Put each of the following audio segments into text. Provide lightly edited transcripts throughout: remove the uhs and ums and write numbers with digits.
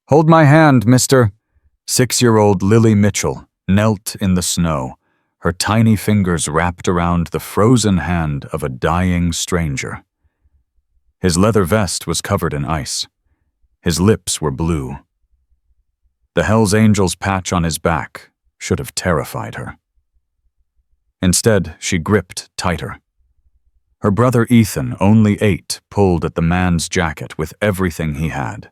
Hold my hand, mister. 6-year-old Lily Mitchell knelt in the snow, her tiny fingers wrapped around the frozen hand of a dying stranger. His leather vest was covered in ice. His lips were blue. The Hells Angels patch on his back should have terrified her. Instead, she gripped tighter. Her brother Ethan, only 8, pulled at the man's jacket with everything he had.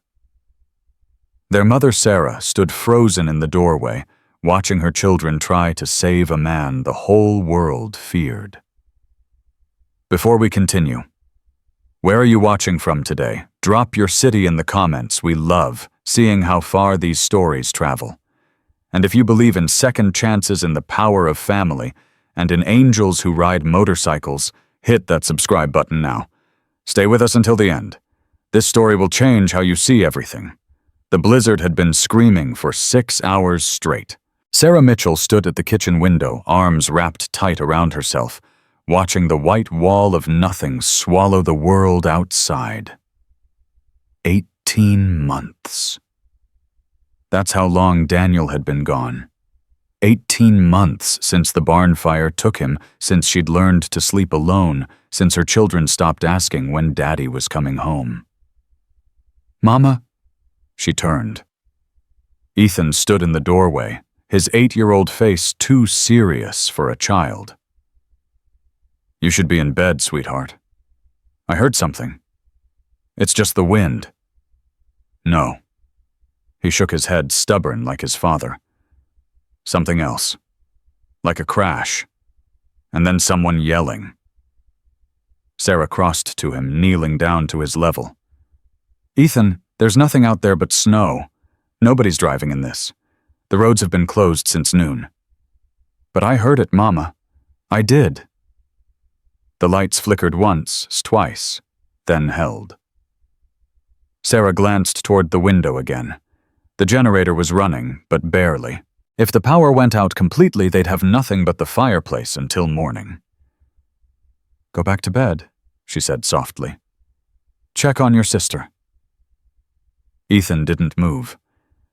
Their mother Sarah stood frozen in the doorway, watching her children try to save a man the whole world feared. Before we continue, where are you watching from today? Drop your city in the comments. We love seeing how far these stories travel. And if you believe in second chances, in the power of family, and in angels who ride motorcycles, hit that subscribe button now. Stay with us until the end. This story will change how you see everything. The blizzard had been screaming for 6 hours straight. Sarah Mitchell stood at the kitchen window, arms wrapped tight around herself, watching the white wall of nothing swallow the world outside. 18 months. That's how long Daniel had been gone. 18 months since the barn fire took him, since she'd learned to sleep alone, since her children stopped asking when Daddy was coming home. Mama? She turned. Ethan stood in the doorway, his 8-year-old face too serious for a child. You should be in bed, sweetheart. I heard something. It's just the wind. No. He shook his head, stubborn like his father. Something else. Like a crash. And then someone yelling. Sarah crossed to him, kneeling down to his level. Ethan, there's nothing out there but snow. Nobody's driving in this. The roads have been closed since noon. But I heard it, Mama. I did. The lights flickered once, twice, then held. Sarah glanced toward the window again. The generator was running, but barely. If the power went out completely, they'd have nothing but the fireplace until morning. Go back to bed, she said softly. Check on your sister. Ethan didn't move.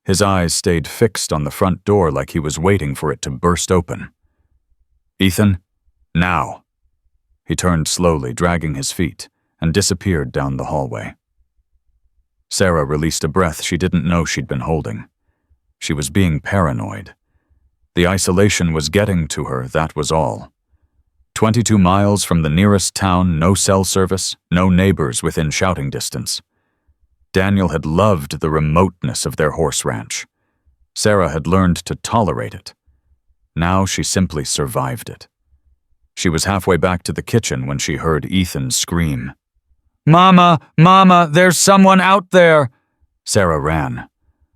His eyes stayed fixed on the front door like he was waiting for it to burst open. Ethan, now. He turned slowly, dragging his feet, and disappeared down the hallway. Sarah released a breath she didn't know she'd been holding. She was being paranoid. The isolation was getting to her, that was all. 22 miles from the nearest town, no cell service, no neighbors within shouting distance. Daniel had loved the remoteness of their horse ranch. Sarah had learned to tolerate it. Now she simply survived it. She was halfway back to the kitchen when she heard Ethan scream. Mama, Mama, there's someone out there! Sarah ran.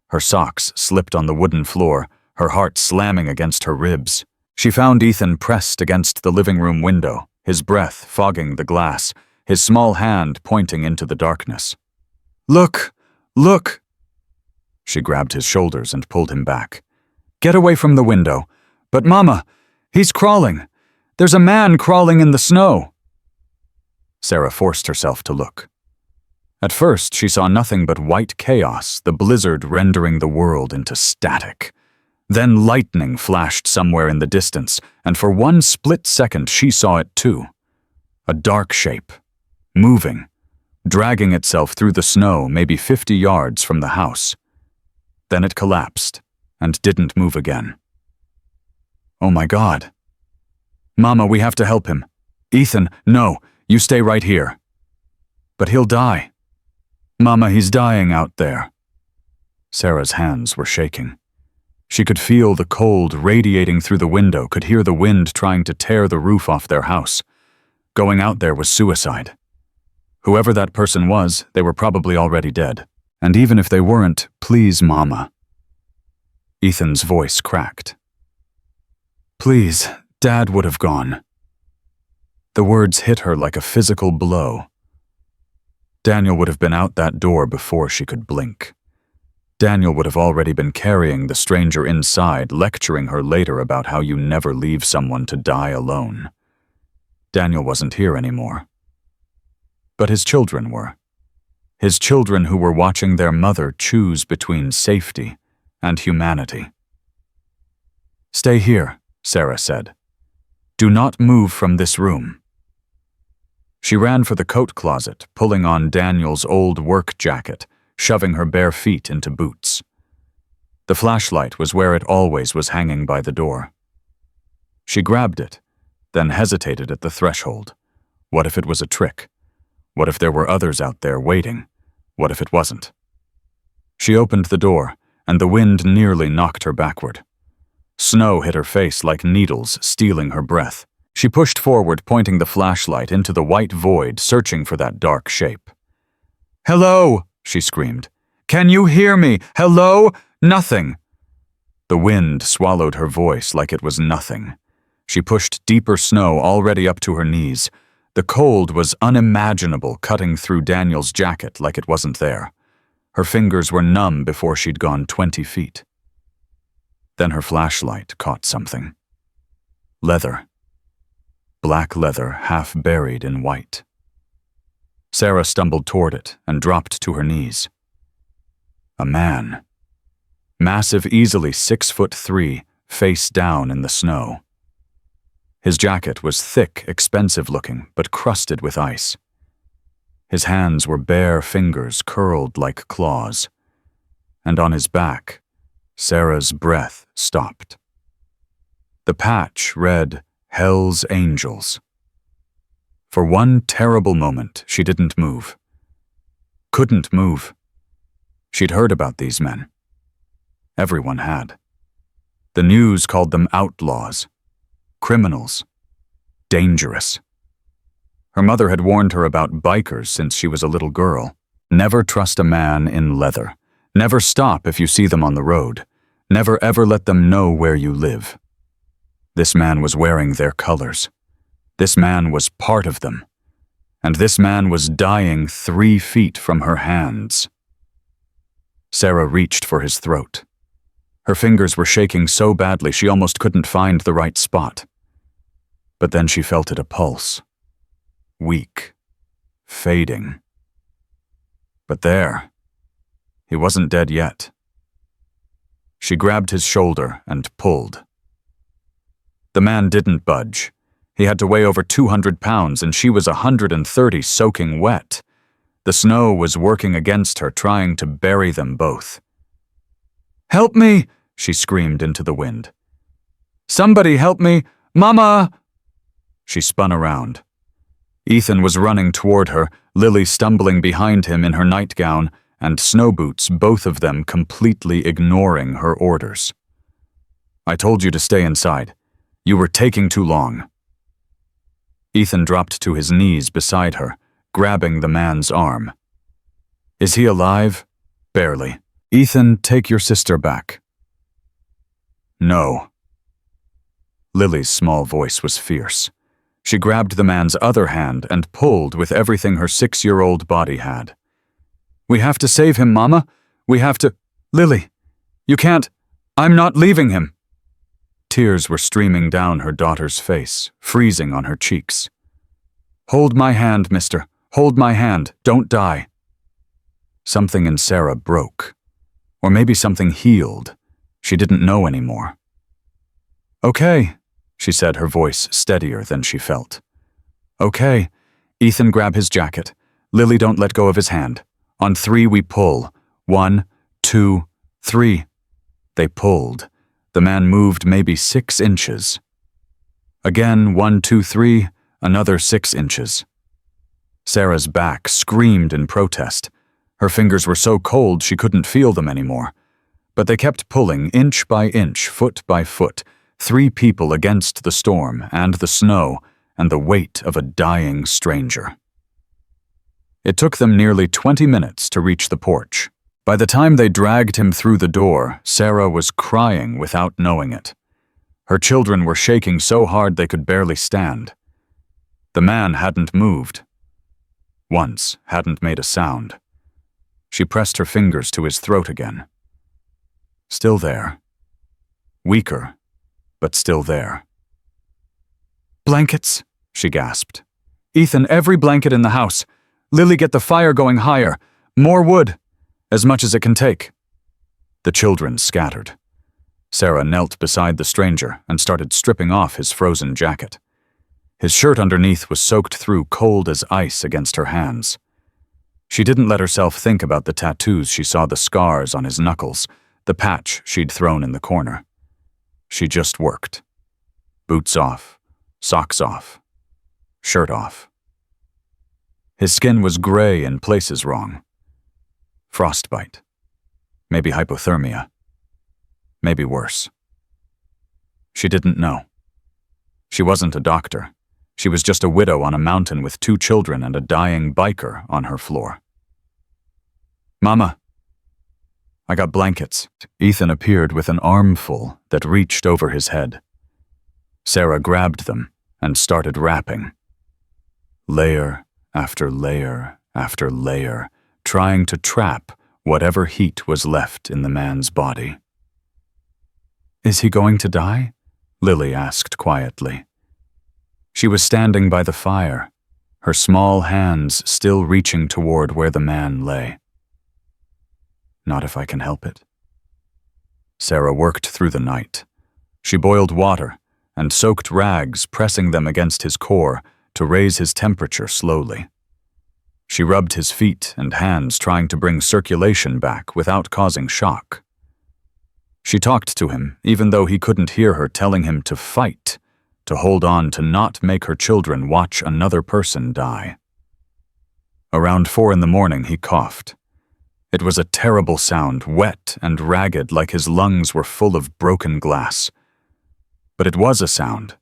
Her socks slipped on the wooden floor, her heart slamming against her ribs. She found Ethan pressed against the living room window, his breath fogging the glass, his small hand pointing into the darkness. Look! Look! She grabbed his shoulders and pulled him back. Get away from the window. But Mama, he's crawling. There's a man crawling in the snow. Sarah forced herself to look. At first, she saw nothing but white chaos, the blizzard rendering the world into static. Then lightning flashed somewhere in the distance, and for one split second she saw it too. A dark shape, moving, dragging itself through the snow maybe 50 yards from the house. Then it collapsed and didn't move again. Oh my God. Mama, we have to help him. Ethan, no, you stay right here. But he'll die. Mama, he's dying out there. Sarah's hands were shaking. She could feel the cold radiating through the window, could hear the wind trying to tear the roof off their house. Going out there was suicide. Whoever that person was, they were probably already dead. And even if they weren't, please, Mama. Ethan's voice cracked. Please, Dad would have gone. The words hit her like a physical blow. Daniel would have been out that door before she could blink. Daniel would have already been carrying the stranger inside, lecturing her later about how you never leave someone to die alone. Daniel wasn't here anymore. But his children were. His children who were watching their mother choose between safety and humanity. "Stay here," Sarah said. "Do not move from this room." She ran for the coat closet, pulling on Daniel's old work jacket, shoving her bare feet into boots. The flashlight was where it always was, hanging by the door. She grabbed it, then hesitated at the threshold. What if it was a trick? What if there were others out there waiting? What if it wasn't? She opened the door, and the wind nearly knocked her backward. Snow hit her face like needles, stealing her breath. She pushed forward, pointing the flashlight into the white void, searching for that dark shape. "Hello!" she screamed. "Can you hear me? Hello? Nothing!" The wind swallowed her voice like it was nothing. She pushed deeper snow already up to her knees. The cold was unimaginable, cutting through Daniel's jacket like it wasn't there. Her fingers were numb before she'd gone 20 feet. Then her flashlight caught something. Leather. Black leather, half buried in white. Sarah stumbled toward it and dropped to her knees. A man. Massive, easily 6'3", face down in the snow. His jacket was thick, expensive-looking, but crusted with ice. His hands were bare fingers curled like claws. And on his back, Sarah's breath stopped. The patch read, "Hell's Angels." For one terrible moment, she didn't move. Couldn't move. She'd heard about these men. Everyone had. The news called them outlaws, criminals, dangerous. Her mother had warned her about bikers since she was a little girl. Never trust a man in leather. Never stop if you see them on the road. Never ever let them know where you live. This man was wearing their colors. This man was part of them. And this man was dying 3 feet from her hands. Sarah reached for his throat. Her fingers were shaking so badly she almost couldn't find the right spot. But then she felt it a pulse. Weak. Fading. But there. He wasn't dead yet. She grabbed his shoulder and pulled. The man didn't budge. He had to weigh over 200 pounds, and she was 130, soaking wet. The snow was working against her, trying to bury them both. "Help me!" she screamed into the wind. "Somebody help me! Mama!" She spun around. Ethan was running toward her, Lily stumbling behind him in her nightgown, and snow boots, both of them completely ignoring her orders. "I told you to stay inside. You were taking too long." Ethan dropped to his knees beside her, grabbing the man's arm. "Is he alive?" "Barely." "Ethan, take your sister back." "No." Lily's small voice was fierce. She grabbed the man's other hand and pulled with everything her 6-year-old body had. "We have to save him, Mama. We have to—" "Lily, you can't. I'm not leaving him." Tears were streaming down her daughter's face, freezing on her cheeks. "Hold my hand, mister. Hold my hand. Don't die." Something in Sarah broke. Or maybe something healed. She didn't know anymore. "Okay," she said, her voice steadier than she felt. "Okay. Ethan, grab his jacket. Lily, don't let go of his hand. On 3, we pull. 1, 2, 3. They pulled. The man moved maybe 6 inches. Again, 1, 2, 3, another 6 inches. Sarah's back screamed in protest. Her fingers were so cold she couldn't feel them anymore. But they kept pulling, inch by inch, foot by foot, 3 people against the storm and the snow and the weight of a dying stranger. It took them nearly 20 minutes to reach the porch. By the time they dragged him through the door, Sarah was crying without knowing it. Her children were shaking so hard they could barely stand. The man hadn't moved. Once, hadn't made a sound. She pressed her fingers to his throat again. Still there. Weaker, but still there. "Blankets," she gasped. "Ethan, every blanket in the house. Lily, get the fire going higher. More wood, as much as it can take." The children scattered. Sarah knelt beside the stranger and started stripping off his frozen jacket. His shirt underneath was soaked through, cold as ice against her hands. She didn't let herself think about the tattoos. She saw the scars on his knuckles, the patch she'd thrown in the corner. She just worked. Boots off, socks off, shirt off. His skin was gray in places wrong. Frostbite. Maybe hypothermia. Maybe worse. She didn't know. She wasn't a doctor. She was just a widow on a mountain with 2 children and a dying biker on her floor. "Mama, I got blankets." Ethan appeared with an armful that reached over his head. Sarah grabbed them and started wrapping. Layer after layer after layer, trying to trap whatever heat was left in the man's body. "Is he going to die?" Lily asked quietly. She was standing by the fire, her small hands still reaching toward where the man lay. "Not if I can help it." Sarah worked through the night. She boiled water and soaked rags, pressing them against his core to raise his temperature slowly. She rubbed his feet and hands, trying to bring circulation back without causing shock. She talked to him, even though he couldn't hear her, telling him to fight, to hold on, to not make her children watch another person die. Around 4 a.m, he coughed. It was a terrible sound, wet and ragged, like his lungs were full of broken glass. But it was a sound.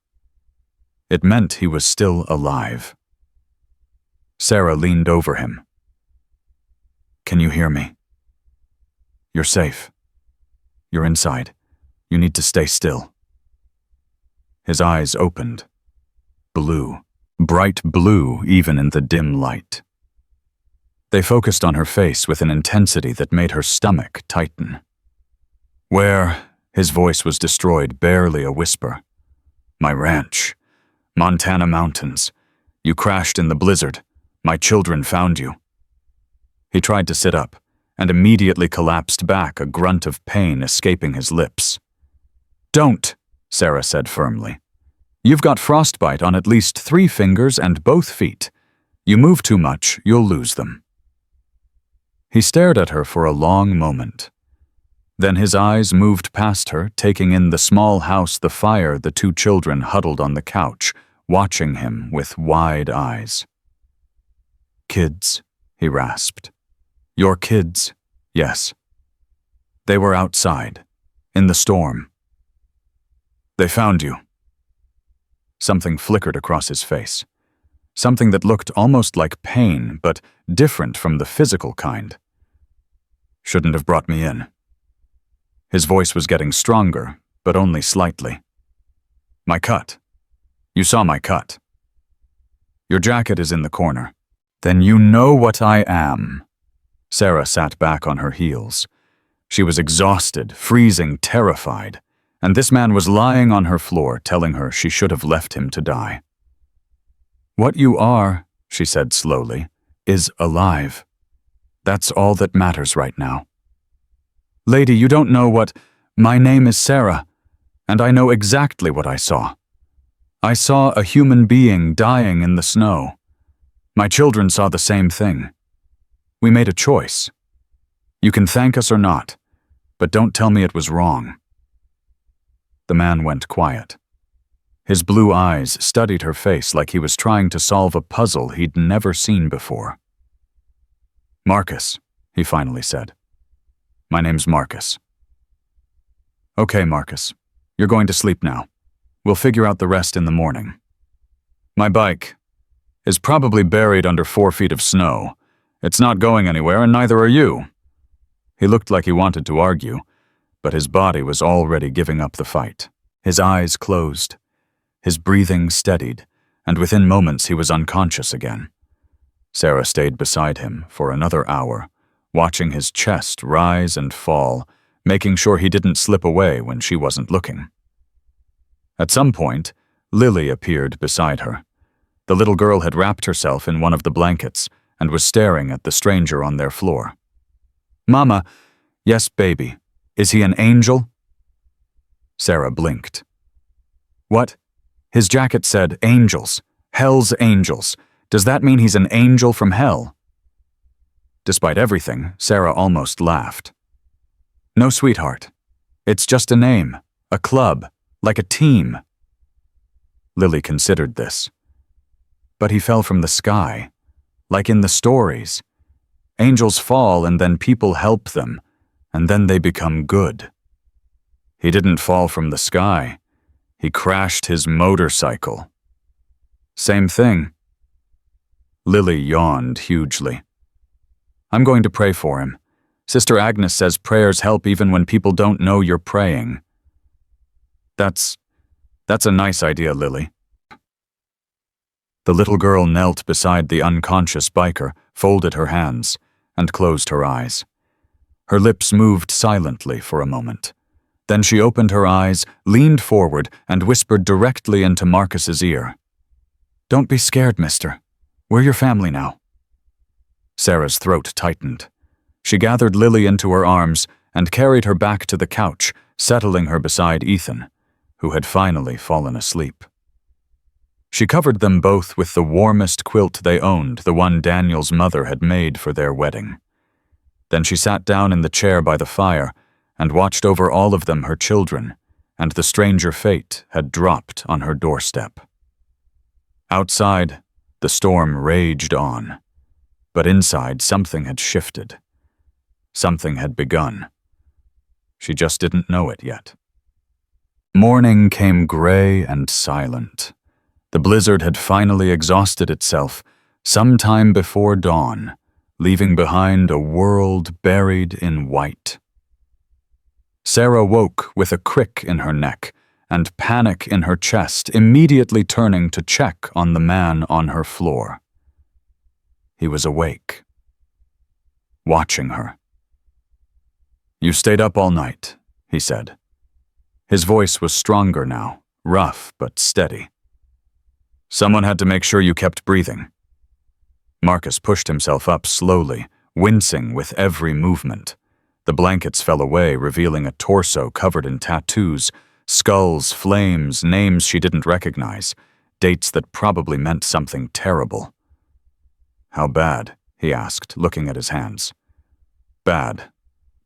It meant he was still alive. Sarah leaned over him. "Can you hear me? You're safe. You're inside. You need to stay still." His eyes opened. Blue. Bright blue even in the dim light. They focused on her face with an intensity that made her stomach tighten. "Where?" His voice was destroyed, barely a whisper. "My ranch. Montana mountains. You crashed in the blizzard. My children found you." He tried to sit up and immediately collapsed back, a grunt of pain escaping his lips. "Don't," Sarah said firmly. "You've got frostbite on at least 3 fingers and both feet. You move too much, you'll lose them." He stared at her for a long moment. Then his eyes moved past her, taking in the small house, the fire, the 2 children huddled on the couch, watching him with wide eyes. "Kids," he rasped. "Your kids, yes. They were outside, in the storm. They found you." Something flickered across his face. Something that looked almost like pain, but different from the physical kind. "Shouldn't have brought me in." His voice was getting stronger, but only slightly. "My cut. You saw my cut. Your jacket is in the corner. Then you know what I am." Sarah sat back on her heels. She was exhausted, freezing, terrified, and this man was lying on her floor, telling her she should have left him to die. "What you are," she said slowly, "is alive. That's all that matters right now. Lady, you don't know what— My name is Sarah, and I know exactly what I saw. I saw a human being dying in the snow. My children saw the same thing. We made a choice. You can thank us or not, but don't tell me it was wrong." The man went quiet. His blue eyes studied her face like he was trying to solve a puzzle he'd never seen before. "Marcus," he finally said. "My name's Marcus." "Okay, Marcus. You're going to sleep now. We'll figure out the rest in the morning. My bike is probably buried under 4 feet of snow. It's not going anywhere, and neither are you." He looked like he wanted to argue, but his body was already giving up the fight. His eyes closed. His breathing steadied, and within moments he was unconscious again. Sarah stayed beside him for another hour, watching his chest rise and fall, making sure he didn't slip away when she wasn't looking. At some point, Lily appeared beside her. The little girl had wrapped herself in one of the blankets, and was staring at the stranger on their floor. "Mama, yes, baby. Is he an angel?" Sarah blinked. "What? His jacket said angels. Hell's angels. Does that mean he's an angel from hell?" Despite everything, Sarah almost laughed. "No, sweetheart. It's just a name, a club, like a team." Lily considered this. "But he fell from the sky, like in the stories. Angels fall and then people help them, and then they become good. He didn't fall from the sky. He crashed his motorcycle." "Same thing." Lily yawned hugely. "I'm going to pray for him. Sister Agnes says prayers help even when people don't know you're praying." That's a nice idea, Lily." The little girl knelt beside the unconscious biker, folded her hands, and closed her eyes. Her lips moved silently for a moment. Then she opened her eyes, leaned forward, and whispered directly into Marcus's ear. "Don't be scared, mister. We're your family now." Sarah's throat tightened. She gathered Lily into her arms and carried her back to the couch, settling her beside Ethan, who had finally fallen asleep. She covered them both with the warmest quilt they owned, the one Daniel's mother had made for their wedding. Then she sat down in the chair by the fire and watched over all of them her children, and the stranger fate had dropped on her doorstep. Outside, the storm raged on, but inside something had shifted. Something had begun. She just didn't know it yet. Morning came gray and silent. The blizzard had finally exhausted itself sometime before dawn, leaving behind a world buried in white. Sarah woke with a crick in her neck and panic in her chest, immediately turning to check on the man on her floor. He was awake, watching her. "You stayed up all night," he said. His voice was stronger now, rough but steady. "Someone had to make sure you kept breathing." Marcus pushed himself up slowly, wincing with every movement. The blankets fell away, revealing a torso covered in tattoos, skulls, flames, names she didn't recognize, dates that probably meant something terrible. "How bad?" he asked, looking at his hands. "Bad,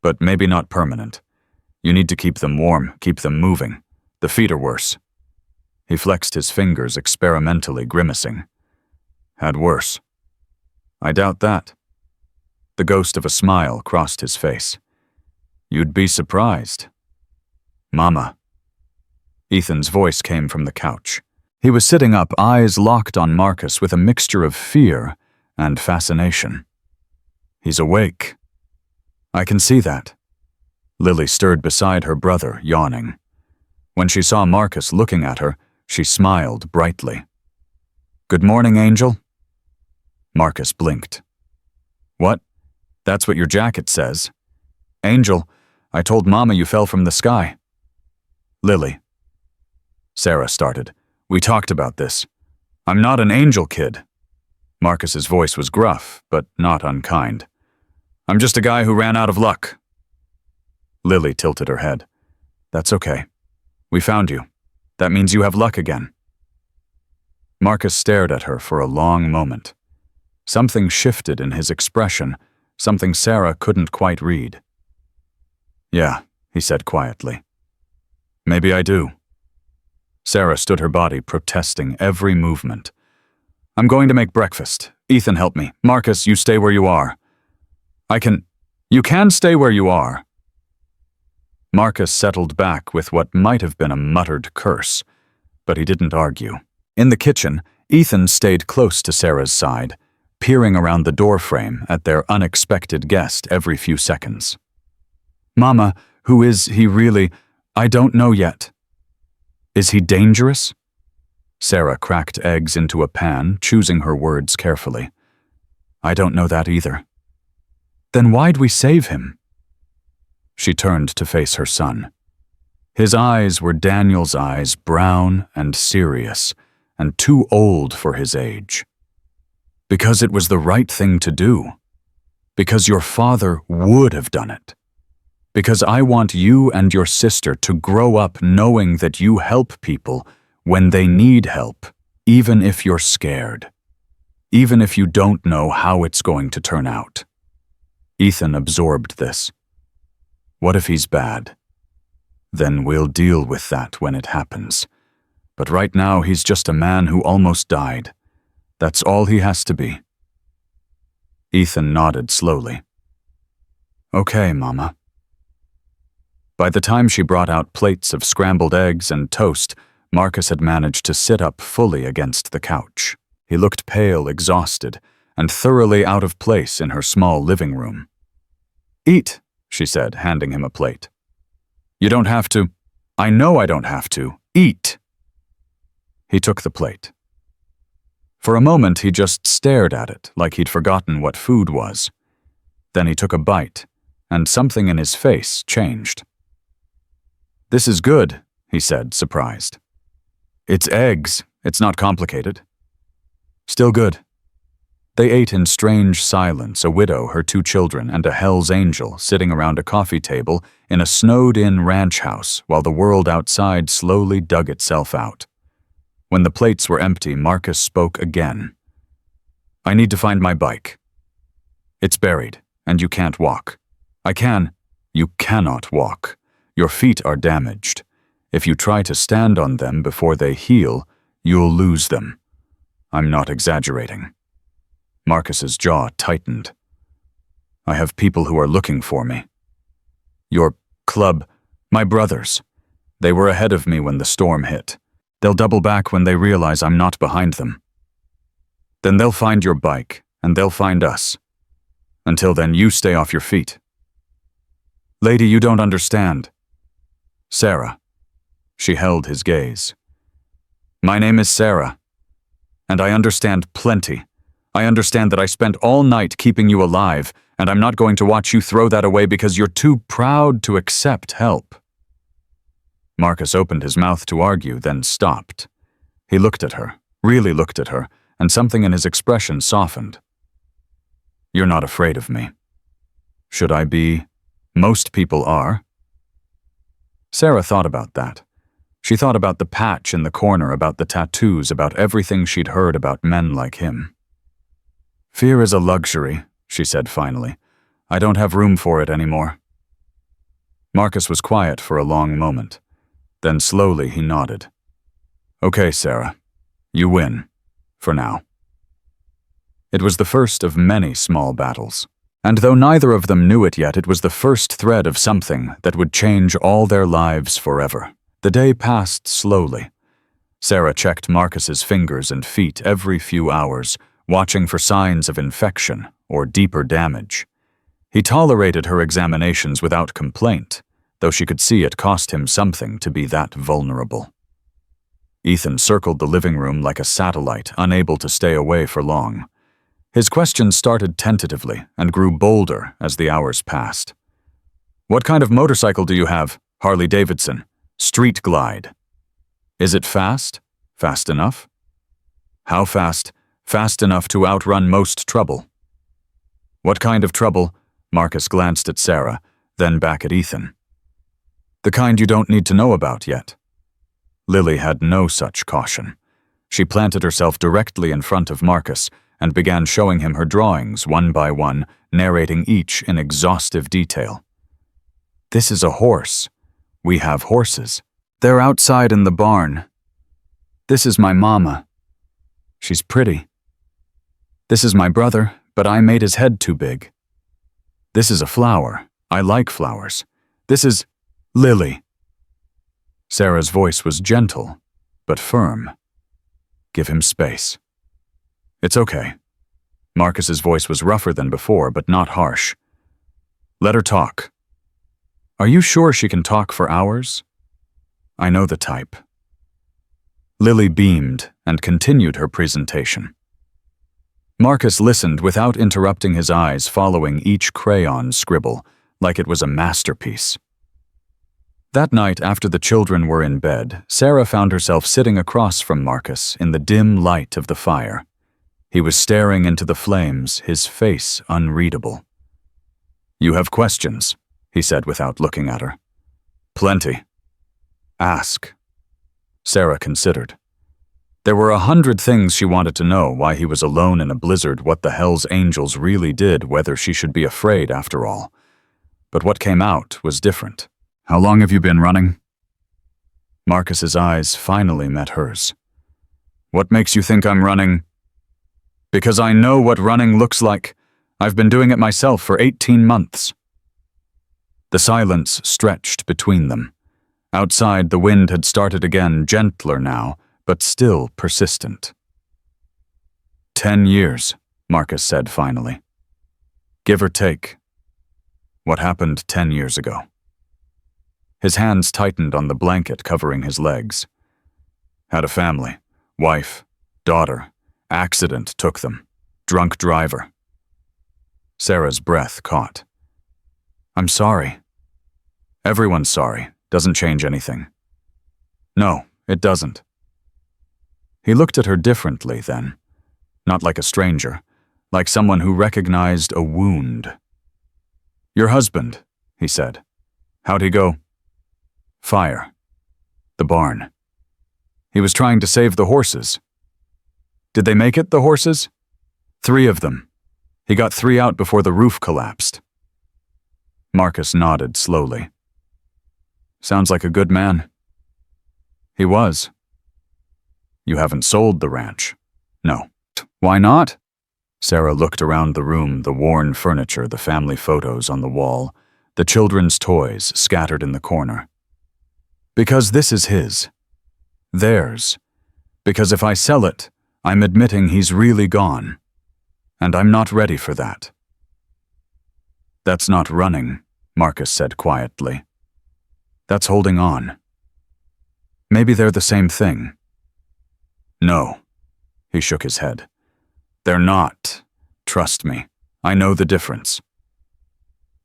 but maybe not permanent. You need to keep them warm, keep them moving. The feet are worse." He flexed his fingers, experimentally grimacing. "Had worse." "I doubt that." The ghost of a smile crossed his face. "You'd be surprised." "Mama." Ethan's voice came from the couch. He was sitting up, eyes locked on Marcus with a mixture of fear and fascination. "He's awake." "I can see that." Lily stirred beside her brother, yawning. When she saw Marcus looking at her, she smiled brightly. "Good morning, Angel." Marcus blinked. "What? That's what your jacket says." "Angel, I told Mama you fell from the sky." "Lily." Sarah started. "We talked about this. I'm not an angel, kid." Marcus's voice was gruff, but not unkind. "I'm just a guy who ran out of luck." Lily tilted her head. "That's okay. We found you. That means you have luck again." Marcus stared at her for a long moment. Something shifted in his expression, something Sarah couldn't quite read. "Yeah," he said quietly. "Maybe I do." Sarah stood her body, protesting every movement. "I'm going to make breakfast. Ethan, help me. Marcus, you stay where you are." You can stay where you are." Marcus settled back with what might have been a muttered curse, but he didn't argue. In the kitchen, Ethan stayed close to Sarah's side, peering around the doorframe at their unexpected guest every few seconds. "Mama, who is he really? I don't know yet." "Is he dangerous?" Sarah cracked eggs into a pan, choosing her words carefully. "I don't know that either." "Then why'd we save him?" She turned to face her son. His eyes were Daniel's eyes, brown and serious, and too old for his age. Because it was the right thing to do. Because your father would have done it. Because I want you and your sister to grow up knowing that you help people when they need help, even if you're scared. Even if you don't know how it's going to turn out. Ethan absorbed this. What if he's bad? Then we'll deal with that when it happens. But right now he's just a man who almost died. That's all he has to be. Ethan nodded slowly. Okay, Mama. By the time she brought out plates of scrambled eggs and toast, Marcus had managed to sit up fully against the couch. He looked pale, exhausted, and thoroughly out of place in her small living room. Eat, she said, handing him a plate. You don't have to. I know I don't have to. Eat. He took the plate. For a moment, he just stared at it, like he'd forgotten what food was. Then he took a bite, and something in his face changed. This is good, he said, surprised. It's eggs. It's not complicated. Still good. They ate in strange silence, a widow, her 2 children, and a Hell's Angel sitting around a coffee table in a snowed-in ranch house while the world outside slowly dug itself out. When the plates were empty, Marcus spoke again. I need to find my bike. It's buried, and you can't walk. I can. You cannot walk. Your feet are damaged. If you try to stand on them before they heal, you'll lose them. I'm not exaggerating. Marcus's jaw tightened. I have people who are looking for me. Your club, my brothers. They were ahead of me when the storm hit. They'll double back when they realize I'm not behind them. Then they'll find your bike, and they'll find us. Until then, you stay off your feet. Lady, you don't understand. Sarah. She held his gaze. My name is Sarah, and I understand plenty. I understand that I spent all night keeping you alive, and I'm not going to watch you throw that away because you're too proud to accept help. Marcus opened his mouth to argue, then stopped. He looked at her, really looked at her, and something in his expression softened. You're not afraid of me. Should I be? Most people are. Sarah thought about that. She thought about the patch in the corner, about the tattoos, about everything she'd heard about men like him. Fear is a luxury, she said finally. I don't have room for it anymore. Marcus was quiet for a long moment. Then slowly he nodded. Okay, Sarah. You win. For now. It was the first of many small battles. And though neither of them knew it yet, it was the first thread of something that would change all their lives forever. The day passed slowly. Sarah checked Marcus's fingers and feet every few hours, watching for signs of infection or deeper damage. He tolerated her examinations without complaint, though she could see it cost him something to be that vulnerable. Ethan circled the living room like a satellite, unable to stay away for long. His questions started tentatively and grew bolder as the hours passed. What kind of motorcycle do you have? Harley Davidson. Street glide. Is it fast? Fast enough? How fast? Fast enough to outrun most trouble. What kind of trouble? Marcus glanced at Sarah, then back at Ethan. The kind you don't need to know about yet. Lily had no such caution. She planted herself directly in front of Marcus and began showing him her drawings one by one, narrating each in exhaustive detail. This is a horse. We have horses. They're outside in the barn. This is my mama. She's pretty. This is my brother, but I made his head too big. This is a flower. I like flowers. This is Lily. Sarah's voice was gentle, but firm. Give him space. It's okay. Marcus's voice was rougher than before, but not harsh. Let her talk. Are you sure she can talk for hours? I know the type. Lily beamed and continued her presentation. Marcus listened without interrupting, his eyes following each crayon scribble, like it was a masterpiece. That night, after the children were in bed, Sarah found herself sitting across from Marcus in the dim light of the fire. He was staring into the flames, his face unreadable. "You have questions," he said without looking at her. "Plenty. Ask." Sarah considered. There were 100 things she wanted to know: why he was alone in a blizzard, what the Hell's Angels really did, whether she should be afraid after all. But what came out was different. "How long have you been running?" Marcus's eyes finally met hers. "What makes you think I'm running?" "Because I know what running looks like. I've been doing it myself for 18 months. The silence stretched between them. Outside, the wind had started again, gentler now, but still persistent. 10 years, Marcus said finally. Give or take. What happened 10 years ago? His hands tightened on the blanket covering his legs. Had a family, wife, daughter. Accident took them. Drunk driver. Sarah's breath caught. I'm sorry. Everyone's sorry. Doesn't change anything. No, it doesn't. He looked at her differently then. Not like a stranger, like someone who recognized a wound. Your husband, he said. How'd he go? Fire. The barn. He was trying to save the horses. Did they make it, the horses? 3 of them. He got 3 out before the roof collapsed. Marcus nodded slowly. Sounds like a good man. He was. You haven't sold the ranch. No. Why not? Sarah looked around the room, the worn furniture, the family photos on the wall, the children's toys scattered in the corner. Because this is his. Theirs. Because if I sell it, I'm admitting he's really gone. And I'm not ready for that. That's not running, Marcus said quietly. That's holding on. Maybe they're the same thing. No, he shook his head. They're not. Trust me, I know the difference.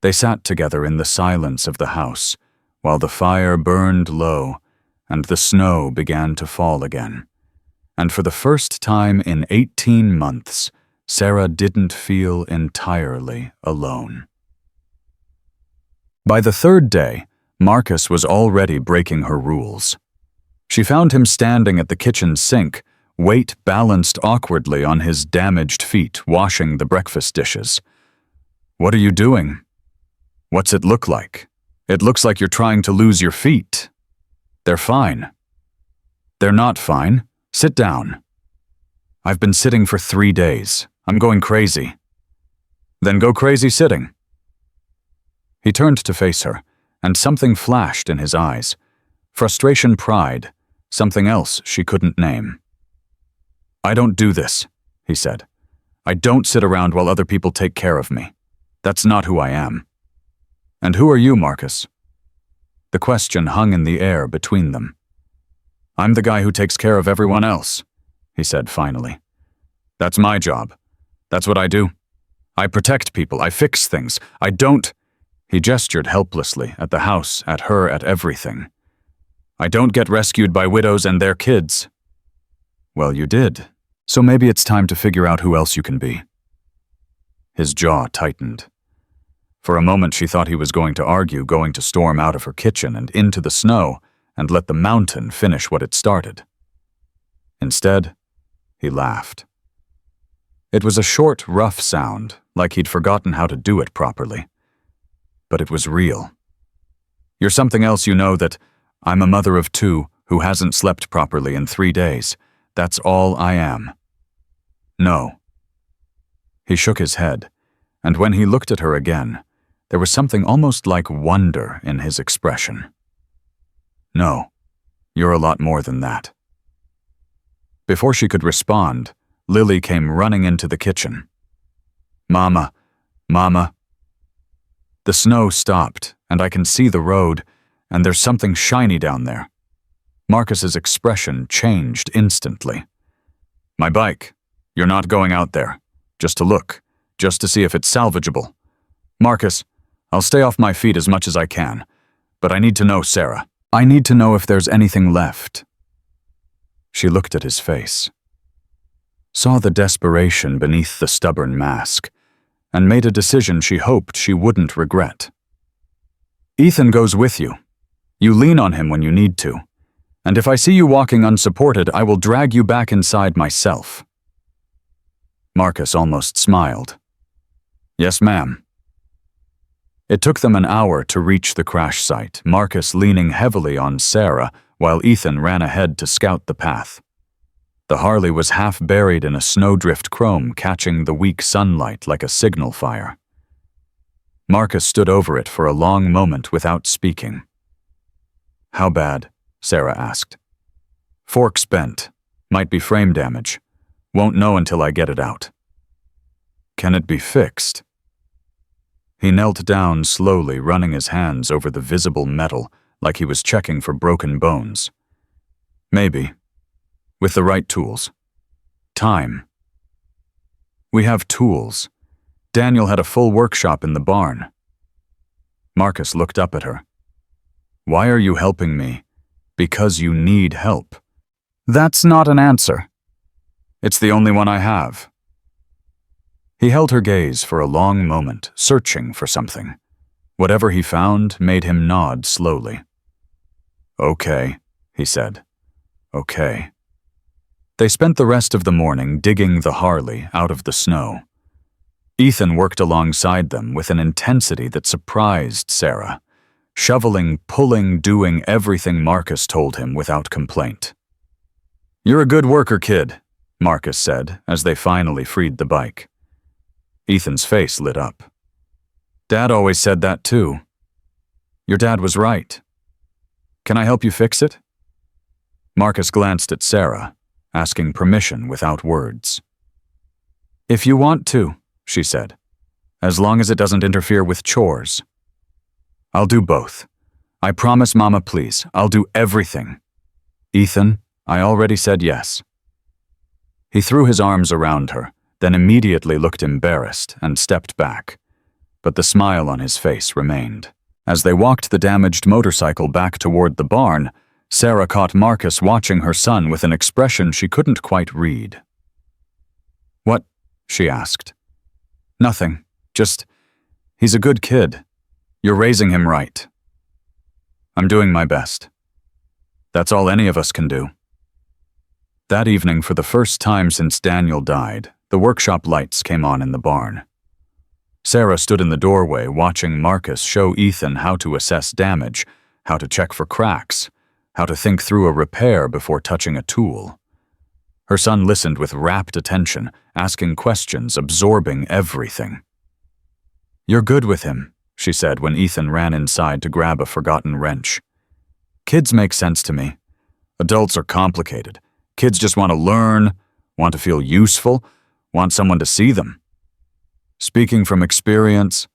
They sat together in the silence of the house, while the fire burned low and the snow began to fall again. And for the first time in 18 months, Sarah didn't feel entirely alone. By the 3rd day, Marcus was already breaking her rules. She found him standing at the kitchen sink, weight balanced awkwardly on his damaged feet, washing the breakfast dishes. What are you doing? What's it look like? It looks like you're trying to lose your feet. They're fine. They're not fine. Sit down. I've been sitting for 3 days. I'm going crazy. Then go crazy sitting. He turned to face her, and something flashed in his eyes. Frustration, pride, something else she couldn't name. I don't do this, he said. I don't sit around while other people take care of me. That's not who I am. And who are you, Marcus? The question hung in the air between them. I'm the guy who takes care of everyone else, he said finally. That's my job. That's what I do. I protect people. I fix things. I don't... He gestured helplessly at the house, at her, at everything. I don't get rescued by widows and their kids. Well, you did. So maybe it's time to figure out who else you can be. His jaw tightened. For a moment she thought he was going to argue, going to storm out of her kitchen and into the snow and let the mountain finish what it started. Instead, he laughed. It was a short, rough sound, like he'd forgotten how to do it properly. But it was real. You're something else, you know, that I'm a mother of 2 who hasn't slept properly in 3 days. That's all I am. No. He shook his head, and when he looked at her again, there was something almost like wonder in his expression. No, you're a lot more than that. Before she could respond, Lily came running into the kitchen. Mama, Mama. The snow stopped, and I can see the road, and there's something shiny down there. Marcus's expression changed instantly. My bike. You're not going out there. Just to look. Just to see if it's salvageable. Marcus, I'll stay off my feet as much as I can. But I need to know, Sarah. I need to know if there's anything left. She looked at his face. saw the desperation beneath the stubborn mask, and made a decision she hoped she wouldn't regret. "Ethan goes with you. You lean on him when you need to. And if I see you walking unsupported, I will drag you back inside myself." Marcus almost smiled. "Yes, ma'am." It took them an hour to reach the crash site, Marcus leaning heavily on Sarah while Ethan ran ahead to scout the path. The Harley was half buried in a snowdrift chrome, catching the weak sunlight like a signal fire. Marcus stood over it for a long moment without speaking. "How bad?" Sarah asked. "Forks bent. Might be frame damage. Won't know until I get it out." "Can it be fixed?" He knelt down slowly, running his hands over the visible metal like he was checking for broken bones. "Maybe. With the right tools. Time." "We have tools. Daniel had a full workshop in the barn." Marcus looked up at her. "Why are you helping me?" "Because you need help." "That's not an answer." "It's the only one I have." He held her gaze for a long moment, searching for something. Whatever he found made him nod slowly. "Okay," he said. "Okay." They spent the rest of the morning digging the Harley out of the snow. Ethan worked alongside them with an intensity that surprised Sarah, shoveling, pulling, doing everything Marcus told him without complaint. "You're a good worker, kid," Marcus said as they finally freed the bike. Ethan's face lit up. "Dad always said that too." "Your dad was right. Can I help you fix it?" Marcus glanced at Sarah, asking permission without words. "If you want to," she said, "as long as it doesn't interfere with chores." "I'll do both. I promise, Mama, please. I'll do everything." "Ethan, I already said yes." He threw his arms around her, then immediately looked embarrassed and stepped back. But the smile on his face remained. As they walked the damaged motorcycle back toward the barn, Sarah caught Marcus watching her son with an expression she couldn't quite read. "What?" she asked. "Nothing. Just, he's a good kid. You're raising him right." "I'm doing my best. That's all any of us can do." That evening, for the first time since Daniel died, the workshop lights came on in the barn. Sarah stood in the doorway watching Marcus show Ethan how to assess damage, how to check for cracks, how to think through a repair before touching a tool. Her son listened with rapt attention, asking questions, absorbing everything. "You're good with him," she said when Ethan ran inside to grab a forgotten wrench. "Kids make sense to me. Adults are complicated. Kids just want to learn, want to feel useful, want someone to see them." Speaking from experience,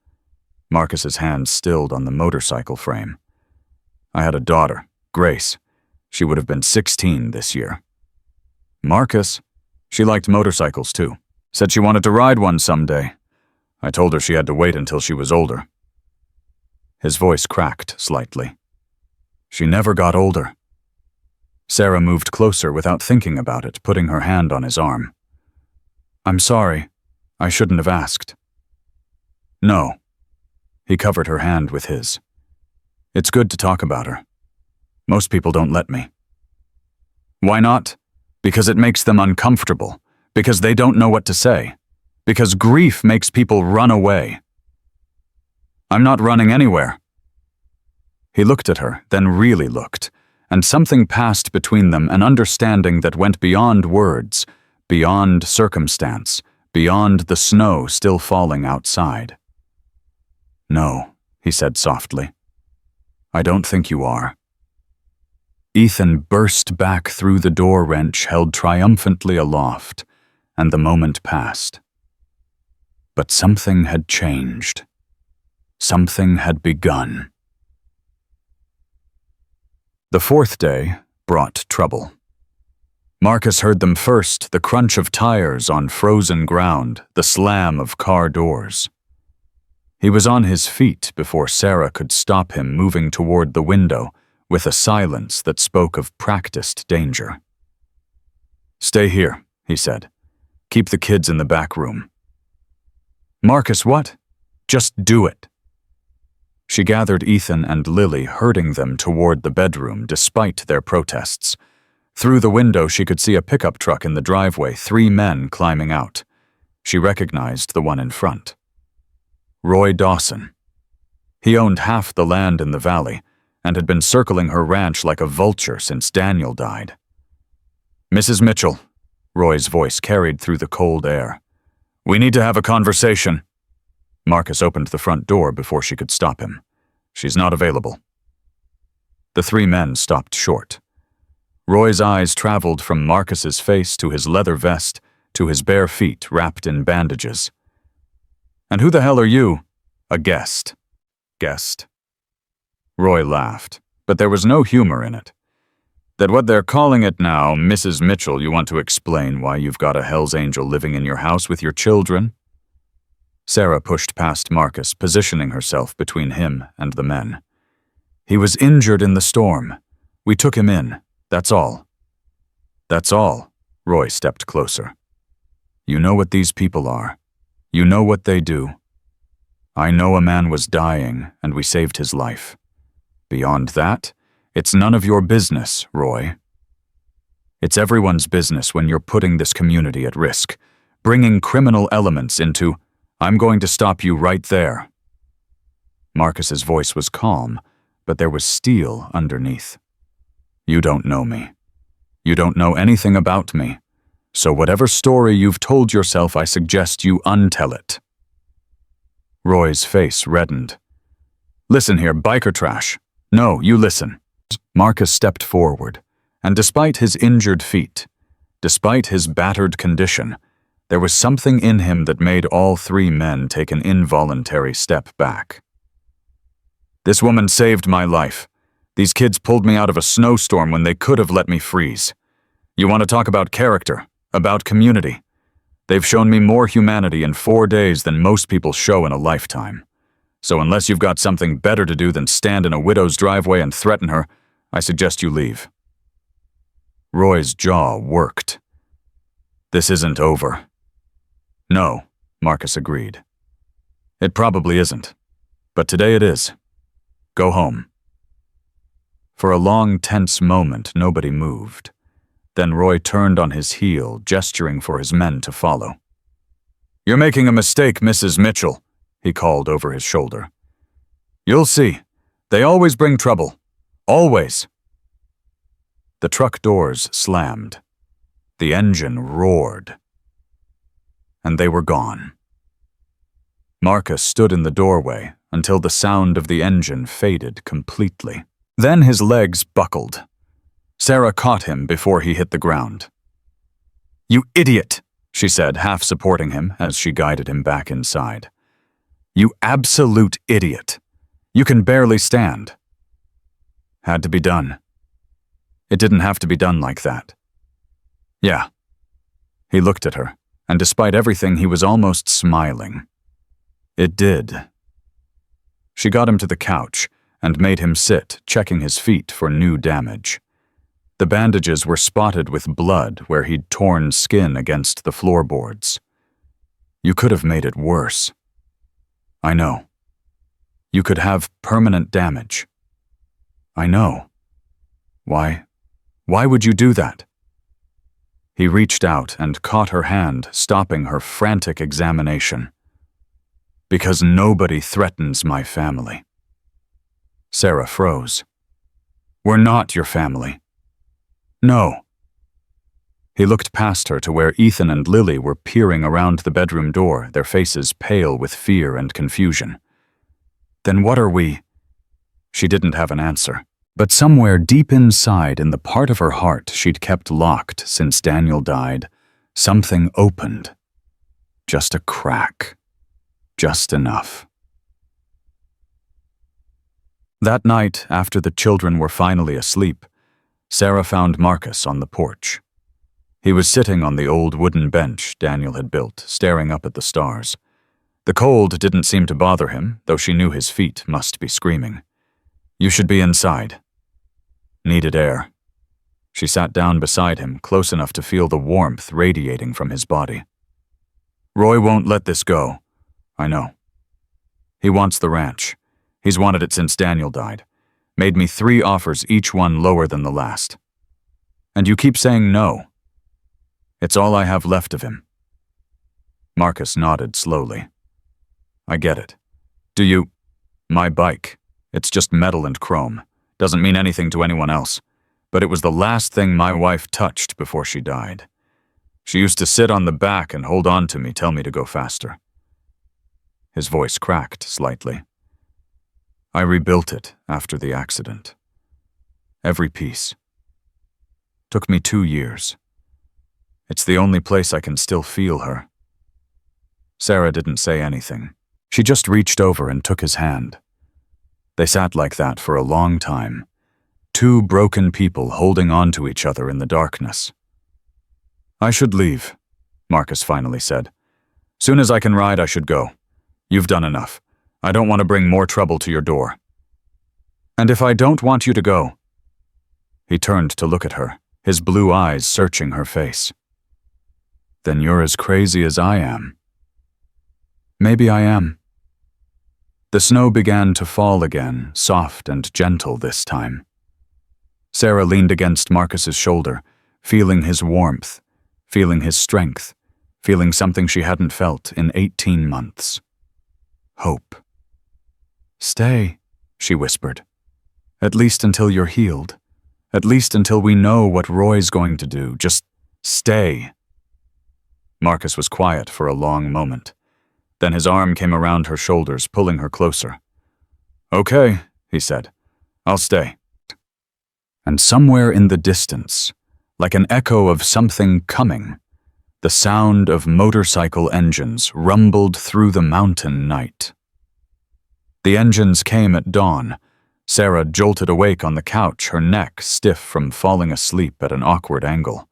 Marcus's hand stilled on the motorcycle frame. "I had a daughter, Grace. She would have been 16 this year. Marcus, she liked motorcycles too. Said she wanted to ride one someday. I told her she had to wait until she was older." His voice cracked slightly. "She never got older." Sarah moved closer without thinking about it, putting her hand on his arm. "I'm sorry. I shouldn't have asked." "No." He covered her hand with his. "It's good to talk about her. Most people don't let me." "Why not?" "Because it makes them uncomfortable. Because they don't know what to say. Because grief makes people run away." "I'm not running anywhere." He looked at her, then really looked, and something passed between them, an understanding that went beyond words, beyond circumstance, beyond the snow still falling outside. "No," he said softly. "I don't think you are." Ethan burst back through the door wrench held triumphantly aloft, and the moment passed. But something had changed. Something had begun. The fourth day brought trouble. Marcus heard them first, the crunch of tires on frozen ground, the slam of car doors. He was on his feet before Sarah could stop him moving toward the window with a silence that spoke of practiced danger. "Stay here," he said. Keep the kids in the back room." "Marcus, what?" "Just do it." She gathered Ethan and Lily, herding them toward the bedroom despite their protests. Through the window, she could see a pickup truck in the driveway, 3 men climbing out. She recognized the one in front. Roy Dawson. He owned half the land in the valley and had been circling her ranch like a vulture since Daniel died. "Mrs. Mitchell," Roy's voice carried through the cold air. "We need to have a conversation." Marcus opened the front door before she could stop him. "She's not available." The 3 men stopped short. Roy's eyes traveled from Marcus's face to his leather vest to his bare feet wrapped in bandages. "And who the hell are you?" "A guest." "Guest?" Roy laughed, but there was no humor in it. "That what they're calling it now, Mrs. Mitchell, you want to explain why you've got a Hell's Angel living in your house with your children?" Sarah pushed past Marcus, positioning herself between him and the men. "He was injured in the storm. We took him in. That's all." "That's all?" Roy stepped closer. "You know what these people are. You know what they do. I know a man was dying, and we saved his life. Beyond that, it's none of your business, Roy. It's everyone's business when you're putting this community at risk, bringing criminal elements into, I'm going to stop you right there." Marcus's voice was calm, but there was steel underneath. "You don't know me. You don't know anything about me. So whatever story you've told yourself, I suggest you untell it." Roy's face reddened. "Listen here, biker trash. No, you listen." Marcus stepped forward, and despite his injured feet, despite his battered condition, there was something in him that made all 3 men take an involuntary step back. "This woman saved my life. These kids pulled me out of a snowstorm when they could have let me freeze. You want to talk about character, about community? They've shown me more humanity in 4 days than most people show in a lifetime. So unless you've got something better to do than stand in a widow's driveway and threaten her, I suggest you leave." Roy's jaw worked. "This isn't over." "No," Marcus agreed. "It probably isn't. But today it is. Go home." For a long, tense moment, nobody moved. Then Roy turned on his heel, gesturing for his men to follow. "You're making a mistake, Mrs. Mitchell," he called over his shoulder. "You'll see. They always bring trouble. Always." The truck doors slammed. The engine roared. And they were gone. Marcus stood in the doorway until the sound of the engine faded completely. Then his legs buckled. Sarah caught him before he hit the ground. "You idiot," she said, half supporting him as she guided him back inside. "You absolute idiot. You can barely stand." "Had to be done." "It didn't have to be done like that." "Yeah." He looked at her, and despite everything, he was almost smiling. "It did." She got him to the couch and made him sit, checking his feet for new damage. The bandages were spotted with blood where he'd torn skin against the floorboards. "You could have made it worse." "I know." "You could have permanent damage." "I know." Why would you do that?" He reached out and caught her hand, stopping her frantic examination. "Because nobody threatens my family." Sarah froze. "We're not your family." "No." He looked past her to where Ethan and Lily were peering around the bedroom door, their faces pale with fear and confusion. "Then what are we?" She didn't have an answer, but somewhere deep inside, in the part of her heart she'd kept locked since Daniel died, something opened. Just a crack. Just enough. That night, after the children were finally asleep, Sarah found Marcus on the porch. He was sitting on the old wooden bench Daniel had built, staring up at the stars. The cold didn't seem to bother him, though she knew his feet must be screaming. "You should be inside." Needed air. She sat down beside him, close enough to feel the warmth radiating from his body. Roy won't let this go. I know. He wants the ranch. He's wanted it since Daniel died. Made me 3 offers, each one lower than the last. And you keep saying no. It's all I have left of him. Marcus nodded slowly. I get it. Do you... My bike. It's just metal and chrome. Doesn't mean anything to anyone else. But it was the last thing my wife touched before she died. She used to sit on the back and hold on to me, tell me to go faster. His voice cracked slightly. I rebuilt it after the accident. Every piece. Took me 2 years. It's the only place I can still feel her. Sarah didn't say anything. She just reached over and took his hand. They sat like that for a long time. 2 broken people holding on to each other in the darkness. I should leave, Marcus finally said. Soon as I can ride, I should go. You've done enough. I don't want to bring more trouble to your door. And if I don't want you to go? He turned to look at her, his blue eyes searching her face. Then you're as crazy as I am. Maybe I am. The snow began to fall again, soft and gentle this time. Sarah leaned against Marcus's shoulder, feeling his warmth, feeling his strength, feeling something she hadn't felt in 18 months. Hope. Stay, she whispered. At least until you're healed. At least until we know what Roy's going to do. Just stay. Marcus was quiet for a long moment. Then his arm came around her shoulders, pulling her closer. Okay, he said. I'll stay. And somewhere in the distance, like an echo of something coming, the sound of motorcycle engines rumbled through the mountain night. The engines came at dawn. Sarah jolted awake on the couch, her neck stiff from falling asleep at an awkward angle.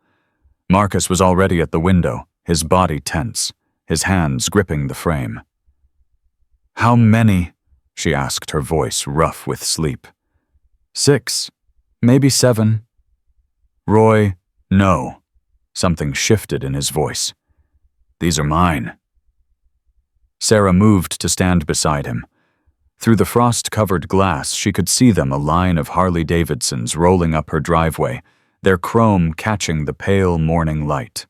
Marcus was already at the window, his body tense, his hands gripping the frame. How many? She asked, her voice rough with sleep. 6, maybe 7. Roy, no. Something shifted in his voice. These are mine. Sarah moved to stand beside him. Through the frost-covered glass, she could see them, a line of Harley-Davidsons rolling up her driveway, their chrome catching the pale morning light.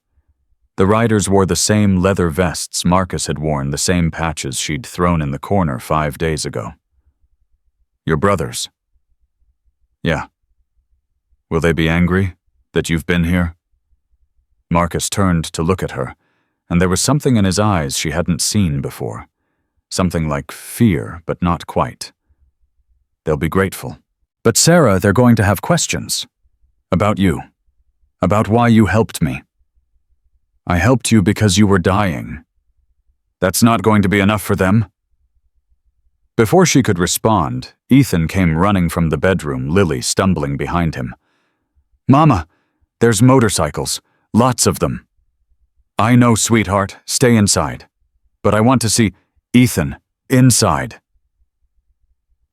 The riders wore the same leather vests Marcus had worn, the same patches she'd thrown in the corner 5 days ago. Your brothers? Yeah. Will they be angry that you've been here? Marcus turned to look at her, and there was something in his eyes she hadn't seen before. Something like fear, but not quite. They'll be grateful. But Sarah, they're going to have questions. About you. About why you helped me. I helped you because you were dying. That's not going to be enough for them? Before she could respond, Ethan came running from the bedroom, Lily stumbling behind him. Mama, there's motorcycles. Lots of them. I know, sweetheart. Stay inside. But I want to see Ethan, inside.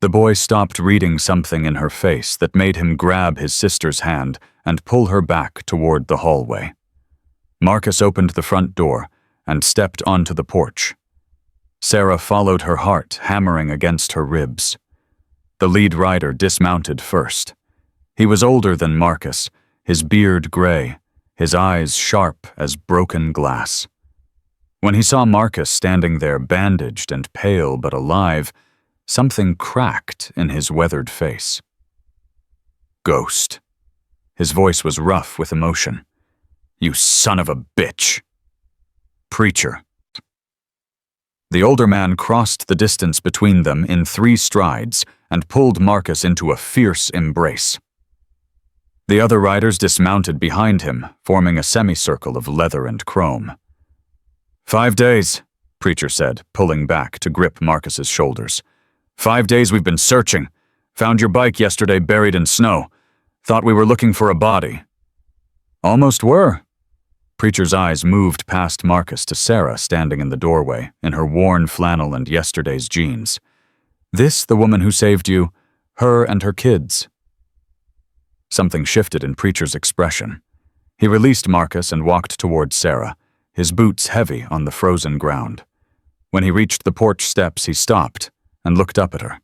The boy stopped reading something in her face that made him grab his sister's hand and pull her back toward the hallway. Marcus opened the front door and stepped onto the porch. Sarah followed her heart, hammering against her ribs. The lead rider dismounted first. He was older than Marcus, his beard gray, his eyes sharp as broken glass. When he saw Marcus standing there, bandaged and pale but alive, something cracked in his weathered face. Ghost. His voice was rough with emotion. You son of a bitch. Preacher. The older man crossed the distance between them in 3 strides and pulled Marcus into a fierce embrace. The other riders dismounted behind him, forming a semicircle of leather and chrome. 5 days, Preacher said, pulling back to grip Marcus's shoulders. 5 days we've been searching. Found your bike yesterday buried in snow. Thought we were looking for a body. Almost were. Preacher's eyes moved past Marcus to Sarah standing in the doorway, in her worn flannel and yesterday's jeans. This the woman who saved you, her and her kids. Something shifted in Preacher's expression. He released Marcus and walked toward Sarah, his boots heavy on the frozen ground. When he reached the porch steps, he stopped and looked up at her.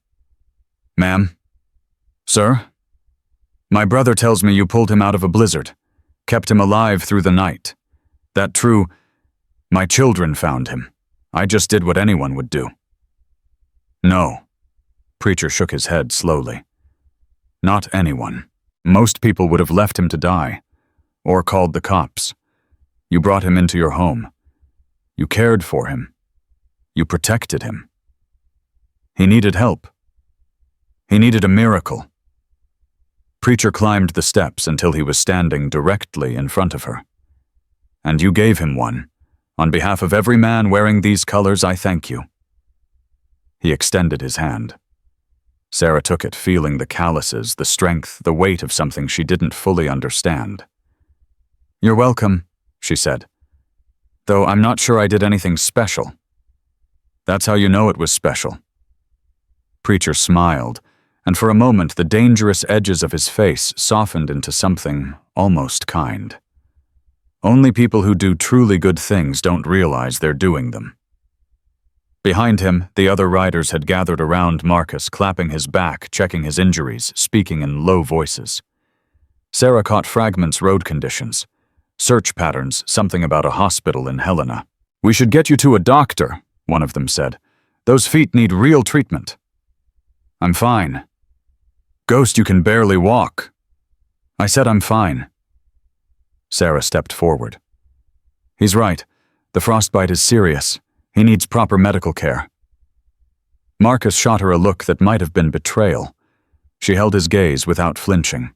"Ma'am? Sir? My brother tells me you pulled him out of a blizzard, kept him alive through the night. That true? My children found him. I just did what anyone would do." "No." Preacher shook his head slowly. "Not anyone. Most people would have left him to die, or called the cops. You brought him into your home. You cared for him. You protected him. He needed help. He needed a miracle." Preacher climbed the steps until he was standing directly in front of her. "And you gave him one. On behalf of every man wearing these colors, I thank you." He extended his hand. Sarah took it, feeling the calluses, the strength, the weight of something she didn't fully understand. "You're welcome," she said. "Though I'm not sure I did anything special." "That's how you know it was special." Preacher smiled, and for a moment the dangerous edges of his face softened into something almost kind. Only people who do truly good things don't realize they're doing them. Behind him, the other riders had gathered around Marcus, clapping his back, checking his injuries, speaking in low voices. Sarah caught fragments: road conditions, search patterns, something about a hospital in Helena. "We should get you to a doctor," one of them said. "Those feet need real treatment." "I'm fine." "Ghost, you can barely walk." "I said I'm fine." Sarah stepped forward. "He's right. The frostbite is serious. He needs proper medical care." Marcus shot her a look that might have been betrayal. She held his gaze without flinching.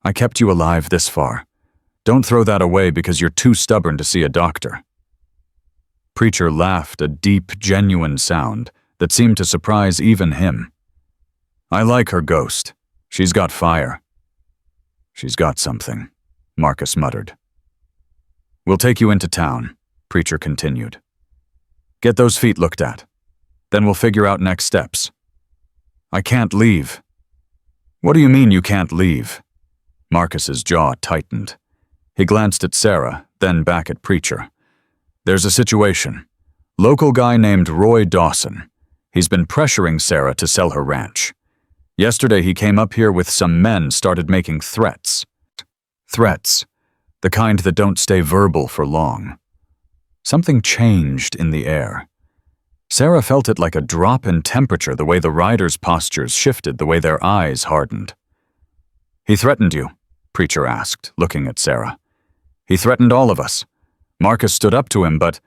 "I kept you alive this far. Don't throw that away because you're too stubborn to see a doctor." Preacher laughed, a deep, genuine sound that seemed to surprise even him. "I like her, Ghost. She's got fire." "She's got something," Marcus muttered. "We'll take you into town," Preacher continued. "Get those feet looked at. Then we'll figure out next steps." "I can't leave." "What do you mean you can't leave?" Marcus's jaw tightened. He glanced at Sarah, then back at Preacher. "There's a situation. Local guy named Roy Dawson. He's been pressuring Sarah to sell her ranch. Yesterday he came up here with some men, started making threats. Threats. The kind that don't stay verbal for long. Something changed in the air. Sarah felt it like a drop in temperature, the way the riders' postures shifted, the way their eyes hardened. "He threatened you?" Preacher asked, looking at Sarah. "He threatened all of us. Marcus stood up to him, but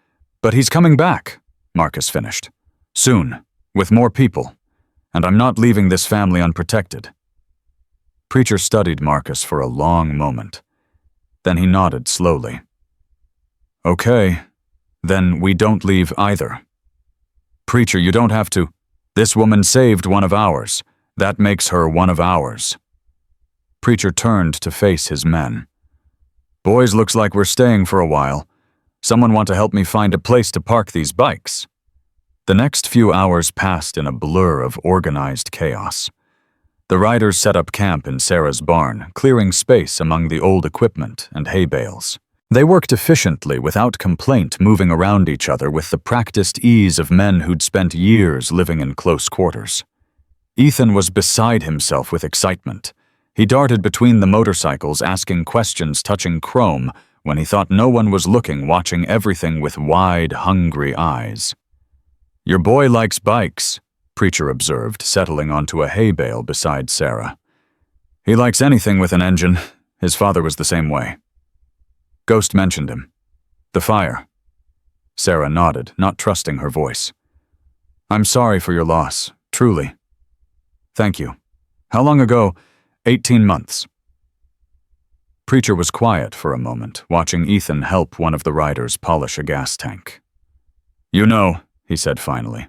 he's coming back," Marcus finished. "Soon, with more people. And I'm not leaving this family unprotected." Preacher studied Marcus for a long moment. Then he nodded slowly. "Okay. Then we don't leave either." "Preacher, you don't have to. This woman saved one of ours. That makes her one of ours." Preacher turned to face his men. "Boys, looks like we're staying for a while. Someone want to help me find a place to park these bikes?" The next few hours passed in a blur of organized chaos. The riders set up camp in Sarah's barn, clearing space among the old equipment and hay bales. They worked efficiently, without complaint, moving around each other with the practiced ease of men who'd spent years living in close quarters. Ethan was beside himself with excitement. He darted between the motorcycles, asking questions, touching chrome, when he thought no one was looking, watching everything with wide, hungry eyes. "Your boy likes bikes," Preacher observed, settling onto a hay bale beside Sarah. "He likes anything with an engine. His father was the same way." Ghost mentioned him. "The fire." Sarah nodded, not trusting her voice. "I'm sorry for your loss, truly." "Thank you. How long ago?" 18 months. Preacher was quiet for a moment, watching Ethan help one of the riders polish a gas tank. "You know," he said finally,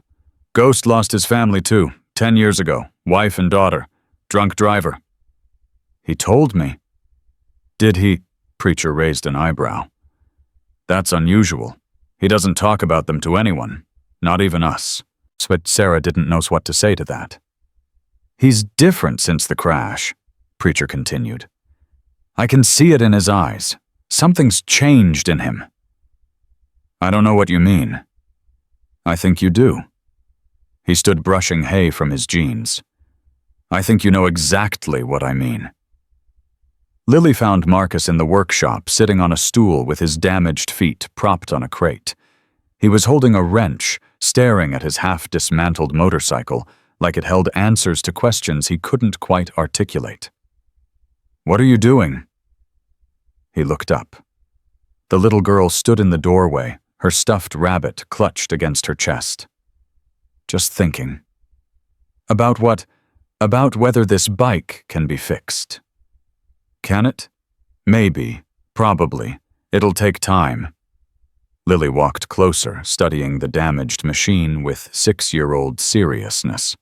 "Ghost lost his family too, 10 years ago, wife and daughter, drunk driver." "He told me." "Did he?" Preacher raised an eyebrow. "That's unusual. He doesn't talk about them to anyone, not even us." But Sarah didn't know what to say to that. "He's different since the crash," Preacher continued. "I can see it in his eyes. Something's changed in him." I don't know what you mean. I think you do. He stood brushing hay from his jeans. I think you know exactly what I mean. Lily found Marcus in the workshop, sitting on a stool with his damaged feet propped on a crate. He was holding a wrench, staring at his half-dismantled motorcycle, like it held answers to questions he couldn't quite articulate. What are you doing? He looked up. The little girl stood in the doorway, her stuffed rabbit clutched against her chest. Just thinking. About what? About whether this bike can be fixed. Can it? Maybe. Probably. It'll take time. Lily walked closer, studying the damaged machine with 6-year-old seriousness.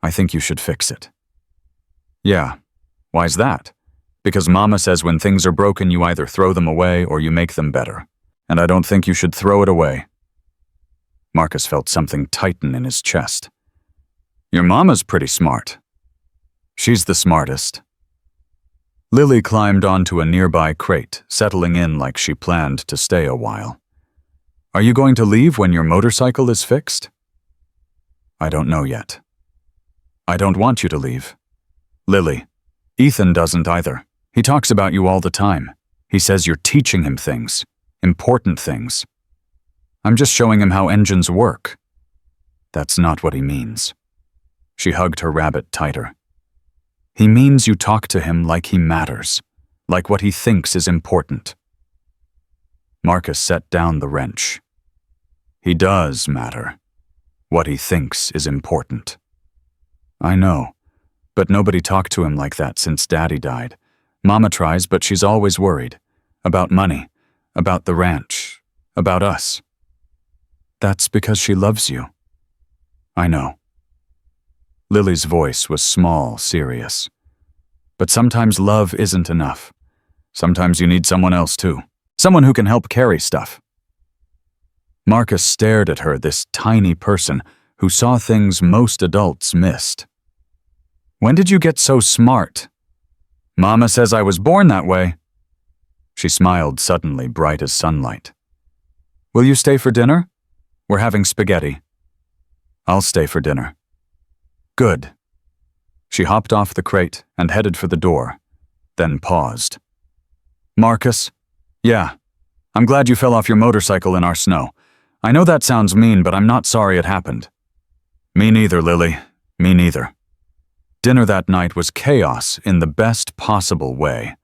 I think you should fix it. Yeah. Why's that? Because Mama says when things are broken you either throw them away or you make them better. And I don't think you should throw it away. Marcus felt something tighten in his chest. Your mama's pretty smart. She's the smartest. Lily climbed onto a nearby crate, settling in like she planned to stay a while. Are you going to leave when your motorcycle is fixed? I don't know yet. I don't want you to leave. Lily, Ethan doesn't either. He talks about you all the time. He says you're teaching him things, important things. I'm just showing him how engines work. That's not what he means. She hugged her rabbit tighter. He means you talk to him like he matters, like what he thinks is important. Marcus set down the wrench. He does matter. What he thinks is important. I know, but nobody talked to him like that since Daddy died. Mama tries, but she's always worried. About money, about the ranch, about us. That's because she loves you. I know. Lily's voice was small, serious. But sometimes love isn't enough. Sometimes you need someone else too. Someone who can help carry stuff. Marcus stared at her, this tiny person who saw things most adults missed. When did you get so smart? Mama says I was born that way. She smiled suddenly, bright as sunlight. Will you stay for dinner? We're having spaghetti. I'll stay for dinner. Good. She hopped off the crate and headed for the door, then paused. Marcus? Yeah. I'm glad you fell off your motorcycle in our snow. I know that sounds mean, but I'm not sorry it happened. Me neither, Lily. Me neither. Dinner that night was chaos in the best possible way.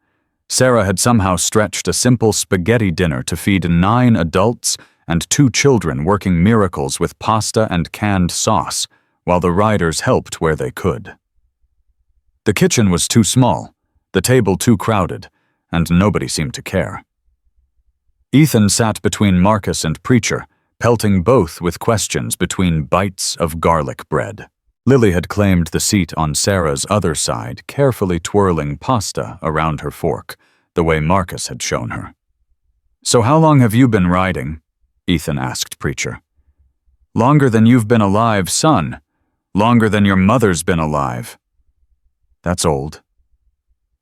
Sarah had somehow stretched a simple spaghetti dinner to feed 9 adults and 2 children, working miracles with pasta and canned sauce, while the riders helped where they could. The kitchen was too small, the table too crowded, and nobody seemed to care. Ethan sat between Marcus and Preacher, pelting both with questions between bites of garlic bread. Lily had claimed the seat on Sarah's other side, carefully twirling pasta around her fork, the way Marcus had shown her. So how long have you been riding? Ethan asked Preacher. Longer than you've been alive, son. Longer than your mother's been alive. That's old.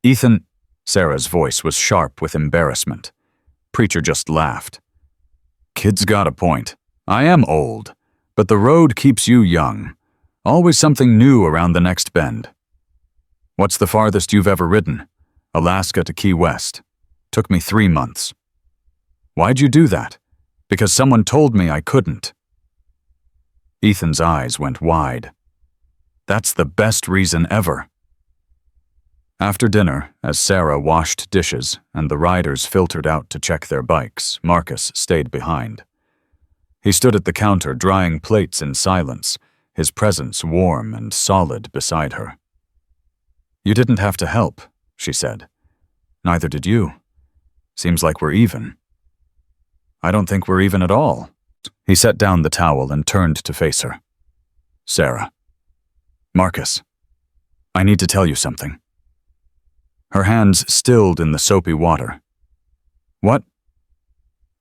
Ethan, Sarah's voice was sharp with embarrassment. Preacher just laughed. Kid's got a point. I am old, but the road keeps you young. Always something new around the next bend. What's the farthest you've ever ridden? Alaska to Key West. Took me 3 months. Why'd you do that? Because someone told me I couldn't. Ethan's eyes went wide. That's the best reason ever. After dinner, as Sarah washed dishes and the riders filtered out to check their bikes, Marcus stayed behind. He stood at the counter drying plates in silence, his presence warm and solid beside her. You didn't have to help, she said. Neither did you. Seems like we're even. I don't think we're even at all. He set down the towel and turned to face her. Sarah. Marcus. I need to tell you something. Her hands stilled in the soapy water. What?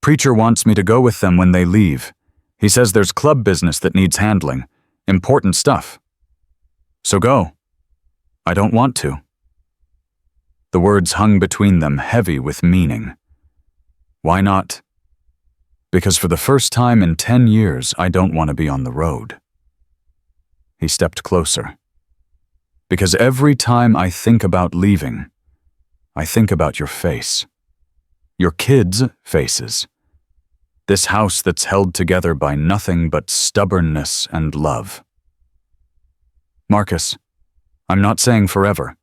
Preacher wants me to go with them when they leave. He says there's club business that needs handling. Important stuff. So go. I don't want to. The words hung between them, heavy with meaning. Why not? Because for the first time in 10 years, I don't want to be on the road. He stepped closer. Because every time I think about leaving, I think about your face. Your kids' faces. This house that's held together by nothing but stubbornness and love. Marcus, I'm not saying forever.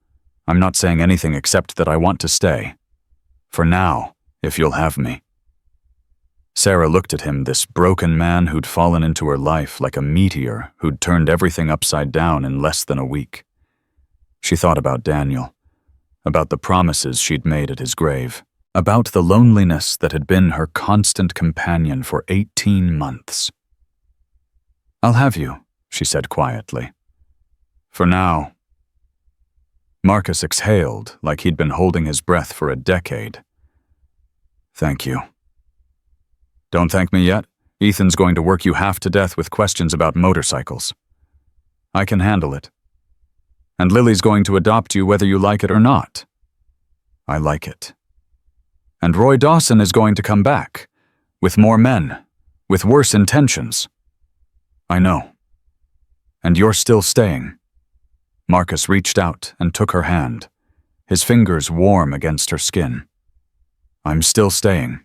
I'm not saying anything except that I want to stay. For now, if you'll have me. Sarah looked at him, this broken man who'd fallen into her life like a meteor who'd turned everything upside down in less than a week. She thought about Daniel, about the promises she'd made at his grave, about the loneliness that had been her constant companion for 18 months. I'll have you, she said quietly. For now. Marcus exhaled like he'd been holding his breath for a decade. Thank you. Don't thank me yet. Ethan's going to work you half to death with questions about motorcycles. I can handle it. And Lily's going to adopt you whether you like it or not. I like it. And Roy Dawson is going to come back, with more men, with worse intentions. I know. And you're still staying. Marcus reached out and took her hand, his fingers warm against her skin. I'm still staying.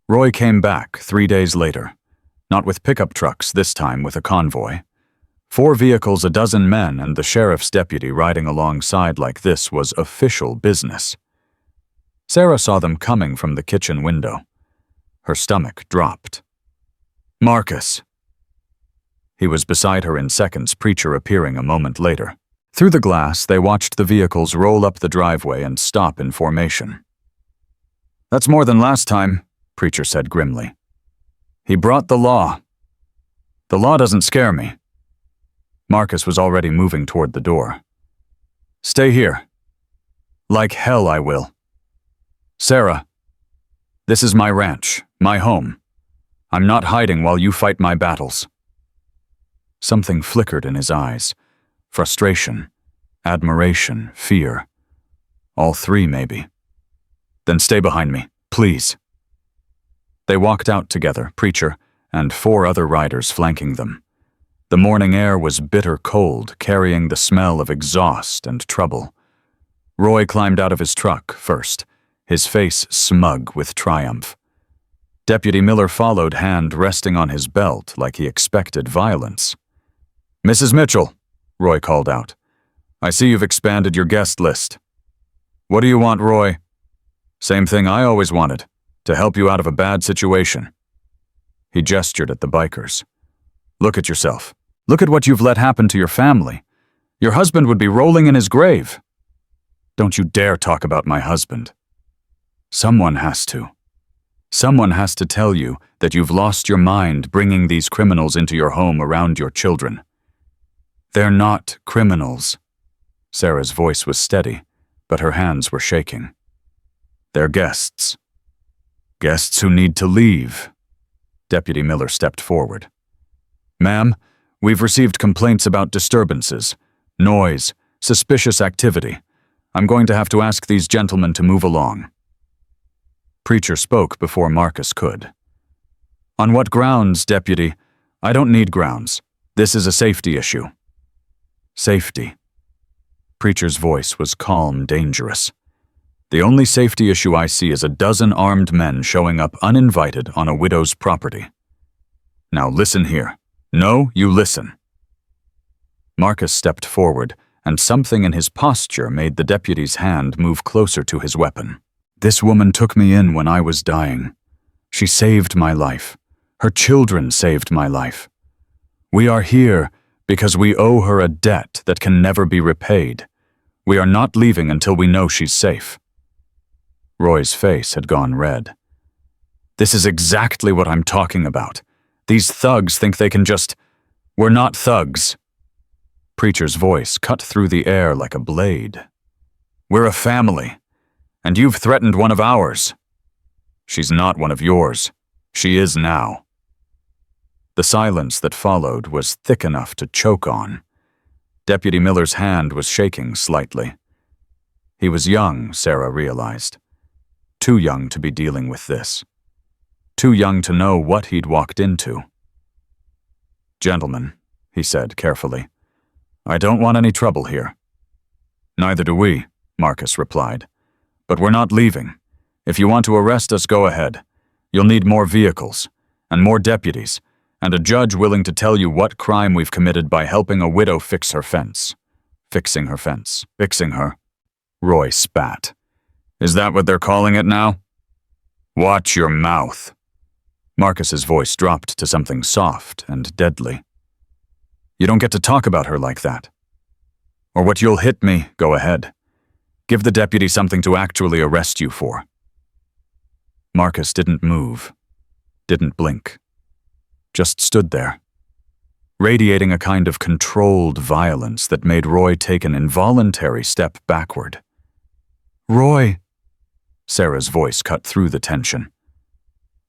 Roy came back 3 days later, not with pickup trucks, this time with a convoy. 4 vehicles, a dozen men, and the sheriff's deputy riding alongside like this was official business. Sarah saw them coming from the kitchen window. Her stomach dropped. Marcus. He was beside her in seconds, Preacher appearing a moment later. Through the glass, they watched the vehicles roll up the driveway and stop in formation. That's more than last time, Preacher said grimly. He brought the law. The law doesn't scare me. Marcus was already moving toward the door. Stay here. Like hell I will. Sarah, this is my ranch, my home. I'm not hiding while you fight my battles. Something flickered in his eyes. Frustration, admiration, fear. All 3, maybe. Then stay behind me, please. They walked out together, Preacher, and 4 other riders flanking them. The morning air was bitter cold, carrying the smell of exhaust and trouble. Roy climbed out of his truck first, his face smug with triumph. Deputy Miller followed, hand resting on his belt like he expected violence. Mrs. Mitchell, Roy called out. I see you've expanded your guest list. What do you want, Roy? Same thing I always wanted, to help you out of a bad situation. He gestured at the bikers. Look at yourself. Look at what you've let happen to your family. Your husband would be rolling in his grave. Don't you dare talk about my husband. Someone has to. Someone has to tell you that you've lost your mind bringing these criminals into your home around your children. They're not criminals. Sarah's voice was steady, but her hands were shaking. They're guests. Guests who need to leave. Deputy Miller stepped forward. Ma'am, we've received complaints about disturbances, noise, suspicious activity. I'm going to have to ask these gentlemen to move along. Preacher spoke before Marcus could. On what grounds, Deputy? I don't need grounds. This is a safety issue. Safety. Preacher's voice was calm, dangerous. The only safety issue I see is a dozen armed men showing up uninvited on a widow's property. Now listen here. No, you listen. Marcus stepped forward, and something in his posture made the deputy's hand move closer to his weapon. This woman took me in when I was dying. She saved my life. Her children saved my life. We are here because we owe her a debt that can never be repaid. We are not leaving until we know she's safe. Roy's face had gone red. This is exactly what I'm talking about. These thugs think they can just... We're not thugs. Preacher's voice cut through the air like a blade. We're a family, and you've threatened one of ours. She's not one of yours. She is now. The silence that followed was thick enough to choke on. Deputy Miller's hand was shaking slightly. He was young, Sarah realized. Too young to be dealing with this. too young to know what he'd walked into. "Gentlemen," he said carefully, "I don't want any trouble here." "Neither do we," Marcus replied. "But we're not leaving. If you want to arrest us, go ahead. You'll need more vehicles, and more deputies, and a judge willing to tell you what crime we've committed by helping a widow fix her fence." Fixing her fence. Fixing her. Roy spat. "Is that what they're calling it now?" "Watch your mouth." Marcus's voice dropped to something soft and deadly. "You don't get to talk about her like that. Or what you'll hit me, go ahead. Give the deputy something to actually arrest you for." Marcus didn't move, didn't blink, just stood there, radiating a kind of controlled violence that made Roy take an involuntary step backward. "Roy," Sarah's voice cut through the tension.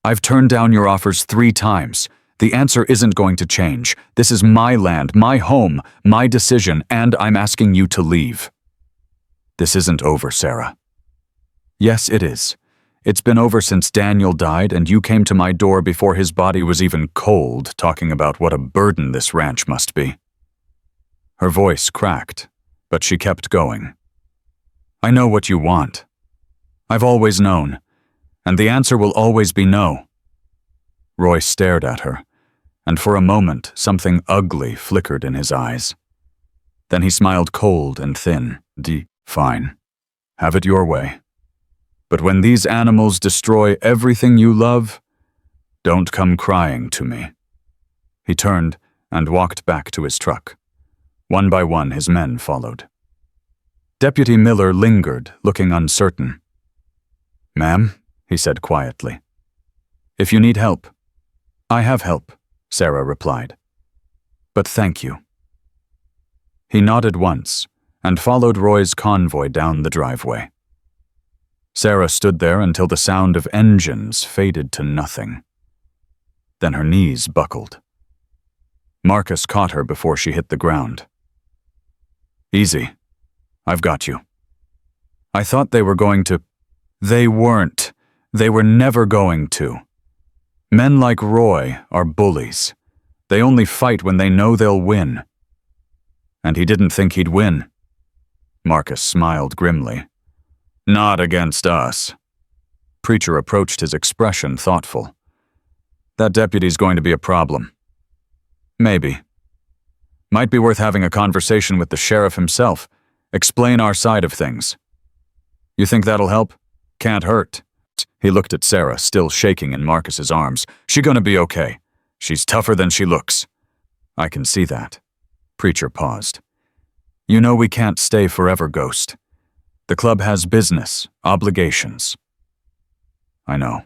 "I've turned down your offers 3 times. The answer isn't going to change. This is my land, my home, my decision, and I'm asking you to leave." "This isn't over, Sarah." "Yes, it is. It's been over since Daniel died, and you came to my door before his body was even cold, talking about what a burden this ranch must be." Her voice cracked, but she kept going. "I know what you want. I've always known, and the answer will always be no." Roy stared at her, and for a moment something ugly flickered in his eyes. Then he smiled cold and thin. "Fine. Have it your way. But when these animals destroy everything you love, don't come crying to me." He turned and walked back to his truck. One by one, his men followed. Deputy Miller lingered, looking uncertain. "Ma'am," he said quietly. "If you need help." "I have help," Sarah replied. "But thank you." He nodded once and followed Roy's convoy down the driveway. Sarah stood there until the sound of engines faded to nothing. Then her knees buckled. Marcus caught her before she hit the ground. "Easy. I've got you." "I thought they were going to—" "They weren't. They were never going to. Men like Roy are bullies. They only fight when they know they'll win." "And he didn't think he'd win." Marcus smiled grimly. "Not against us." Preacher approached his expression thoughtful. "That deputy's going to be a problem." "Maybe. Might be worth having a conversation with the sheriff himself. Explain our side of things." "You think that'll help?" "Can't hurt." He looked at Sarah, still shaking in Marcus's arms. "She gonna be okay. She's tougher than she looks." "I can see that." Preacher paused. "You know we can't stay forever, Ghost. The club has business, obligations." "I know.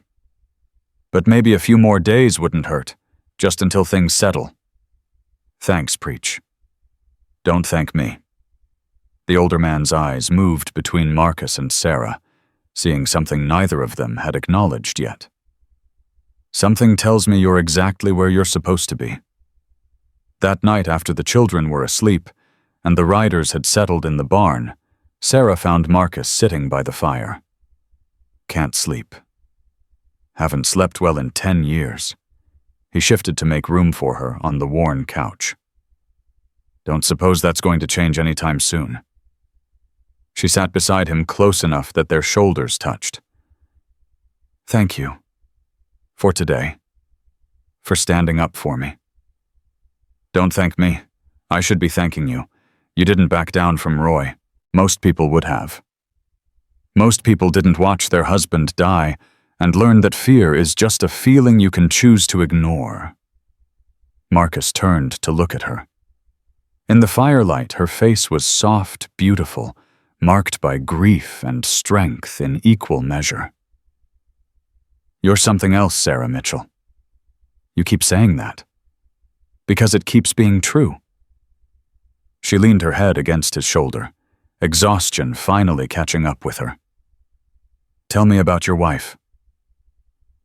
But maybe a few more days wouldn't hurt, just until things settle." "Thanks, Preach." "Don't thank me." The older man's eyes moved between Marcus and Sarah, seeing something neither of them had acknowledged yet. "Something tells me you're exactly where you're supposed to be." That night, after the children were asleep and the riders had settled in the barn, Sarah found Marcus sitting by the fire. "Can't sleep. Haven't slept well in 10 years. He shifted to make room for her on the worn couch. "Don't suppose that's going to change anytime soon." She sat beside him close enough that their shoulders touched. "Thank you. For today. For standing up for me." "Don't thank me. I should be thanking you. You didn't back down from Roy. Most people would have. Most people didn't watch their husband die and learn that fear is just a feeling you can choose to ignore." Marcus turned to look at her. In the firelight, her face was soft, beautiful, marked by grief and strength in equal measure. "You're something else, Sarah Mitchell. You keep saying that. Because it keeps being true." She leaned her head against his shoulder, exhaustion finally catching up with her. "Tell me about your wife."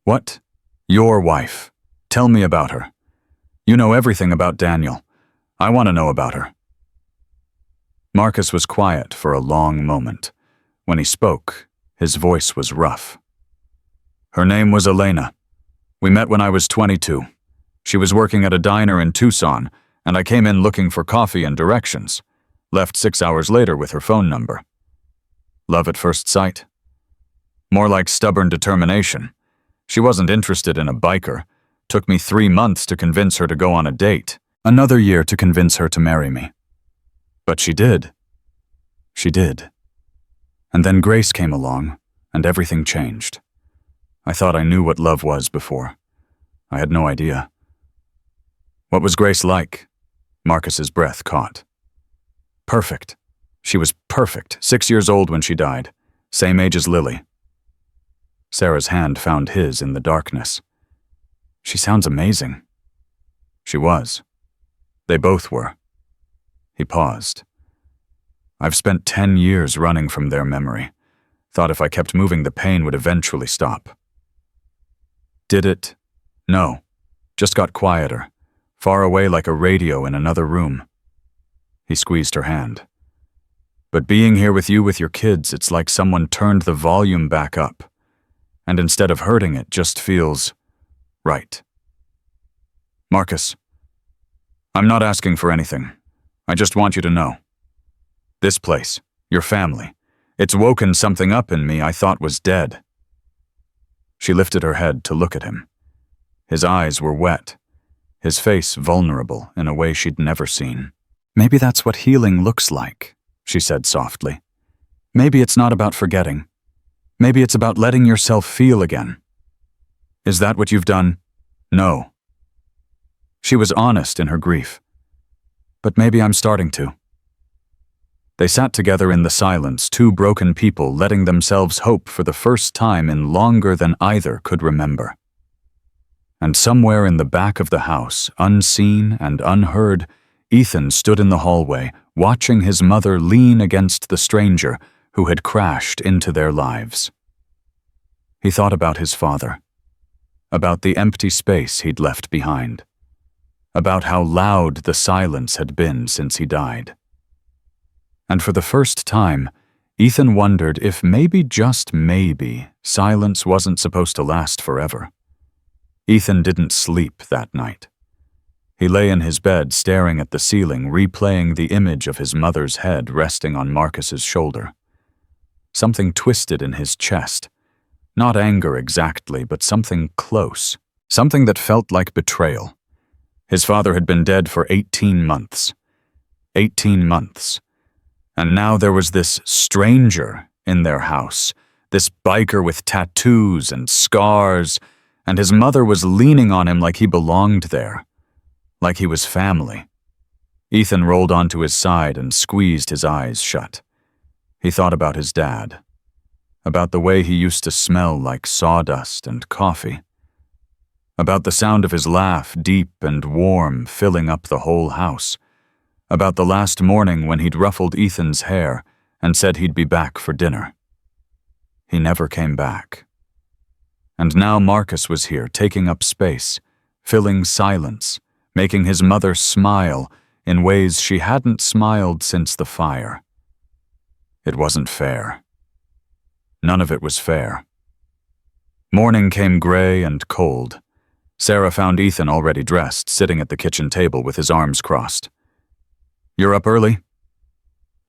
"What? Your wife. Tell me about her. You know everything about Daniel. I want to know about her." Marcus was quiet for a long moment. When he spoke, his voice was rough. "Her name was Elena. We met when I was 22. She was working at a diner in Tucson, and I came in looking for coffee and directions. Left 6 hours later with her phone number. Love at first sight? More like stubborn determination. She wasn't interested in a biker. Took me 3 months to convince her to go on a date. Another year to convince her to marry me. But she did. She did. And then Grace came along, and everything changed. I thought I knew what love was before. I had no idea. What was Grace like? Marcus's breath caught. Perfect. She was perfect, 6 years old when she died. Same age as Lily. Sarah's hand found his in the darkness. She sounds amazing. She was. They both were. He paused. I've spent 10 years running from their memory. Thought if I kept moving, the pain would eventually stop. Did it? No. Just got quieter. Far away like a radio in another room. He squeezed her hand. But being here with you with your kids, it's like someone turned the volume back up. And instead of hurting, it just feels right. Marcus, I'm not asking for anything. I just want you to know. This place, your family, it's woken something up in me I thought was dead. She lifted her head to look at him. His eyes were wet, his face vulnerable in a way she'd never seen. Maybe that's what healing looks like, she said softly. Maybe it's not about forgetting. Maybe it's about letting yourself feel again. Is that what you've done? No. She was honest in her grief. But maybe I'm starting to. They sat together in the silence, two broken people letting themselves hope for the first time in longer than either could remember. And somewhere in the back of the house, unseen and unheard, Ethan stood in the hallway, watching his mother lean against the stranger who had crashed into their lives. He thought about his father, about the empty space he'd left behind, about how loud the silence had been since he died. And for the first time, Ethan wondered if maybe, just maybe, silence wasn't supposed to last forever. Ethan didn't sleep that night. He lay in his bed staring at the ceiling, replaying the image of his mother's head resting on Marcus's shoulder. Something twisted in his chest. Not anger exactly, but something close. Something that felt like betrayal. His father had been dead for 18 months. 18 months. And now there was this stranger in their house, this biker with tattoos and scars, and his mother was leaning on him like he belonged there, like he was family. Ethan rolled onto his side and squeezed his eyes shut. He thought about his dad, about the way he used to smell like sawdust and coffee, about the sound of his laugh, deep and warm, filling up the whole house, about the last morning when he'd ruffled Ethan's hair and said he'd be back for dinner. He never came back. And now Marcus was here, taking up space, filling silence, making his mother smile in ways she hadn't smiled since the fire. It wasn't fair. None of it was fair. Morning came gray and cold. Sarah found Ethan already dressed, sitting at the kitchen table with his arms crossed. "You're up early?"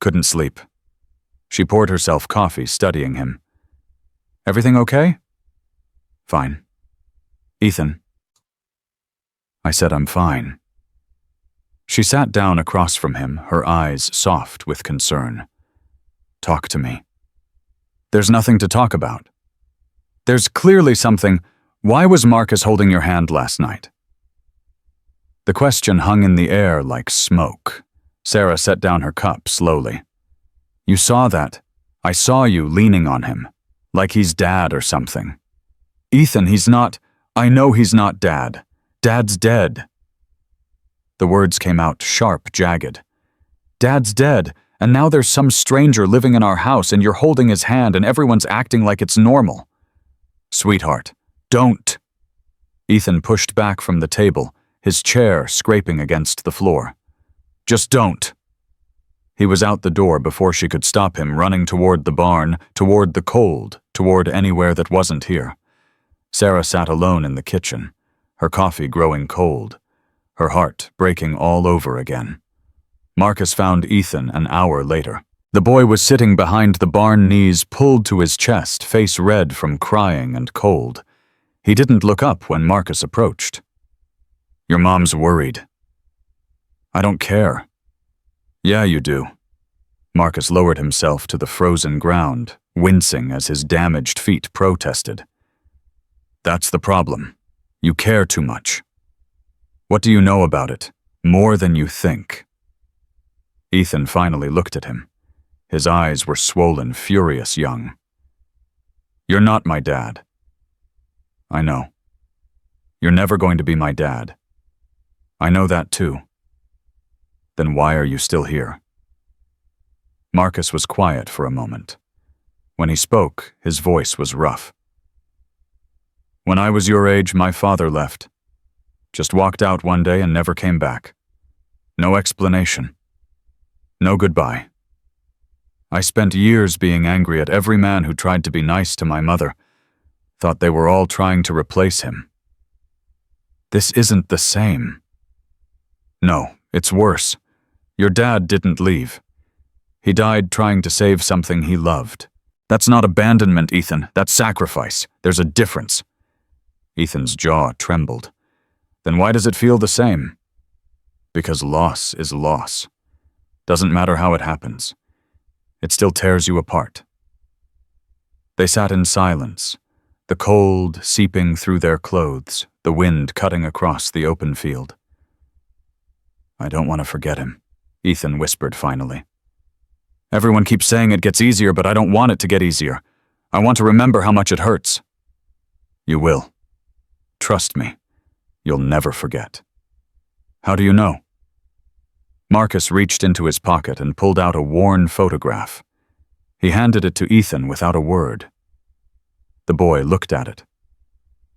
Couldn't sleep. She poured herself coffee, studying him. "Everything okay?" "Fine." "Ethan." I said I'm fine. She sat down across from him, her eyes soft with concern. "Talk to me." "There's nothing to talk about." "There's clearly something. Why was Marcus holding your hand last night?" The question hung in the air like smoke. Sarah set down her cup slowly. "You saw that. I saw you leaning on him, like he's dad or something." "Ethan, he's not. I know he's not dad. Dad's dead." The words came out sharp, jagged. "Dad's dead, and now there's some stranger living in our house and you're holding his hand and everyone's acting like it's normal." "Sweetheart, don't." Ethan pushed back from the table, his chair scraping against the floor. "Just don't." He was out the door before she could stop him, running toward the barn, toward the cold, toward anywhere that wasn't here. Sarah sat alone in the kitchen, her coffee growing cold, her heart breaking all over again. Marcus found Ethan an hour later. The boy was sitting behind the barn, knees pulled to his chest, face red from crying and cold. He didn't look up when Marcus approached. "Your mom's worried." "I don't care." "Yeah, you do." Marcus lowered himself to the frozen ground, wincing as his damaged feet protested. "That's the problem. You care too much. What do you know about it? More than you think." Ethan finally looked at him. His eyes were swollen, furious young. "You're not my dad." "I know. You're never going to be my dad." "I know that too." "Then why are you still here?" Marcus was quiet for a moment. When he spoke, his voice was rough. "When I was your age, my father left. Just walked out one day and never came back. No explanation. No goodbye. I spent years being angry at every man who tried to be nice to my mother. Thought they were all trying to replace him. This isn't the same." "No, it's worse. Your dad didn't leave. He died trying to save something he loved. That's not abandonment, Ethan. That's sacrifice. There's a difference." Ethan's jaw trembled. "Then why does it feel the same?" "Because loss is loss. Doesn't matter how it happens. It still tears you apart." They sat in silence, the cold seeping through their clothes, the wind cutting across the open field. "I don't want to forget him," Ethan whispered finally. "Everyone keeps saying it gets easier, but I don't want it to get easier. I want to remember how much it hurts." "You will. Trust me. You'll never forget." "How do you know?" Marcus reached into his pocket and pulled out a worn photograph. He handed it to Ethan without a word. The boy looked at it.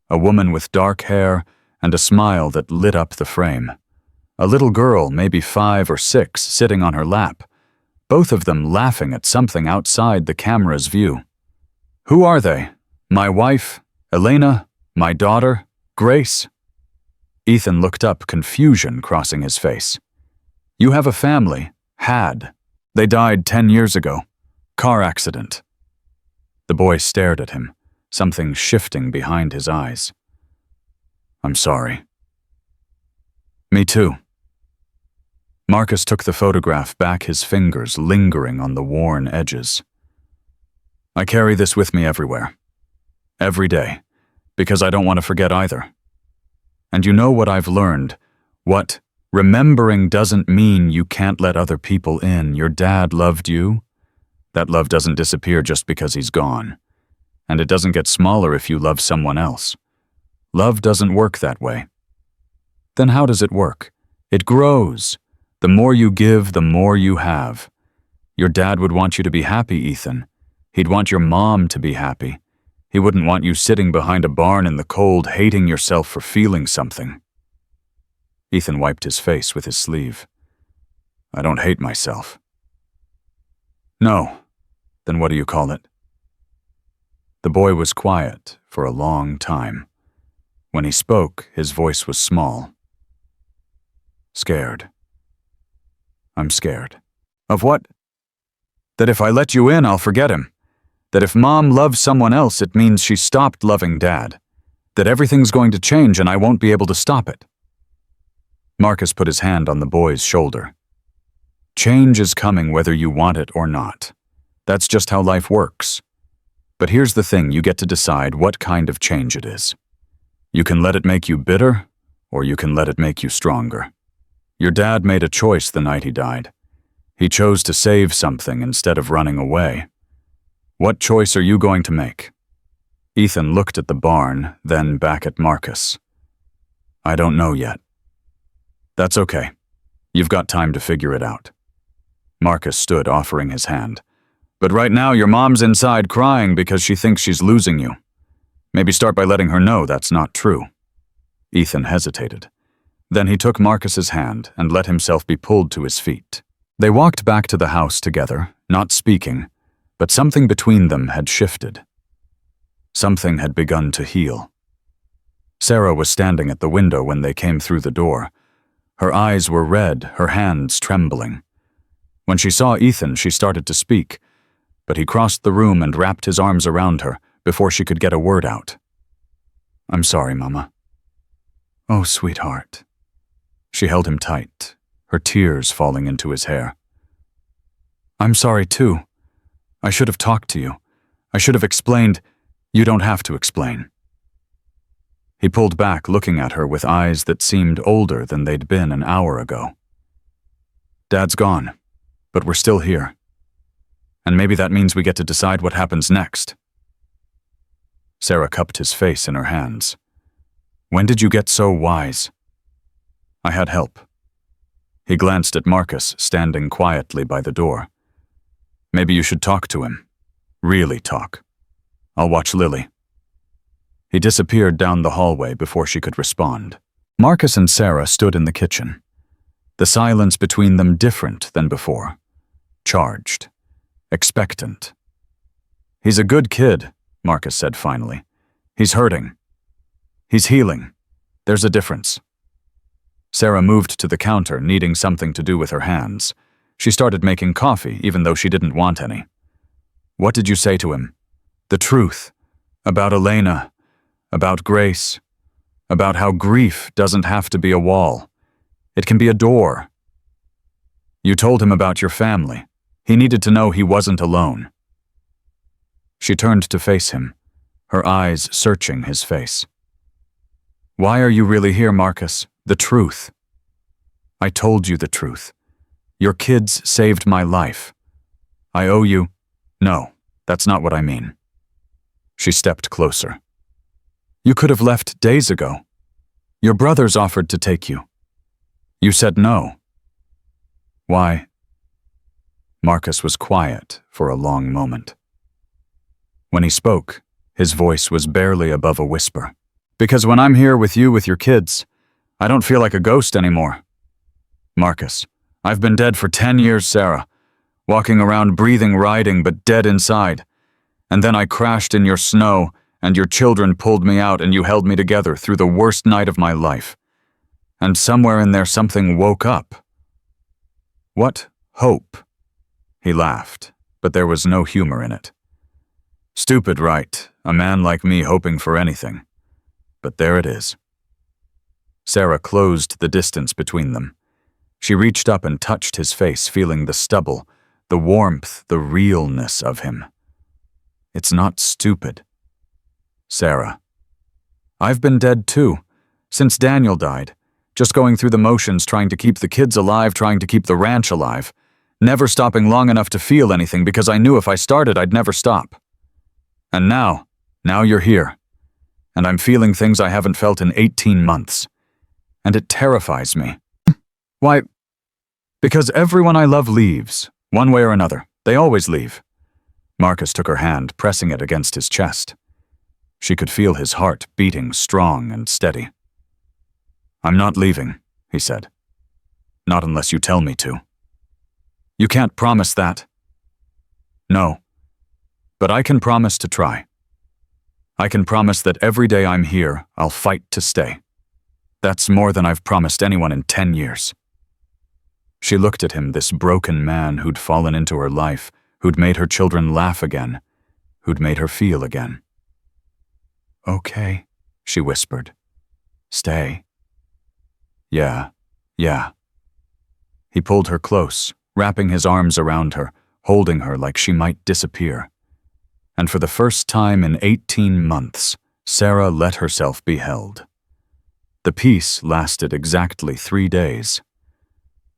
A woman with dark hair and a smile that lit up the frame. A little girl, maybe 5 or 6, sitting on her lap, both of them laughing at something outside the camera's view. "Who are they? My wife? Elena? My daughter? Grace?" Ethan looked up, confusion crossing his face. "You have a family. Had. They died 10 years ago. Car accident." The boy stared at him, something shifting behind his eyes. "I'm sorry." "Me too." Marcus took the photograph back, his fingers lingering on the worn edges. "I carry this with me everywhere. Every day. Because I don't want to forget either. And you know what I've learned? What remembering doesn't mean you can't let other people in. Your dad loved you. That love doesn't disappear just because he's gone. And it doesn't get smaller if you love someone else. Love doesn't work that way. Then how does it work? It grows. The more you give, the more you have. Your dad would want you to be happy, Ethan. He'd want your mom to be happy. He wouldn't want you sitting behind a barn in the cold, hating yourself for feeling something." Ethan wiped his face with his sleeve. "I don't hate myself." "No. Then what do you call it?" The boy was quiet for a long time. When he spoke, his voice was small. "Scared. I'm scared." "Of what?" "That if I let you in, I'll forget him. That if Mom loves someone else, it means she stopped loving Dad. That everything's going to change and I won't be able to stop it." Marcus put his hand on the boy's shoulder. "Change is coming whether you want it or not. That's just how life works. But here's the thing, you get to decide what kind of change it is. You can let it make you bitter, or you can let it make you stronger. Your dad made a choice the night he died. He chose to save something instead of running away. What choice are you going to make?" Ethan looked at the barn, then back at Marcus. "I don't know yet." "That's okay. You've got time to figure it out." Marcus stood, offering his hand. "But right now your mom's inside crying because she thinks she's losing you. Maybe start by letting her know that's not true." Ethan hesitated. Then he took Marcus's hand and let himself be pulled to his feet. They walked back to the house together, not speaking, but something between them had shifted. Something had begun to heal. Sarah was standing at the window when they came through the door. Her eyes were red, her hands trembling. When she saw Ethan, she started to speak, but he crossed the room and wrapped his arms around her before she could get a word out. "I'm sorry, Mama." "Oh, sweetheart." She held him tight, her tears falling into his hair. "I'm sorry, too. I should have talked to you. I should have explained. You don't have to explain." He pulled back, looking at her with eyes that seemed older than they'd been an hour ago. "Dad's gone, but we're still here. And maybe that means we get to decide what happens next." Sarah cupped his face in her hands. "When did you get so wise?" "I had help." He glanced at Marcus, standing quietly by the door. "Maybe you should talk to him. Really talk. I'll watch Lily." He disappeared down the hallway before she could respond. Marcus and Sarah stood in the kitchen. The silence between them different than before. Charged. Expectant. "He's a good kid," Marcus said finally. "He's hurting. He's healing. There's a difference." Sarah moved to the counter, needing something to do with her hands. She started making coffee, even though she didn't want any. "What did you say to him?" "The truth. About Elena. About Grace. About how grief doesn't have to be a wall. It can be a door." "You told him about your family. He needed to know he wasn't alone." She turned to face him, her eyes searching his face. "Why are you really here, Marcus? The truth." "I told you the truth. Your kids saved my life. I owe you—" "No, that's not what I mean." She stepped closer. "You could have left days ago. Your brothers offered to take you. You said no." "Why?" Marcus was quiet for a long moment. When he spoke, his voice was barely above a whisper. "Because when I'm here with you with your kids, I don't feel like a ghost anymore. Marcus, I've been dead for 10 years, Sarah, walking around breathing, riding, but dead inside. And then I crashed in your snow, and your children pulled me out and you held me together through the worst night of my life. And somewhere in there something woke up." "What hope?" He laughed, but there was no humor in it. "Stupid, right? A man like me hoping for anything. But there it is." Sarah closed the distance between them. She reached up and touched his face, feeling the stubble, the warmth, the realness of him. "It's not stupid." "Sarah, I've been dead too, since Daniel died, just going through the motions, trying to keep the kids alive, trying to keep the ranch alive, never stopping long enough to feel anything because I knew if I started I'd never stop. And now you're here, and I'm feeling things I haven't felt in 18 months. And it terrifies me. Why? Because everyone I love leaves, one way or another. They always leave." Marcus took her hand, pressing it against his chest. She could feel his heart beating strong and steady. "I'm not leaving," he said. "Not unless you tell me to." "You can't promise that." "No, but I can promise to try. I can promise that every day I'm here, I'll fight to stay. That's more than I've promised anyone in 10 years. She looked at him, this broken man who'd fallen into her life, who'd made her children laugh again, who'd made her feel again. "Okay," she whispered. "Stay." Yeah. He pulled her close, wrapping his arms around her, holding her like she might disappear. And for the first time in 18 months, Sarah let herself be held. The peace lasted exactly 3 days.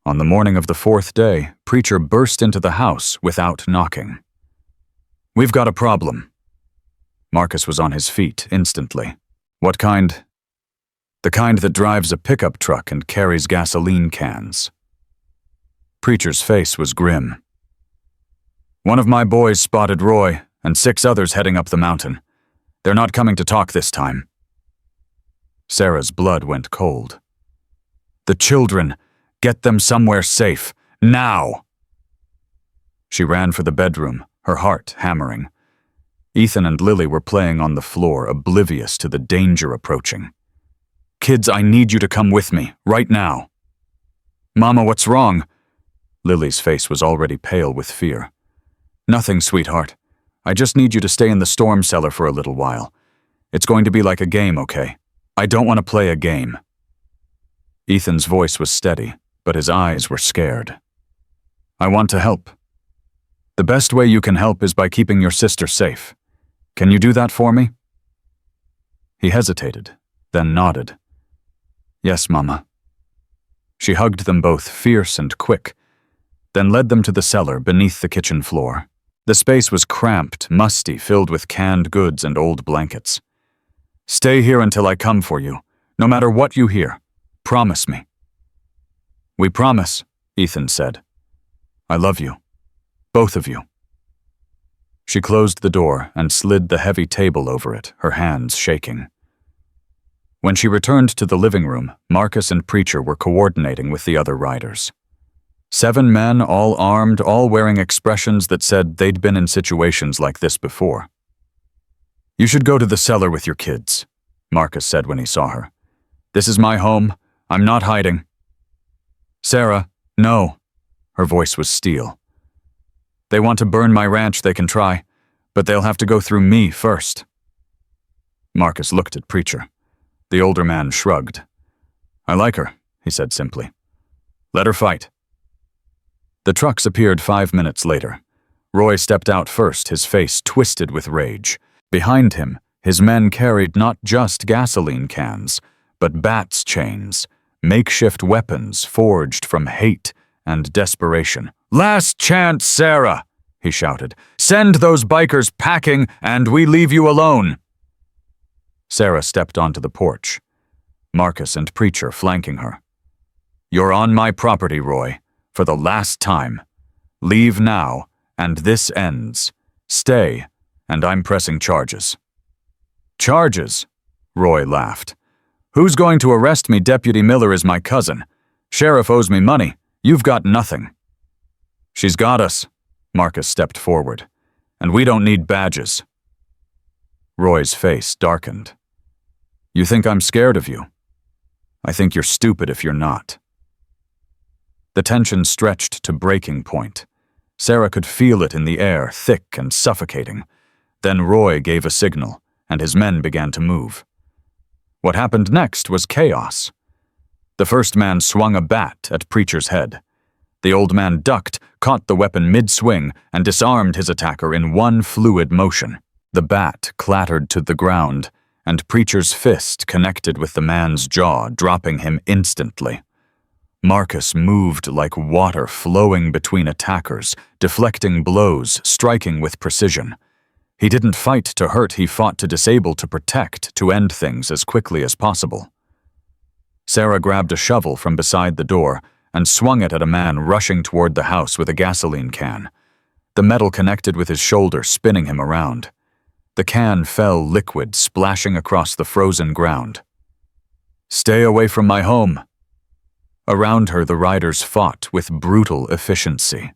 On the morning of the 4th day, Preacher burst into the house without knocking. "We've got a problem." Marcus was on his feet instantly. "What kind?" "The kind that drives a pickup truck and carries gasoline cans." Preacher's face was grim. "One of my boys spotted Roy, and 6 others heading up the mountain. They're not coming to talk this time." Sarah's blood went cold. "The children, get them somewhere safe, now!" She ran for the bedroom, her heart hammering. Ethan and Lily were playing on the floor, oblivious to the danger approaching. Kids, I need you to come with me, right now. Mama, what's wrong? Lily's face was already pale with fear. Nothing, sweetheart. I just need you to stay in the storm cellar for a little while. It's going to be like a game, okay? I don't want to play a game. Ethan's voice was steady, but his eyes were scared. I want to help. The best way you can help is by keeping your sister safe. Can you do that for me? He hesitated, then nodded. Yes, Mama. She hugged them both, fierce and quick, then led them to the cellar beneath the kitchen floor. The space was cramped, musty, filled with canned goods and old blankets. Stay here until I come for you, no matter what you hear. Promise me. We promise, Ethan said. I love you. Both of you. She closed the door and slid the heavy table over it, her hands shaking. When she returned to the living room, Marcus and Preacher were coordinating with the other riders. 7 men, all armed, all wearing expressions that said they'd been in situations like this before. You should go to the cellar with your kids, Marcus said when he saw her. This is my home. I'm not hiding. Sarah, no. Her voice was steel. They want to burn my ranch, they can try, but they'll have to go through me first. Marcus looked at Preacher. The older man shrugged. I like her, he said simply. Let her fight. The trucks appeared 5 minutes later. Roy stepped out first, his face twisted with rage. Behind him, his men carried not just gasoline cans, but bats' chains, makeshift weapons forged from hate and desperation. Last chance, Sarah, he shouted. Send those bikers packing and we leave you alone. Sarah stepped onto the porch, Marcus and Preacher flanking her. You're on my property, Roy, for the last time. Leave now, and this ends. Stay, and I'm pressing charges. Charges? Roy laughed. Who's going to arrest me? Deputy Miller is my cousin. Sheriff owes me money. You've got nothing. She's got us. Marcus stepped forward. And we don't need badges. Roy's face darkened. You think I'm scared of you? I think you're stupid if you're not. The tension stretched to breaking point. Sarah could feel it in the air, thick and suffocating. Then Roy gave a signal, and his men began to move. What happened next was chaos. The first man swung a bat at Preacher's head. The old man ducked, caught the weapon mid-swing, and disarmed his attacker in one fluid motion. The bat clattered to the ground, and Preacher's fist connected with the man's jaw, dropping him instantly. Marcus moved like water flowing between attackers, deflecting blows, striking with precision. He didn't fight to hurt, he fought to disable, to protect, to end things as quickly as possible. Sarah grabbed a shovel from beside the door and swung it at a man rushing toward the house with a gasoline can. The metal connected with his shoulder, spinning him around. The can fell liquid, splashing across the frozen ground. Stay away from my home. Around her, the riders fought with brutal efficiency.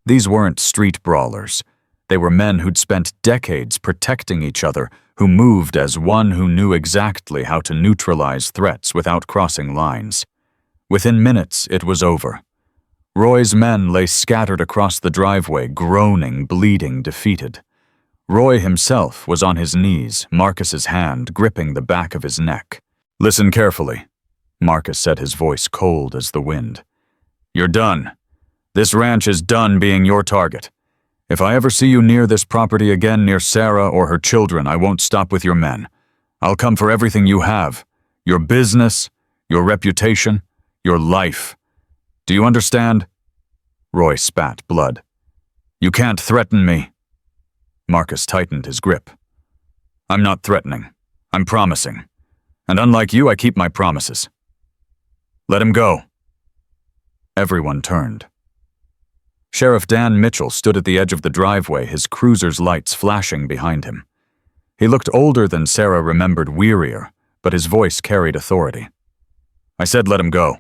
These weren't street brawlers. They were men who'd spent decades protecting each other, who moved as one who knew exactly how to neutralize threats without crossing lines. Within minutes, it was over. Roy's men lay scattered across the driveway, groaning, bleeding, defeated. Roy himself was on his knees, Marcus's hand gripping the back of his neck. Listen carefully, Marcus said, his voice cold as the wind. You're done. This ranch is done being your target. If I ever see you near this property again, near Sarah or her children, I won't stop with your men. I'll come for everything you have. Your business, your reputation, your life. Do you understand? Roy spat blood. You can't threaten me. Marcus tightened his grip. I'm not threatening. I'm promising. And unlike you, I keep my promises. Let him go. Everyone turned. Sheriff Dan Mitchell stood at the edge of the driveway, his cruiser's lights flashing behind him. He looked older than Sarah remembered, wearier, but his voice carried authority. I said let him go.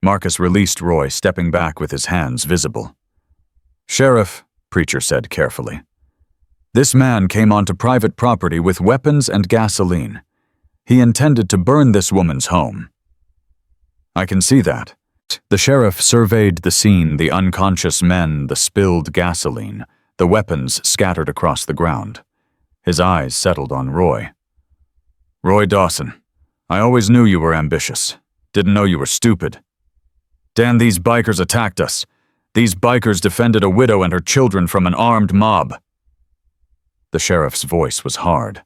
Marcus released Roy, stepping back with his hands visible. Sheriff, Preacher said carefully, this man came onto private property with weapons and gasoline. He intended to burn this woman's home. I can see that. The sheriff surveyed the scene, the unconscious men, the spilled gasoline, the weapons scattered across the ground. His eyes settled on Roy. Roy Dawson, I always knew you were ambitious. Didn't know you were stupid. Dan, these bikers attacked us. These bikers defended a widow and her children from an armed mob. The sheriff's voice was hard.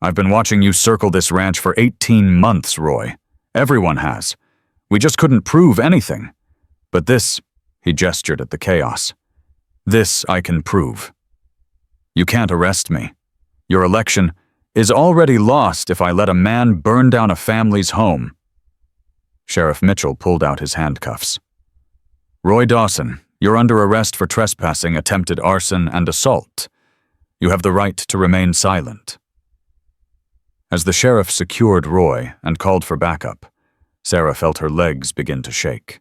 I've been watching you circle this ranch for 18 months, Roy. Everyone has. We just couldn't prove anything. But this, he gestured at the chaos. This I can prove. You can't arrest me. Your election is already lost if I let a man burn down a family's home. Sheriff Mitchell pulled out his handcuffs. Roy Dawson, you're under arrest for trespassing, attempted arson, and assault. You have the right to remain silent. As the sheriff secured Roy and called for backup, Sarah felt her legs begin to shake.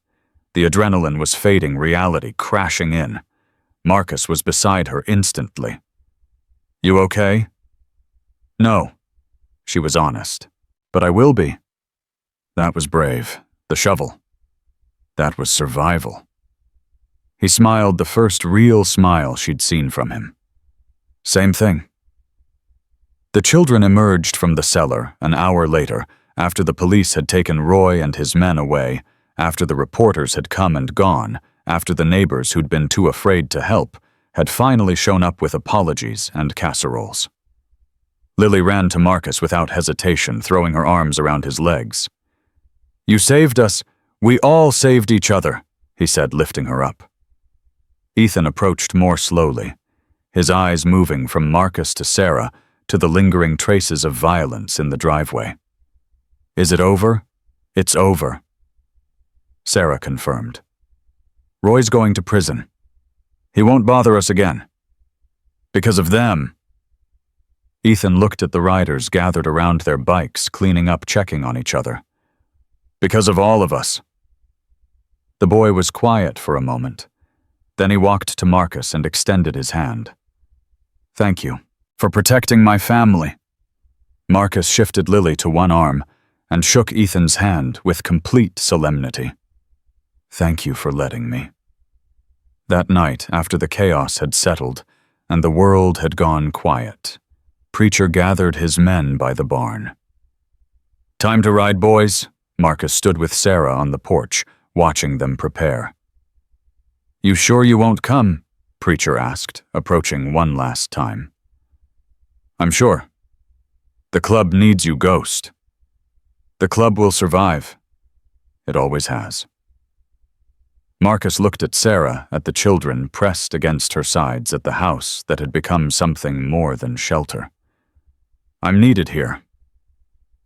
The adrenaline was fading, reality crashing in. Marcus was beside her instantly. You okay? No, she was honest. But I will be. That was brave. The shovel. That was survival. He smiled, the first real smile she'd seen from him. Same thing. The children emerged from the cellar an hour later, after the police had taken Roy and his men away, after the reporters had come and gone, after the neighbors who'd been too afraid to help had finally shown up with apologies and casseroles. Lily ran to Marcus without hesitation, throwing her arms around his legs. You saved us. We all saved each other, he said, lifting her up. Ethan approached more slowly, his eyes moving from Marcus to Sarah to the lingering traces of violence in the driveway. Is it over? It's over. Sarah confirmed. Roy's going to prison. He won't bother us again. Because of them. Ethan looked at the riders gathered around their bikes, cleaning up, checking on each other. Because of all of us. The boy was quiet for a moment. Then he walked to Marcus and extended his hand. Thank you for protecting my family. Marcus shifted Lily to one arm and shook Ethan's hand with complete solemnity. Thank you for letting me. That night, after the chaos had settled and the world had gone quiet, Preacher gathered his men by the barn. Time to ride, boys. Marcus stood with Sarah on the porch, watching them prepare. You sure you won't come? Preacher asked, approaching one last time. I'm sure. The club needs you, Ghost. The club will survive. It always has. Marcus looked at Sarah, at the children pressed against her sides, at the house that had become something more than shelter. I'm needed here.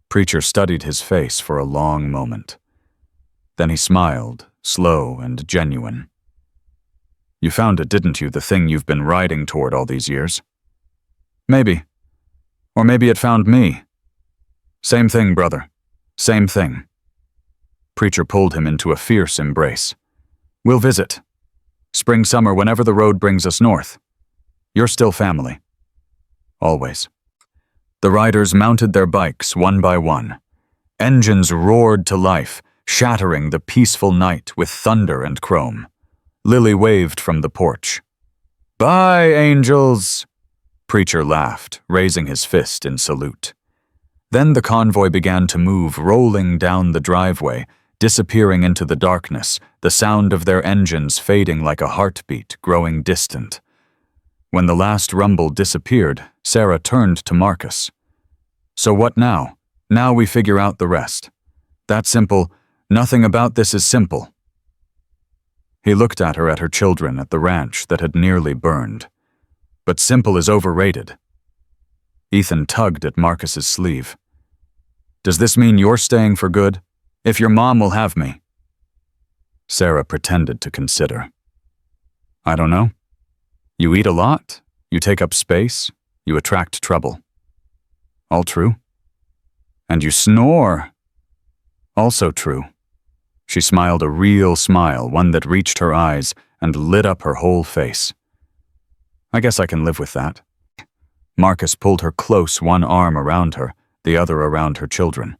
Preacher studied his face for a long moment. Then he smiled, slow and genuine. You found it, didn't you, the thing you've been riding toward all these years? Maybe. Or maybe it found me. Same thing, brother. Same thing. Preacher pulled him into a fierce embrace. We'll visit. Spring, summer, whenever the road brings us north. You're still family. Always. The riders mounted their bikes one by one. Engines roared to life, shattering the peaceful night with thunder and chrome. Lily waved from the porch. Bye, angels! Preacher laughed, raising his fist in salute. Then the convoy began to move, rolling down the driveway, disappearing into the darkness, the sound of their engines fading like a heartbeat, growing distant. When the last rumble disappeared, Sarah turned to Marcus. So what now? Now we figure out the rest. That simple. Nothing about this is simple. He looked at her children, at the ranch that had nearly burned. But simple is overrated. Ethan tugged at Marcus's sleeve. Does this mean you're staying for good? If your mom will have me? Sarah pretended to consider. I don't know. You eat a lot, you take up space, you attract trouble. All true. And you snore. Also true. She smiled a real smile, one that reached her eyes and lit up her whole face. I guess I can live with that. Marcus pulled her close, one arm around her, the other around her children.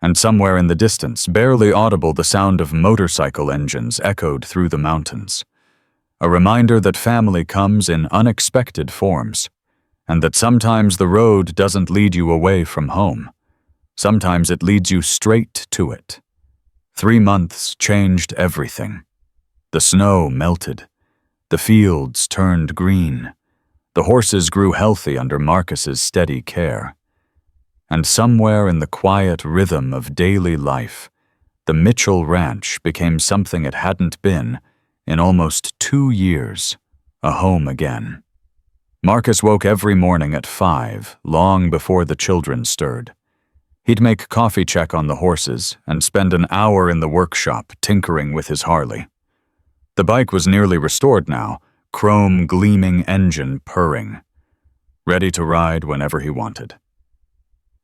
And somewhere in the distance, barely audible, the sound of motorcycle engines echoed through the mountains. A reminder that family comes in unexpected forms, and that sometimes the road doesn't lead you away from home. Sometimes it leads you straight to it. 3 months changed everything. The snow melted. The fields turned green. The horses grew healthy under Marcus's steady care. And somewhere in the quiet rhythm of daily life, the Mitchell Ranch became something it hadn't been in almost 2 years, a home again. Marcus woke every morning at 5, long before the children stirred. He'd make coffee check on the horses and spend an hour in the workshop tinkering with his Harley. The bike was nearly restored now, chrome gleaming engine purring, ready to ride whenever he wanted.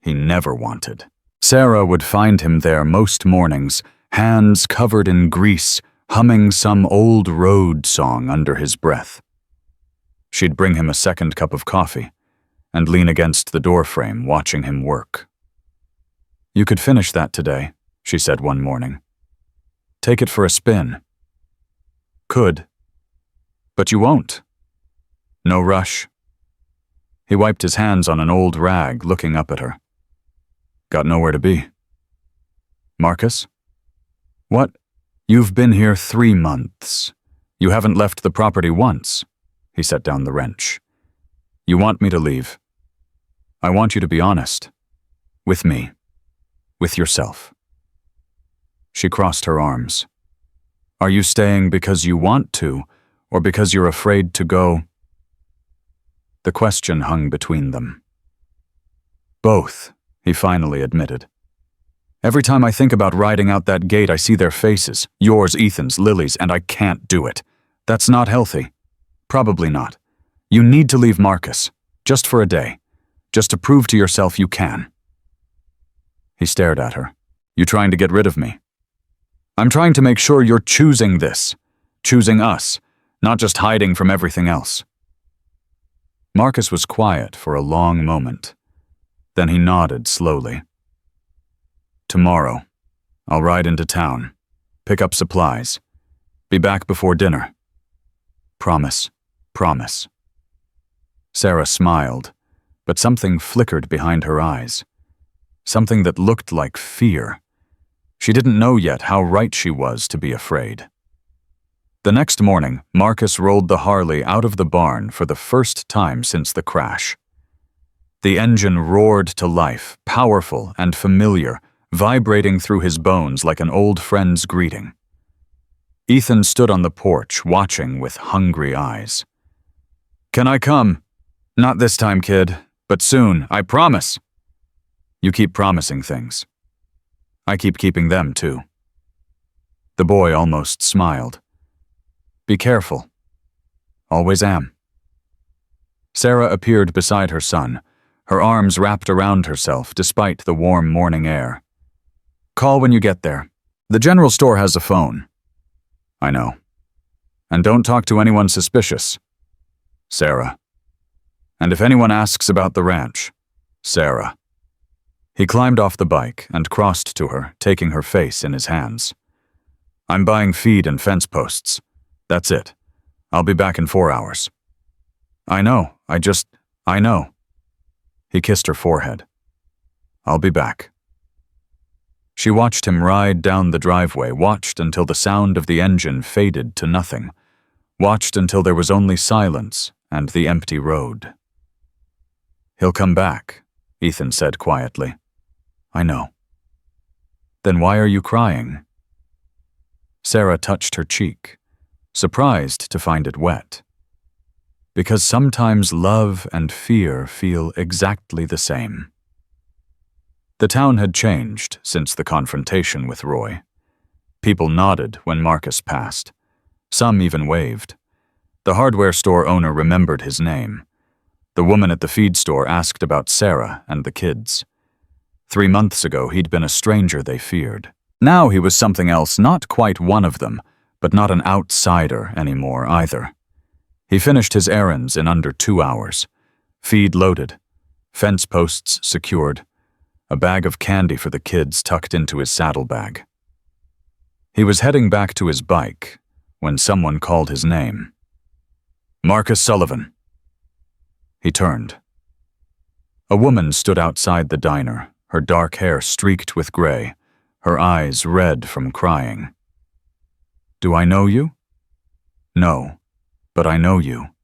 He never wanted. Sarah would find him there most mornings, hands covered in grease, humming some old road song under his breath. She'd bring him a second cup of coffee and lean against the doorframe watching him work. "You could finish that today," she said one morning. "Take it for a spin." "Could. But you won't." "No rush." He wiped his hands on an old rag, looking up at her. "Got nowhere to be." "Marcus?" "What? You've been here 3 months. You haven't left the property once." He set down the wrench. "You want me to leave. I want you to be honest. With me. With yourself." She crossed her arms. "Are you staying because you want to, or because you're afraid to go?" The question hung between them. "Both," he finally admitted. "Every time I think about riding out that gate, I see their faces, yours, Ethan's, Lily's, and I can't do it. That's not healthy. Probably not. You need to leave Marcus, just for a day, just to prove to yourself you can." He stared at her. "You trying to get rid of me?" "I'm trying to make sure you're choosing this, choosing us, not just hiding from everything else." Marcus was quiet for a long moment. Then he nodded slowly. "Tomorrow, I'll ride into town, pick up supplies, be back before dinner. Promise, promise." Sarah smiled, but something flickered behind her eyes. Something that looked like fear. She didn't know yet how right she was to be afraid. The next morning, Marcus rolled the Harley out of the barn for the first time since the crash. The engine roared to life, powerful and familiar, vibrating through his bones like an old friend's greeting. Ethan stood on the porch, watching with hungry eyes. "Can I come?" "Not this time, kid, but soon, I promise." "You keep promising things. I keep keeping them, too." The boy almost smiled. "Be careful." "Always am." Sarah appeared beside her son, her arms wrapped around herself despite the warm morning air. "Call when you get there. The general store has a phone." "I know. And don't talk to anyone suspicious." "Sarah." "And if anyone asks about the ranch." "Sarah." He climbed off the bike and crossed to her, taking her face in his hands. "I'm buying feed and fence posts. That's it. I'll be back in 4 hours." "I know, I know." He kissed her forehead. "I'll be back." She watched him ride down the driveway, watched until the sound of the engine faded to nothing, watched until there was only silence and the empty road. "He'll come back," Ethan said quietly. "I know." "Then why are you crying?" Sarah touched her cheek, surprised to find it wet. "Because sometimes love and fear feel exactly the same." The town had changed since the confrontation with Roy. People nodded when Marcus passed. Some even waved. The hardware store owner remembered his name. The woman at the feed store asked about Sarah and the kids. 3 months ago, he'd been a stranger they feared. Now he was something else, not quite one of them, but not an outsider anymore either. He finished his errands in under 2 hours. Feed loaded, fence posts secured, a bag of candy for the kids tucked into his saddlebag. He was heading back to his bike when someone called his name. "Marcus Sullivan." He turned. A woman stood outside the diner, her dark hair streaked with gray, her eyes red from crying. "Do I know you?" "No, but I know you."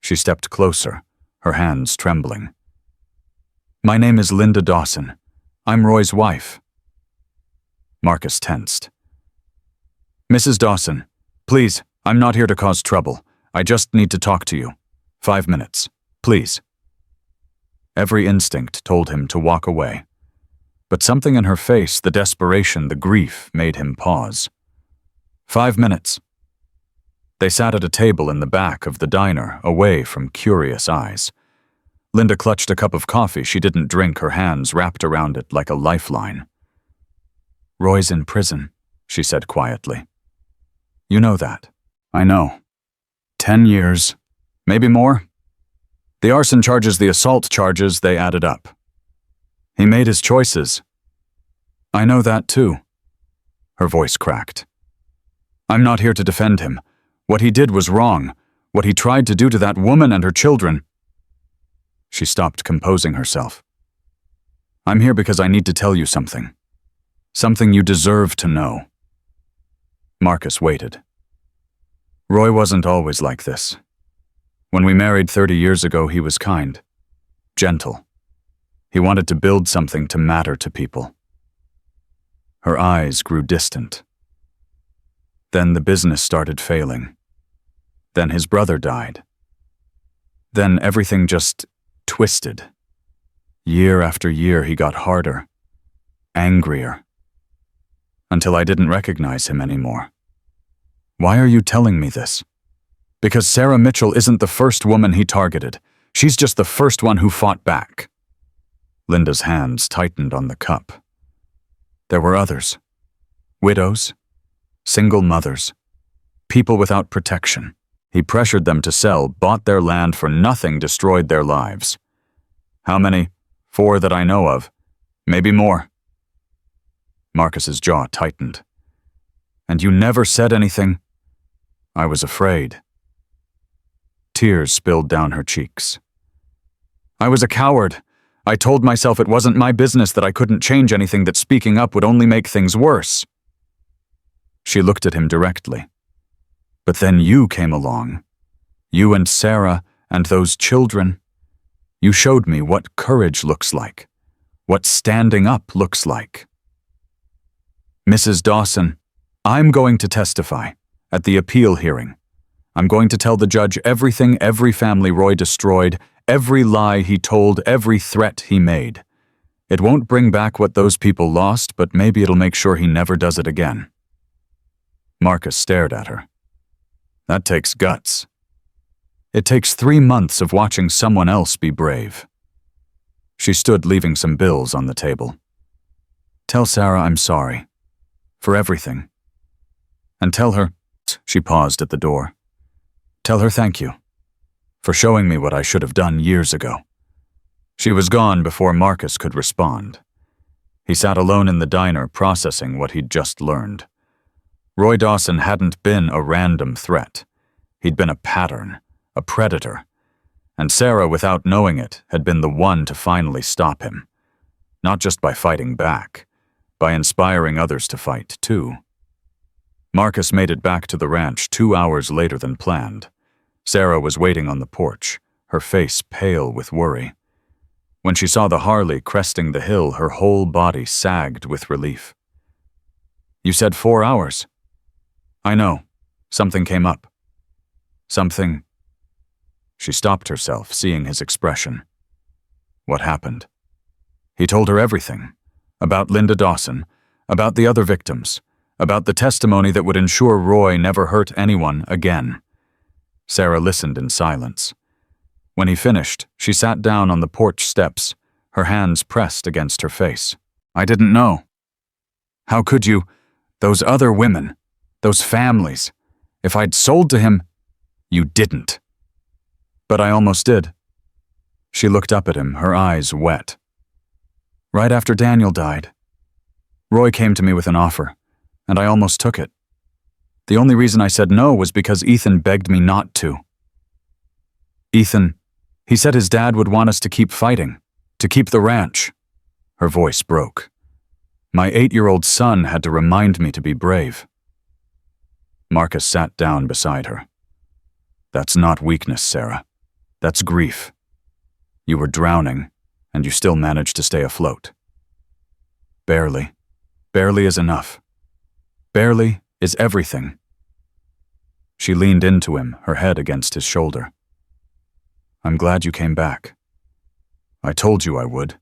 She stepped closer, her hands trembling. "My name is Linda Dawson. I'm Roy's wife." Marcus tensed. "Mrs. Dawson, please, I'm not here to cause trouble. I just need to talk to you. 5 minutes, please." Every instinct told him to walk away. But something in her face, the desperation, the grief, made him pause. 5 minutes. They sat at a table in the back of the diner, away from curious eyes. Linda clutched a cup of coffee she didn't drink, her hands wrapped around it like a lifeline. "Roy's in prison," she said quietly. "You know that." "I know. 10 years. Maybe more. The arson charges, the assault charges, they added up. He made his choices." "I know that too." Her voice cracked. "I'm not here to defend him. What he did was wrong. What he tried to do to that woman and her children." She stopped composing herself. "I'm here because I need to tell you something. Something you deserve to know." Marcus waited. "Roy wasn't always like this. When we married 30 years ago, he was kind, gentle. He wanted to build something to matter to people." Her eyes grew distant. Then the business started failing. Then his brother died. Then everything just twisted. Year after year, he got harder, angrier, until I didn't recognize him anymore. Why are you telling me this? Because Sarah Mitchell isn't the first woman he targeted. She's just the first one who fought back. Linda's hands tightened on the cup. There were others. Widows, single mothers, people without protection. He pressured them to sell, bought their land for nothing, destroyed their lives. How many? 4 that I know of. Maybe more. Marcus's jaw tightened. "And you never said anything?" "I was afraid." Tears spilled down her cheeks. "I was a coward. I told myself it wasn't my business, that I couldn't change anything, that speaking up would only make things worse." She looked at him directly. "But then you came along. You and Sarah and those children. You showed me what courage looks like, what standing up looks like." "Mrs. Dawson, I'm going to testify at the appeal hearing. I'm going to tell the judge everything, every family Roy destroyed, every lie he told, every threat he made. It won't bring back what those people lost, but maybe it'll make sure he never does it again." Marcus stared at her. "That takes guts." "It takes 3 months of watching someone else be brave." She stood, leaving some bills on the table. "Tell Sarah I'm sorry. For everything. And tell her," she paused at the door, "tell her thank you. For showing me what I should have done years ago." She was gone before Marcus could respond. He sat alone in the diner, processing what he'd just learned. Roy Dawson hadn't been a random threat. He'd been a pattern, a predator. And Sarah, without knowing it, had been the one to finally stop him. Not just by fighting back, by inspiring others to fight, too. Marcus made it back to the ranch 2 hours later than planned. Sarah was waiting on the porch, her face pale with worry. When she saw the Harley cresting the hill, her whole body sagged with relief. "You said 4 hours." "I know. Something came up." "Something—" She stopped herself, seeing his expression. What happened? He told her everything. About Linda Dawson, about the other victims, about the testimony that would ensure Roy never hurt anyone again. Sarah listened in silence. When he finished, she sat down on the porch steps, her hands pressed against her face. "I didn't know." "How could you? Those other women, those families. If I'd sold to him—" "You didn't." "But I almost did." She looked up at him, her eyes wet. Right after Daniel died. Roy came to me with an offer, and I almost took it. The only reason I said no was because Ethan begged me not to. Ethan, he said his dad would want us to keep fighting, to keep the ranch. Her voice broke. My 8-year-old son had to remind me to be brave. Marcus sat down beside her. That's not weakness, Sarah. That's grief. You were drowning, and you still managed to stay afloat. Barely. Barely is enough. Barely is everything. She leaned into him, her head against his shoulder. I'm glad you came back. I told you I would.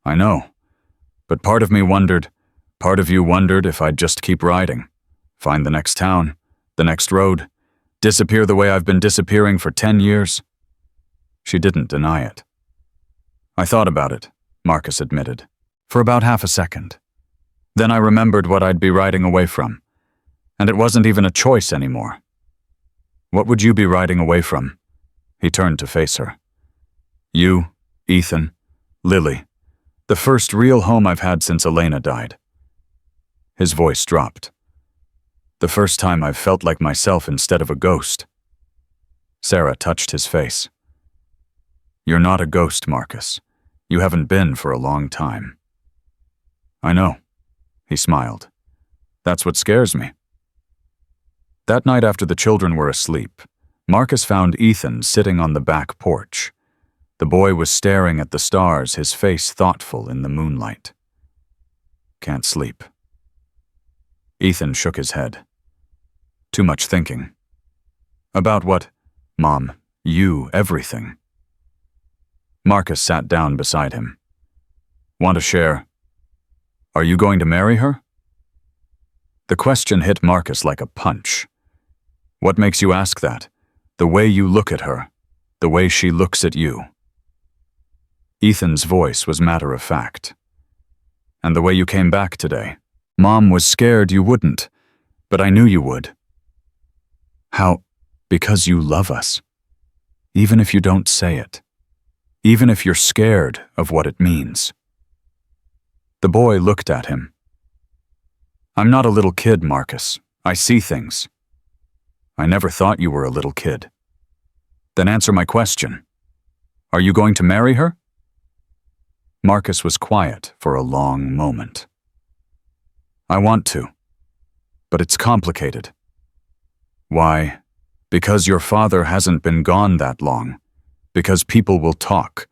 I know. But part of me wondered, part of you wondered if I'd just keep riding. Find the next town, the next road, disappear the way I've been disappearing for 10 years. She didn't deny it. I thought about it, Marcus admitted, for about half a second. Then I remembered what I'd be riding away from, and it wasn't even a choice anymore. What would you be riding away from? He turned to face her. You, Ethan, Lily, the first real home I've had since Elena died. His voice dropped. The first time I've felt like myself instead of a ghost. Sarah touched his face. You're not a ghost, Marcus. You haven't been for a long time. I know, he smiled. That's what scares me. That night after the children were asleep, Marcus found Ethan sitting on the back porch. The boy was staring at the stars, his face thoughtful in the moonlight. Can't sleep. Ethan shook his head. Too much thinking. About what? Mom, you, everything. Marcus sat down beside him. Want to share? Are you going to marry her? The question hit Marcus like a punch. What makes you ask that? The way you look at her, the way she looks at you. Ethan's voice was matter of fact. And the way you came back today. Mom was scared you wouldn't, but I knew you would. How? Because you love us. Even if you don't say it. Even if you're scared of what it means. The boy looked at him. I'm not a little kid, Marcus. I see things. I never thought you were a little kid. Then answer my question. Are you going to marry her? Marcus was quiet for a long moment. I want to, but it's complicated. Why? Because your father hasn't been gone that long. Because people will talk.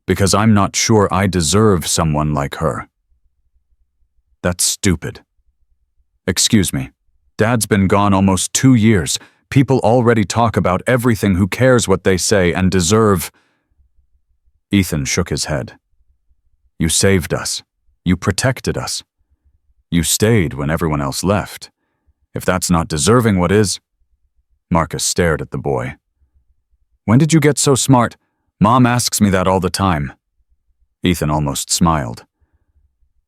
Because I'm not sure I deserve someone like her. That's stupid. Excuse me. Dad's been gone almost 2 years. People already talk about everything. Who cares what they say and deserve? Ethan shook his head. You saved us. You protected us. You stayed when everyone else left. If that's not deserving, what is? Marcus stared at the boy. When did you get so smart? Mom asks me that all the time. Ethan almost smiled.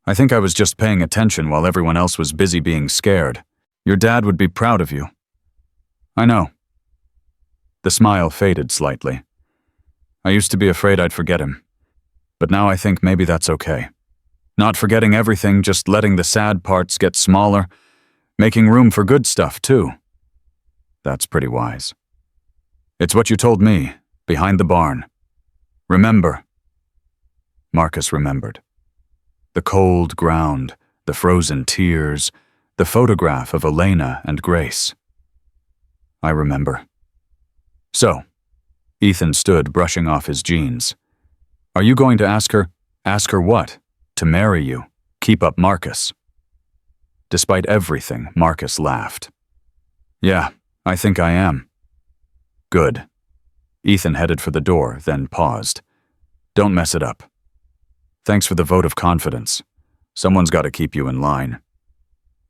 I think I was just paying attention while everyone else was busy being scared. Your dad would be proud of you. I know. The smile faded slightly. I used to be afraid I'd forget him. But now I think maybe that's okay. Not forgetting everything, just letting the sad parts get smaller, making room for good stuff, too. That's pretty wise. It's what you told me, behind the barn. Remember. Marcus remembered. The cold ground, the frozen tears, the photograph of Elena and Grace. I remember. So, Ethan stood brushing off his jeans. Are you going to ask her? Ask her what? To marry you. Keep up Marcus. Despite everything, Marcus laughed. Yeah, I think I am. Good. Ethan headed for the door, then paused. Don't mess it up. Thanks for the vote of confidence. Someone's got to keep you in line.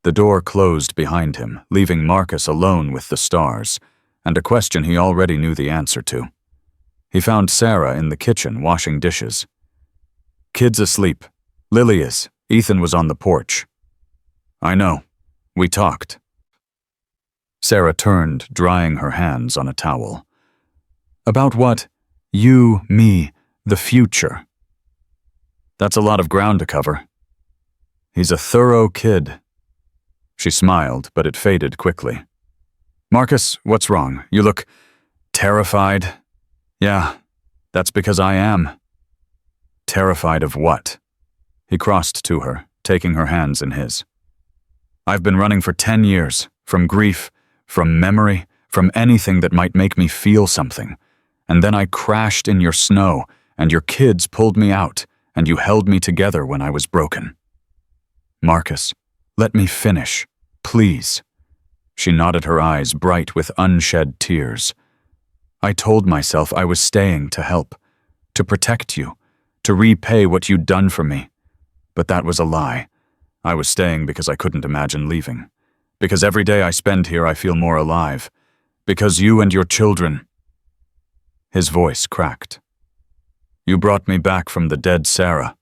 The door closed behind him, leaving Marcus alone with the stars, and a question he already knew the answer to. He found Sarah in the kitchen washing dishes. Kids asleep. Lily is. Ethan was on the porch. I know. We talked. Sarah turned, drying her hands on a towel. About what? You, me, the future. That's a lot of ground to cover. He's a thorough kid. She smiled, but it faded quickly. Marcus, what's wrong? You look terrified. Yeah, that's because I am. Terrified of what? He crossed to her, taking her hands in his. I've been running for 10 years, from grief, from memory, from anything that might make me feel something. And then I crashed in your snow, and your kids pulled me out, and you held me together when I was broken. Marcus, let me finish, please. She nodded, her eyes bright with unshed tears. I told myself I was staying to help, to protect you, to repay what you'd done for me. But that was a lie. I was staying because I couldn't imagine leaving. Because every day I spend here I feel more alive. Because you and your children. His voice cracked. You brought me back from the dead Sarah,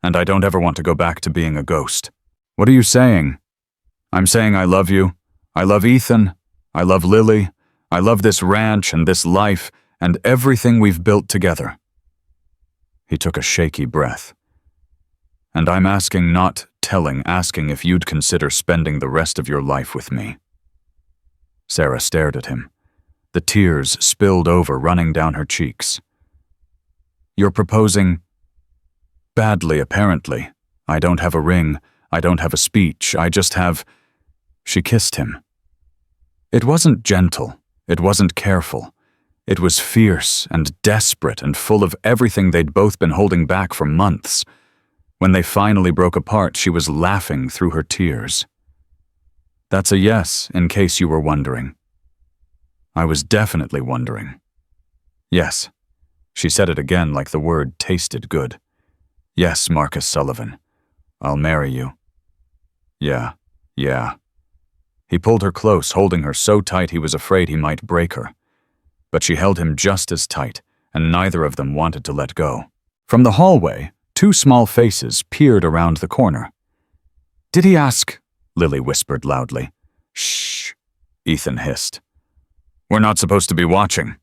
and I don't ever want to go back to being a ghost. What are you saying? I'm saying I love you. I love Ethan. I love Lily. I love this ranch and this life and everything we've built together. He took a shaky breath. And I'm asking, not telling, asking if you'd consider spending the rest of your life with me. Sarah stared at him. The tears spilled over, running down her cheeks. You're proposing? Badly, apparently. I don't have a ring. I don't have a speech. I just have... She kissed him. It wasn't gentle. It wasn't careful. It was fierce and desperate and full of everything they'd both been holding back for months. When they finally broke apart, she was laughing through her tears. That's a yes, in case you were wondering. I was definitely wondering. Yes. She said it again like the word tasted good. Yes, Marcus Sullivan. I'll marry you. Yeah. He pulled her close, holding her so tight he was afraid he might break her. But she held him just as tight, and neither of them wanted to let go. From the hallway, two small faces peered around the corner. Did he ask? Lily whispered loudly. Shh, Ethan hissed. We're not supposed to be watching.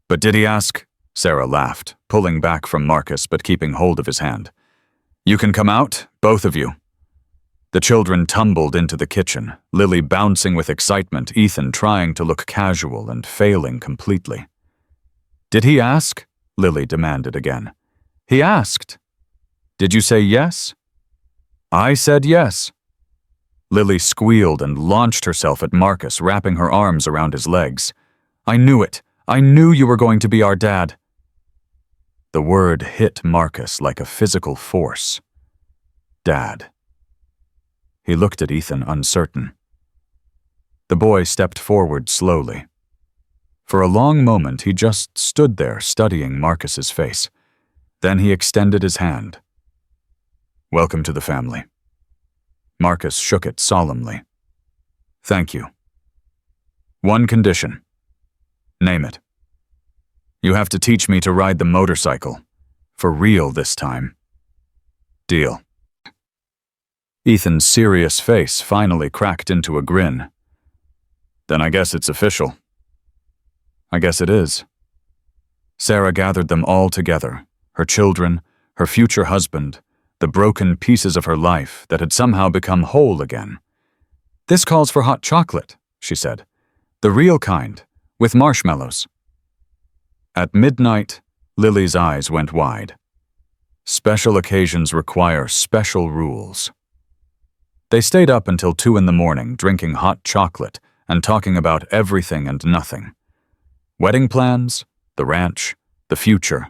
But did he ask? Sarah laughed, pulling back from Marcus but keeping hold of his hand. You can come out, both of you. The children tumbled into the kitchen, Lily bouncing with excitement, Ethan trying to look casual and failing completely. Did he ask? Lily demanded again. He asked. Did you say yes? I said yes. Lily squealed and launched herself at Marcus, wrapping her arms around his legs. I knew it. I knew you were going to be our dad. The word hit Marcus like a physical force. Dad. He looked at Ethan, uncertain. The boy stepped forward slowly. For a long moment, he just stood there studying Marcus's face. Then he extended his hand. Welcome to the family. Marcus shook it solemnly. Thank you. One condition. Name it. You have to teach me to ride the motorcycle. For real this time. Deal. Ethan's serious face finally cracked into a grin. Then I guess it's official. I guess it is. Sarah gathered them all together, her children, her future husband, the broken pieces of her life that had somehow become whole again. This calls for hot chocolate, she said. The real kind, with marshmallows. At midnight, Lily's eyes went wide. Special occasions require special rules. They stayed up until 2 a.m, drinking hot chocolate and talking about everything and nothing. Wedding plans, the ranch, the future.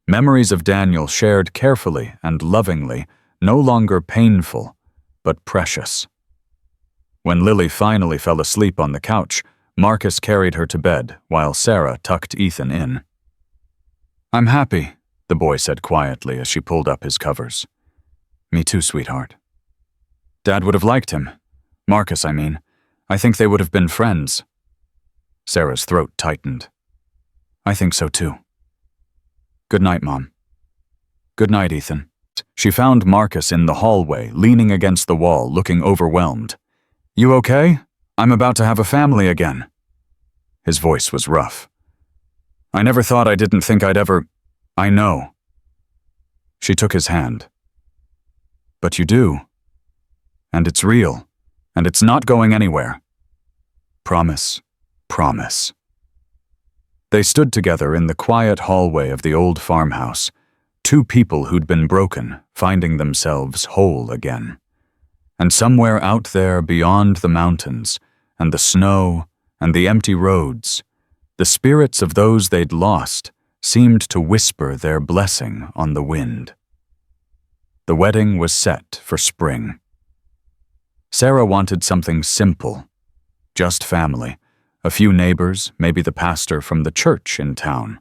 Memories of Daniel shared carefully and lovingly, no longer painful, but precious. When Lily finally fell asleep on the couch, Marcus carried her to bed while Sarah tucked Ethan in. I'm happy, the boy said quietly as she pulled up his covers. Me too, sweetheart. Dad would have liked him. Marcus, I mean. I think they would have been friends. Sarah's throat tightened. I think so too. Good night, Mom. Good night, Ethan. She found Marcus in the hallway, leaning against the wall, looking overwhelmed. You okay? I'm about to have a family again. His voice was rough. I never thought I didn't think I'd ever... I know. She took his hand. But you do. And it's real. And it's not going anywhere. Promise. Promise. They stood together in the quiet hallway of the old farmhouse, two people who'd been broken, finding themselves whole again. And somewhere out there beyond the mountains, and the snow, and the empty roads, the spirits of those they'd lost seemed to whisper their blessing on the wind. The wedding was set for spring. Sarah wanted something simple, just family, a few neighbors, maybe the pastor from the church in town.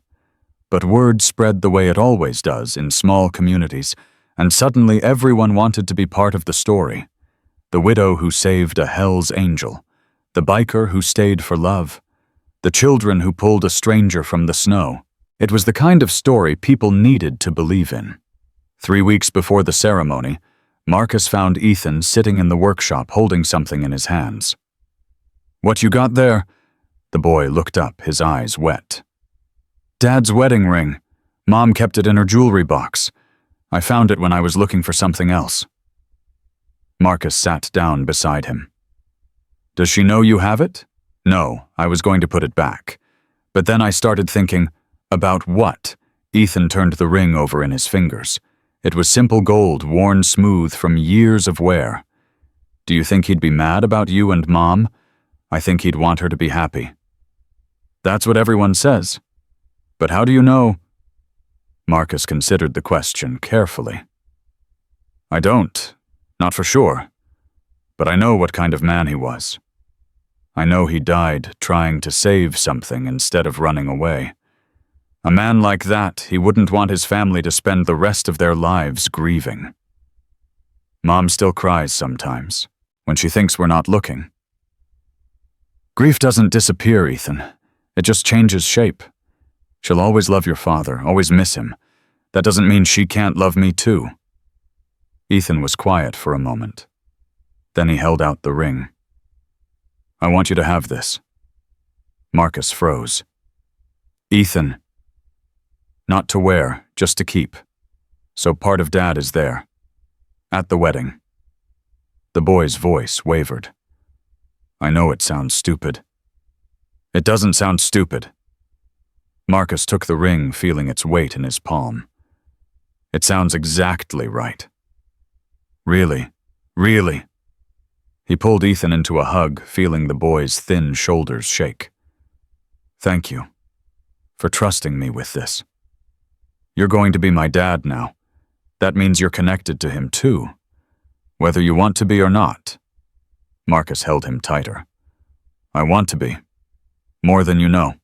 But word spread the way it always does in small communities, and suddenly everyone wanted to be part of the story. The widow who saved a Hell's Angel, the biker who stayed for love, the children who pulled a stranger from the snow. It was the kind of story people needed to believe in. 3 weeks before the ceremony, Marcus found Ethan sitting in the workshop holding something in his hands. "What you got there?" The boy looked up, his eyes wet. "Dad's wedding ring. Mom kept it in her jewelry box. I found it when I was looking for something else." Marcus sat down beside him. "Does she know you have it?" "No, I was going to put it back. But then I started thinking, about what?" Ethan turned the ring over in his fingers. It was simple gold, worn smooth from years of wear. "Do you think he'd be mad about you and Mom? I think he'd want her to be happy." "That's what everyone says. But how do you know?" Marcus considered the question carefully. "I don't, not for sure. But I know what kind of man he was. I know he died trying to save something instead of running away. A man like that, he wouldn't want his family to spend the rest of their lives grieving. Mom still cries sometimes, when she thinks we're not looking. Grief doesn't disappear, Ethan. It just changes shape. She'll always love your father, always miss him. That doesn't mean she can't love me too." Ethan was quiet for a moment. Then he held out the ring. "I want you to have this." Marcus froze. "Ethan." "Not to wear, just to keep. So part of Dad is there. At the wedding." The boy's voice wavered. "I know it sounds stupid." "It doesn't sound stupid." Marcus took the ring, feeling its weight in his palm. "It sounds exactly right." "Really? Really?" He pulled Ethan into a hug, feeling the boy's thin shoulders shake. "Thank you for trusting me with this. You're going to be my dad now. That means you're connected to him too, whether you want to be or not." Marcus held him tighter. "I want to be. More than you know."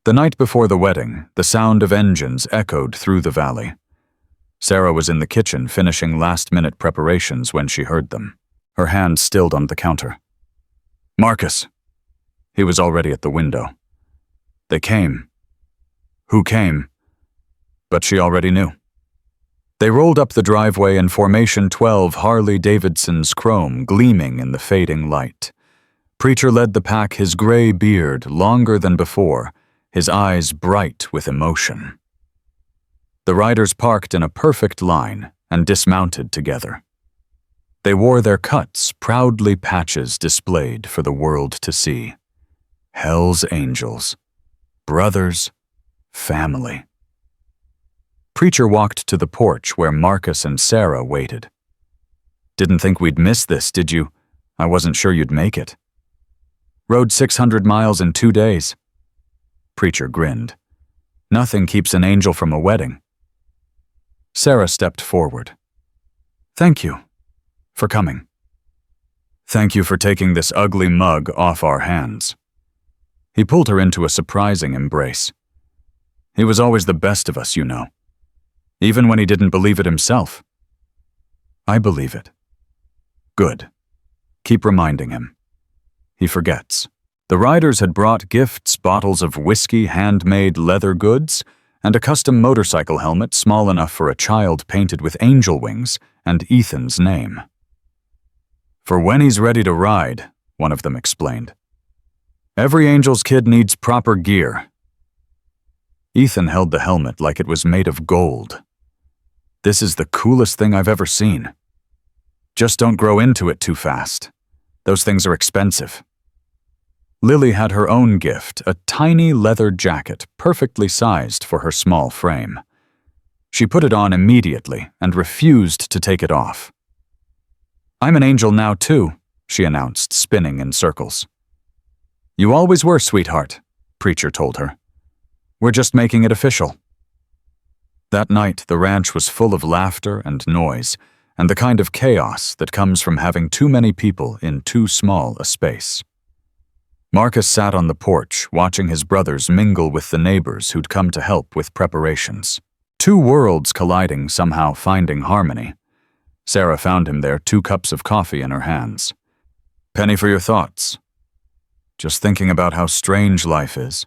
The night before the wedding, the sound of engines echoed through the valley. Sarah was in the kitchen finishing last-minute preparations when she heard them, her hand stilled on the counter. "Marcus!" He was already at the window. "They came." Who came? But she already knew. They rolled up the driveway in Formation 12 Harley-Davidson's chrome gleaming in the fading light. Preacher led the pack, his gray beard longer than before, his eyes bright with emotion. The riders parked in a perfect line and dismounted together. They wore their cuts, proudly patches displayed for the world to see. Hell's Angels. Brothers. Family. Preacher walked to the porch where Marcus and Sarah waited. "Didn't think we'd miss this, did you? I wasn't sure you'd make it." "Rode 600 miles in 2 days. Preacher grinned. "Nothing keeps an angel from a wedding." Sarah stepped forward. "Thank you for coming. Thank you for taking this ugly mug off our hands." He pulled her into a surprising embrace. "He was always the best of us, you know. Even when he didn't believe it himself." "I believe it." "Good. Keep reminding him. He forgets." The riders had brought gifts, bottles of whiskey, handmade leather goods, and a custom motorcycle helmet small enough for a child painted with angel wings and Ethan's name. "For when he's ready to ride," one of them explained. "Every angel's kid needs proper gear." Ethan held the helmet like it was made of gold. This is the coolest thing I've ever seen. Just don't grow into it too fast. Those things are expensive. Lily had her own gift, a tiny leather jacket perfectly sized for her small frame. She put it on immediately and refused to take it off. "I'm an angel now, too," she announced, spinning in circles. "You always were, sweetheart," Preacher told her. "We're just making it official." That night, the ranch was full of laughter and noise, and the kind of chaos that comes from having too many people in too small a space. Marcus sat on the porch, watching his brothers mingle with the neighbors who'd come to help with preparations. Two worlds colliding, somehow finding harmony. Sarah found him there, 2 cups of coffee in her hands. "Penny for your thoughts." "Just thinking about how strange life is."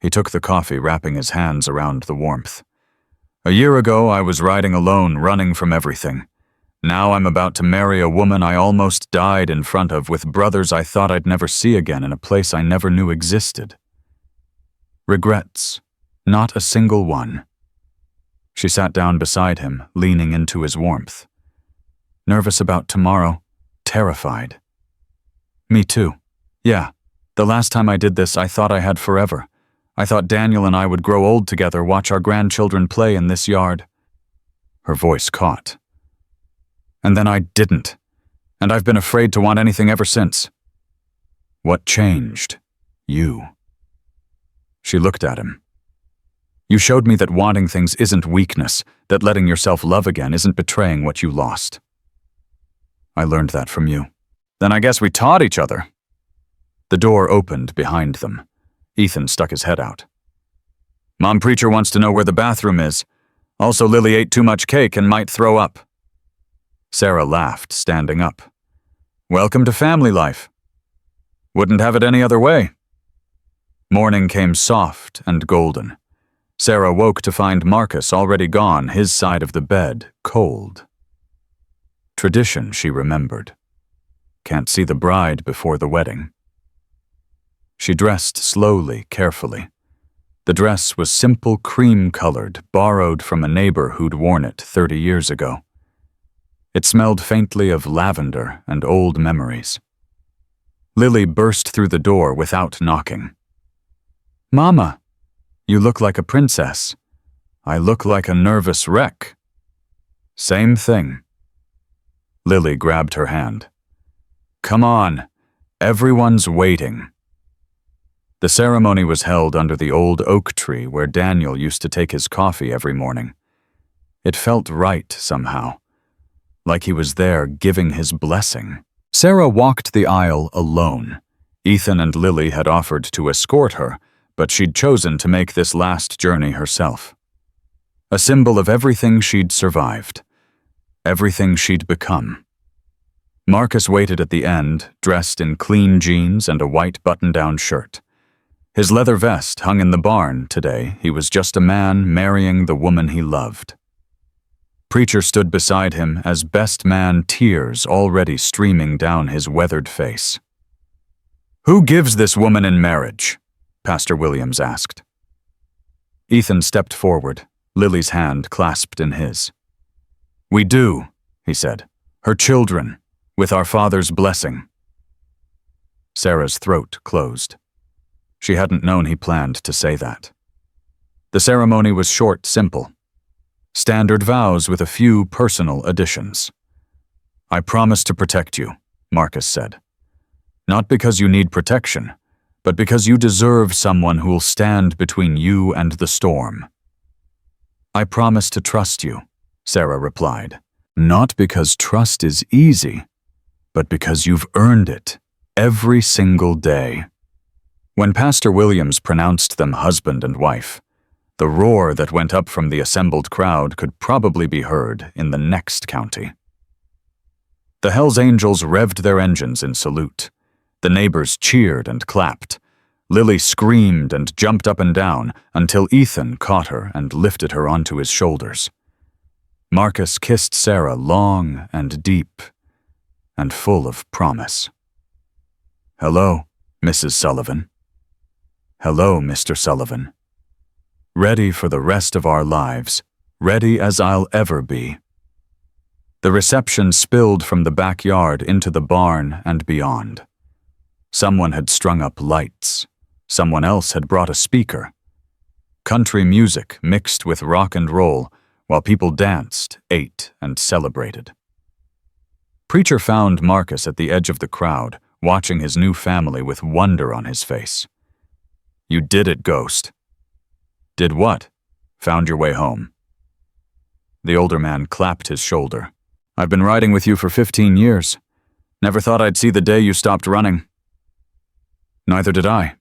He took the coffee, wrapping his hands around the warmth. "A year ago, I was riding alone, running from everything. Now I'm about to marry a woman I almost died in front of, with brothers I thought I'd never see again in a place I never knew existed. Regrets, not a single one." She sat down beside him, leaning into his warmth. "Nervous about tomorrow, terrified." "Me too. Yeah, the last time I did this, I thought I had forever. I thought Daniel and I would grow old together, watch our grandchildren play in this yard." Her voice caught. "And then I didn't, and I've been afraid to want anything ever since." "What changed? You." She looked at him. "You showed me that wanting things isn't weakness, that letting yourself love again isn't betraying what you lost." "I learned that from you." "Then I guess we taught each other." The door opened behind them. Ethan stuck his head out. "Mom, Preacher wants to know where the bathroom is. Also, Lily ate too much cake and might throw up." Sarah laughed, standing up. "Welcome to family life. Wouldn't have it any other way." Morning came soft and golden. Sarah woke to find Marcus already gone, his side of the bed cold. Tradition, she remembered. Can't see the bride before the wedding. She dressed slowly, carefully. The dress was simple cream-colored, borrowed from a neighbor who'd worn it 30 years ago. It smelled faintly of lavender and old memories. Lily burst through the door without knocking. "Mama, you look like a princess. I look like a nervous wreck." "Same thing." Lily grabbed her hand. "Come on, everyone's waiting." The ceremony was held under the old oak tree where Daniel used to take his coffee every morning. It felt right somehow, like he was there giving his blessing. Sarah walked the aisle alone. Ethan and Lily had offered to escort her, but she'd chosen to make this last journey herself. A symbol of everything she'd survived, everything she'd become. Marcus waited at the end, dressed in clean jeans and a white button-down shirt. His leather vest hung in the barn today. He was just a man marrying the woman he loved. Preacher stood beside him as best man, tears already streaming down his weathered face. "Who gives this woman in marriage?" Pastor Williams asked. Ethan stepped forward, Lily's hand clasped in his. "We do," he said. "Her children, with our Father's blessing." Sarah's throat closed. She hadn't known he planned to say that. The ceremony was short, simple. Standard vows with a few personal additions. "I promise to protect you," Marcus said. "Not because you need protection, but because you deserve someone who'll stand between you and the storm." "I promise to trust you," Sarah replied. "Not because trust is easy, but because you've earned it every single day." When Pastor Williams pronounced them husband and wife, the roar that went up from the assembled crowd could probably be heard in the next county. The Hells Angels revved their engines in salute. The neighbors cheered and clapped. Lily screamed and jumped up and down until Ethan caught her and lifted her onto his shoulders. Marcus kissed Sarah long and deep and full of promise. "Hello, Mrs. Sullivan." "Hello, Mr. Sullivan." "Ready for the rest of our lives," ready as I'll ever be. The reception spilled from the backyard into the barn and beyond. Someone had strung up lights. Someone else had brought a speaker. Country music mixed with rock and roll while people danced, ate, and celebrated. Preacher found Marcus at the edge of the crowd, watching his new family with wonder on his face. "You did it, Ghost." "Did what?" "Found your way home." The older man clapped his shoulder. "I've been riding with you for 15 years. Never thought I'd see the day you stopped running." "Neither did I.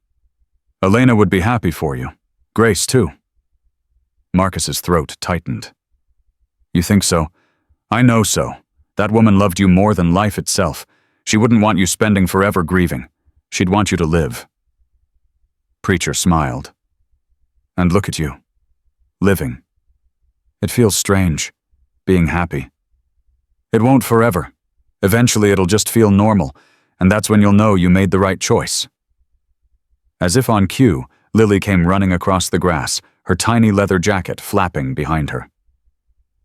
Elena would be happy for you. Grace, too." Marcus's throat tightened. "You think so? I know so. That woman loved you more than life itself. She wouldn't want you spending forever grieving. She'd want you to live." Preacher smiled. "And look at you. Living. It feels strange, being happy. It won't forever. Eventually it'll just feel normal, and that's when you'll know you made the right choice." As if on cue, Lily came running across the grass, her tiny leather jacket flapping behind her.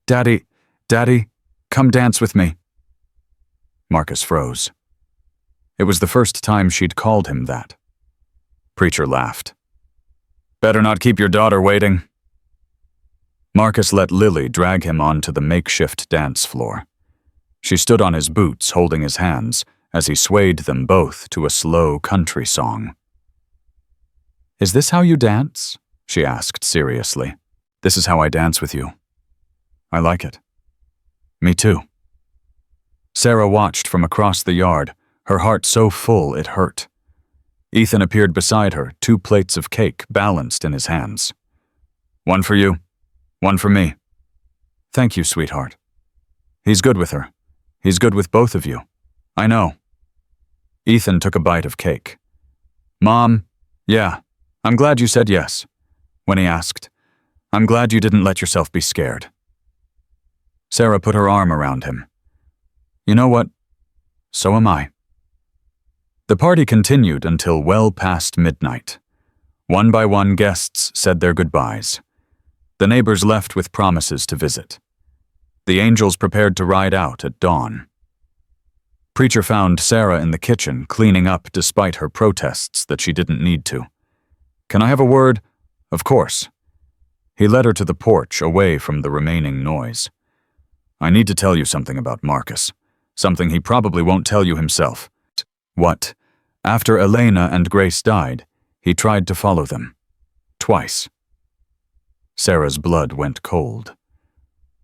"Daddy, Daddy, come dance with me." Marcus froze. It was the first time she'd called him that. Preacher laughed. "Better not keep your daughter waiting." Marcus let Lily drag him onto the makeshift dance floor. She stood on his boots, holding his hands, as he swayed them both to a slow country song. "Is this how you dance?" she asked seriously. "This is how I dance with you. I like it." "Me too." Sarah watched from across the yard, her heart so full it hurt. Ethan appeared beside her, 2 plates of cake balanced in his hands. "One for you, one for me." "Thank you, sweetheart." "He's good with her. He's good with both of you. I know." Ethan took a bite of cake. "Mom, yeah, I'm glad you said yes." When he asked, "I'm glad you didn't let yourself be scared." Sarah put her arm around him. "You know what? So am I." The party continued until well past midnight. One by one, guests said their goodbyes. The neighbors left with promises to visit. The angels prepared to ride out at dawn. Preacher found Sarah in the kitchen, cleaning up despite her protests that she didn't need to. "Can I have a word?" "Of course." He led her to the porch, away from the remaining noise. "I need to tell you something about Marcus. Something he probably won't tell you himself." "What?" "After Elena and Grace died, he tried to follow them. Twice." Sarah's blood went cold.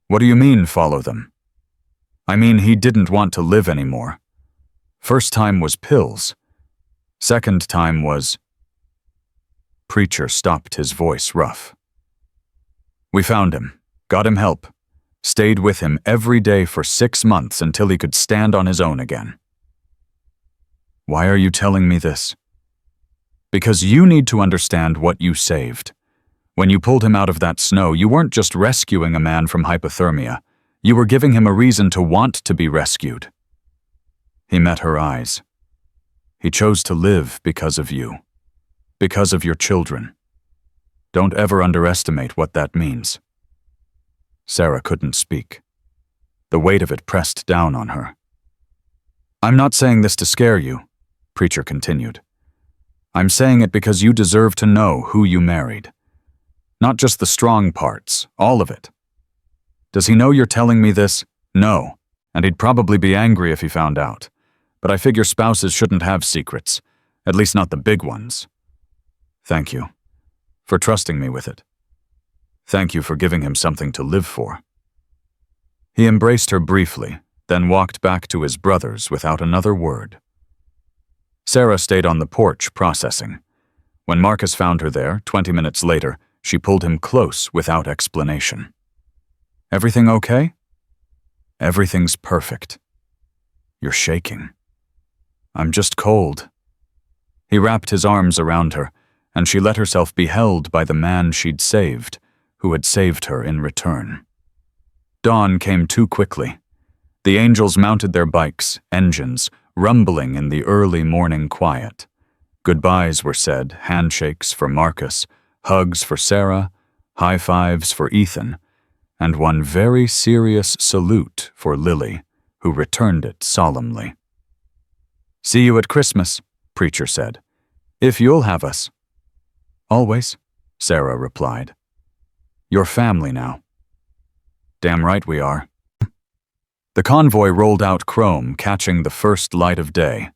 "What do you mean, follow them?" "I mean, he didn't want to live anymore. First time was pills. Second time was—" Preacher stopped, his voice rough. "We found him, got him help, stayed with him every day for 6 months until he could stand on his own again." "Why are you telling me this?" "Because you need to understand what you saved. When you pulled him out of that snow, you weren't just rescuing a man from hypothermia. You were giving him a reason to want to be rescued." He met her eyes. "He chose to live because of you. Because of your children. Don't ever underestimate what that means." Sarah couldn't speak. The weight of it pressed down on her. "I'm not saying this to scare you," Preacher continued. "I'm saying it because you deserve to know who you married. Not just the strong parts, all of it. Does he know you're telling me this? No, and he'd probably be angry if he found out. But I figure spouses shouldn't have secrets, at least not the big ones. Thank you for trusting me with it. Thank you for giving him something to live for." He embraced her briefly, then walked back to his brothers without another word. Sarah stayed on the porch processing. When Marcus found her there, 20 minutes later, she pulled him close without explanation. "Everything okay?" "Everything's perfect." "You're shaking." "I'm just cold." He wrapped his arms around her, and she let herself be held by the man she'd saved, who had saved her in return. Dawn came too quickly. The angels mounted their bikes, engines, rumbling in the early morning quiet. Goodbyes were said, handshakes for Marcus, hugs for Sarah, high fives for Ethan, and one very serious salute for Lily, who returned it solemnly. "See you at Christmas," Preacher said. "If you'll have us." "Always," Sarah replied. "You're family now." "Damn right we are." The convoy rolled out Chrome, catching the first light of day.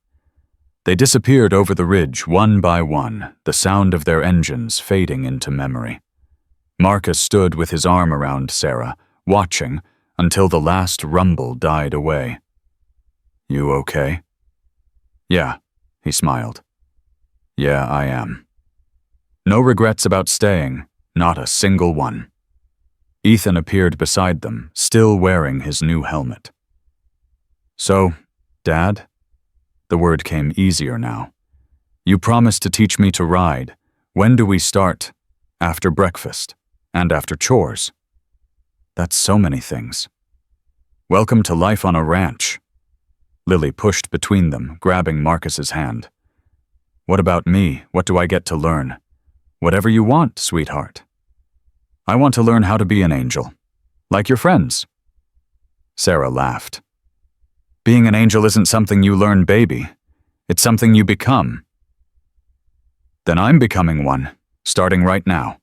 They disappeared over the ridge one by one, the sound of their engines fading into memory. Marcus stood with his arm around Sarah, watching until the last rumble died away. "You okay?" "Yeah," he smiled. "Yeah, I am." No regrets about staying, not a single one. Ethan appeared beside them, still wearing his new helmet. "So, Dad?" The word came easier now. "You promised to teach me to ride. When do we start?" "After breakfast. And after chores." "That's so many things." "Welcome to life on a ranch." Lily pushed between them, grabbing Marcus's hand. "What about me? What do I get to learn?" "Whatever you want, sweetheart." "I want to learn how to be an angel. Like your friends." Sarah laughed. "Being an angel isn't something you learn, baby. It's something you become." "Then I'm becoming one, starting right now."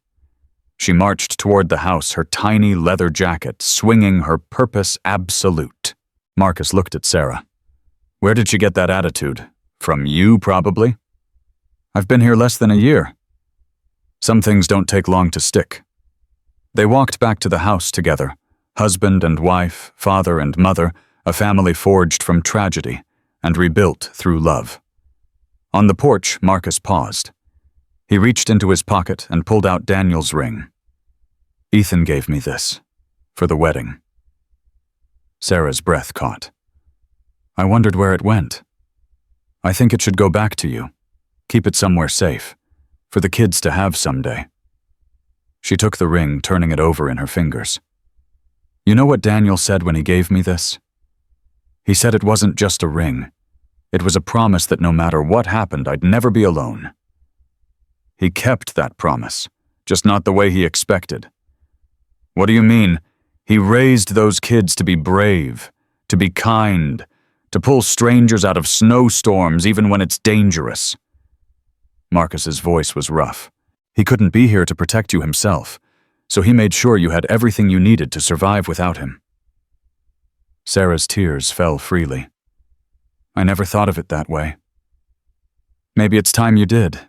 She marched toward the house, her tiny leather jacket swinging her purpose absolute. Marcus looked at Sarah. "Where did she get that attitude? From you, probably?" "I've been here less than a year." "Some things don't take long to stick." They walked back to the house together, husband and wife, father and mother, a family forged from tragedy and rebuilt through love. On the porch, Marcus paused. He reached into his pocket and pulled out Daniel's ring. "Ethan gave me this, for the wedding." Sarah's breath caught. "I wondered where it went. I think it should go back to you. Keep it somewhere safe, for the kids to have someday." She took the ring, turning it over in her fingers. "You know what Daniel said when he gave me this? He said it wasn't just a ring. It was a promise that no matter what happened, I'd never be alone. He kept that promise, just not the way he expected." "What do you mean? He raised those kids to be brave, to be kind, to pull strangers out of snowstorms even when it's dangerous." Marcus's voice was rough. "He couldn't be here to protect you himself, so he made sure you had everything you needed to survive without him." Sarah's tears fell freely. "I never thought of it that way." "Maybe it's time you did."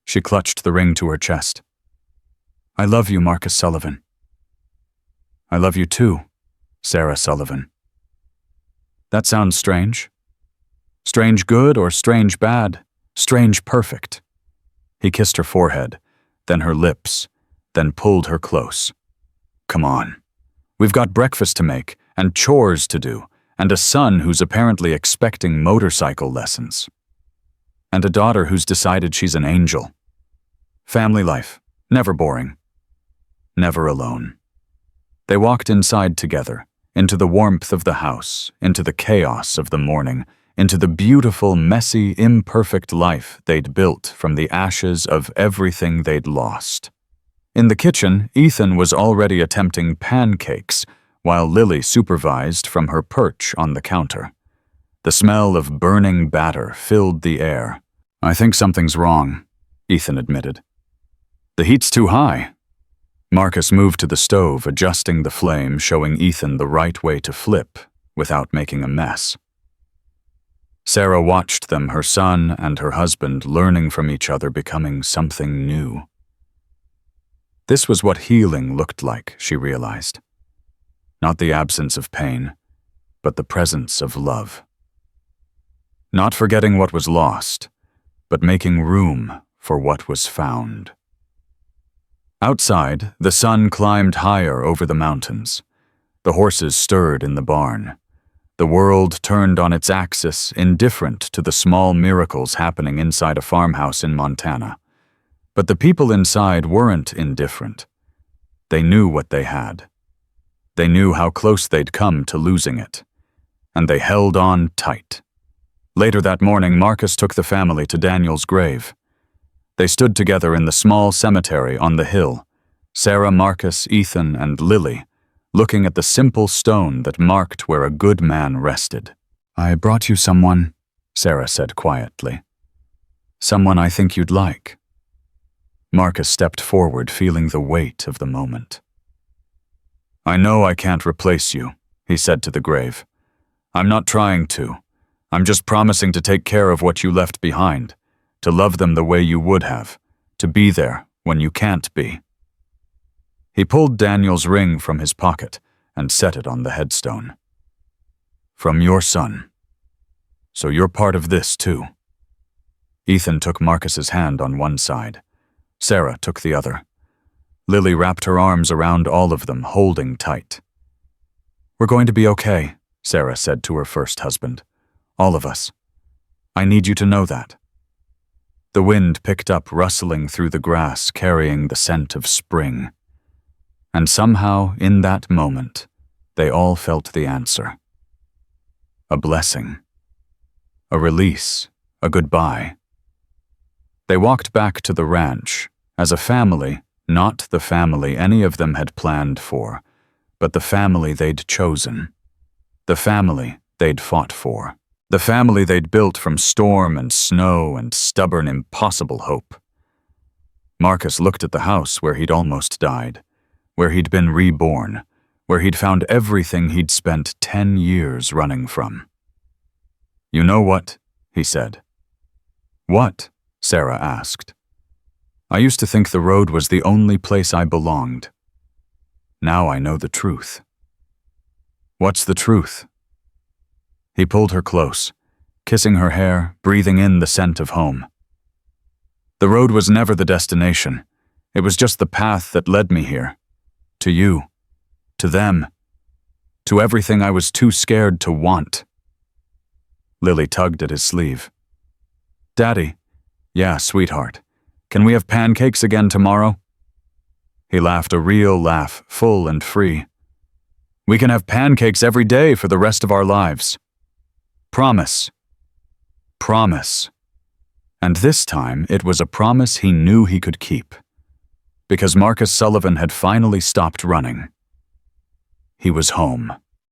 She clutched the ring to her chest. "I love you, Marcus Sullivan." "I love you too, Sarah Sullivan." "That sounds strange. Strange good or strange bad? Strange perfect." He kissed her forehead, then her lips, then pulled her close. "Come on. We've got breakfast to make, and chores to do, and a son who's apparently expecting motorcycle lessons. And a daughter who's decided she's an angel. Family life, never boring. Never alone." They walked inside together, into the warmth of the house, into the chaos of the morning, into the beautiful, messy, imperfect life they'd built from the ashes of everything they'd lost. In the kitchen, Ethan was already attempting pancakes, while Lily supervised from her perch on the counter. The smell of burning batter filled the air. "I think something's wrong," Ethan admitted. "The heat's too high." Marcus moved to the stove, adjusting the flame, showing Ethan the right way to flip without making a mess. Sarah watched them, her son and her husband, learning from each other, becoming something new. This was what healing looked like, she realized. Not the absence of pain, but the presence of love. Not forgetting what was lost, but making room for what was found. Outside, the sun climbed higher over the mountains. The horses stirred in the barn. The world turned on its axis, indifferent to the small miracles happening inside a farmhouse in Montana. But the people inside weren't indifferent. They knew what they had. They knew how close they'd come to losing it. And they held on tight. Later that morning, Marcus took the family to Daniel's grave. They stood together in the small cemetery on the hill, Sarah, Marcus, Ethan, and Lily, looking at the simple stone that marked where a good man rested. "I brought you someone," Sarah said quietly. "Someone I think you'd like." Marcus stepped forward, feeling the weight of the moment. "I know I can't replace you," he said to the grave. "I'm not trying to. I'm just promising to take care of what you left behind, to love them the way you would have, to be there when you can't be." He pulled Daniel's ring from his pocket and set it on the headstone. "From your son. So you're part of this too." Ethan took Marcus's hand on one side. Sarah took the other. Lily wrapped her arms around all of them, holding tight. "We're going to be okay," Sarah said to her first husband. "All of us. I need you to know that." The wind picked up, rustling through the grass, carrying the scent of spring. And somehow, in that moment, they all felt the answer. A blessing. A release. A goodbye. They walked back to the ranch, as a family, not the family any of them had planned for, but the family they'd chosen. The family they'd fought for. The family they'd built from storm and snow and stubborn, impossible hope. Marcus looked at the house where he'd almost died, where he'd been reborn, where he'd found everything he'd spent 10 years running from. "You know what?" he said. "What?" Sarah asked. "I used to think the road was the only place I belonged. Now I know the truth." "What's the truth?" He pulled her close, kissing her hair, breathing in the scent of home. "The road was never the destination. It was just the path that led me here. To you. To them. To everything I was too scared to want." Lily tugged at his sleeve. "Daddy." "Yeah, sweetheart. Can we have pancakes again tomorrow?" He laughed a real laugh, full and free. "We can have pancakes every day for the rest of our lives. Promise." Promise. And this time, it was a promise he knew he could keep. Because Marcus Sullivan had finally stopped running. He was home.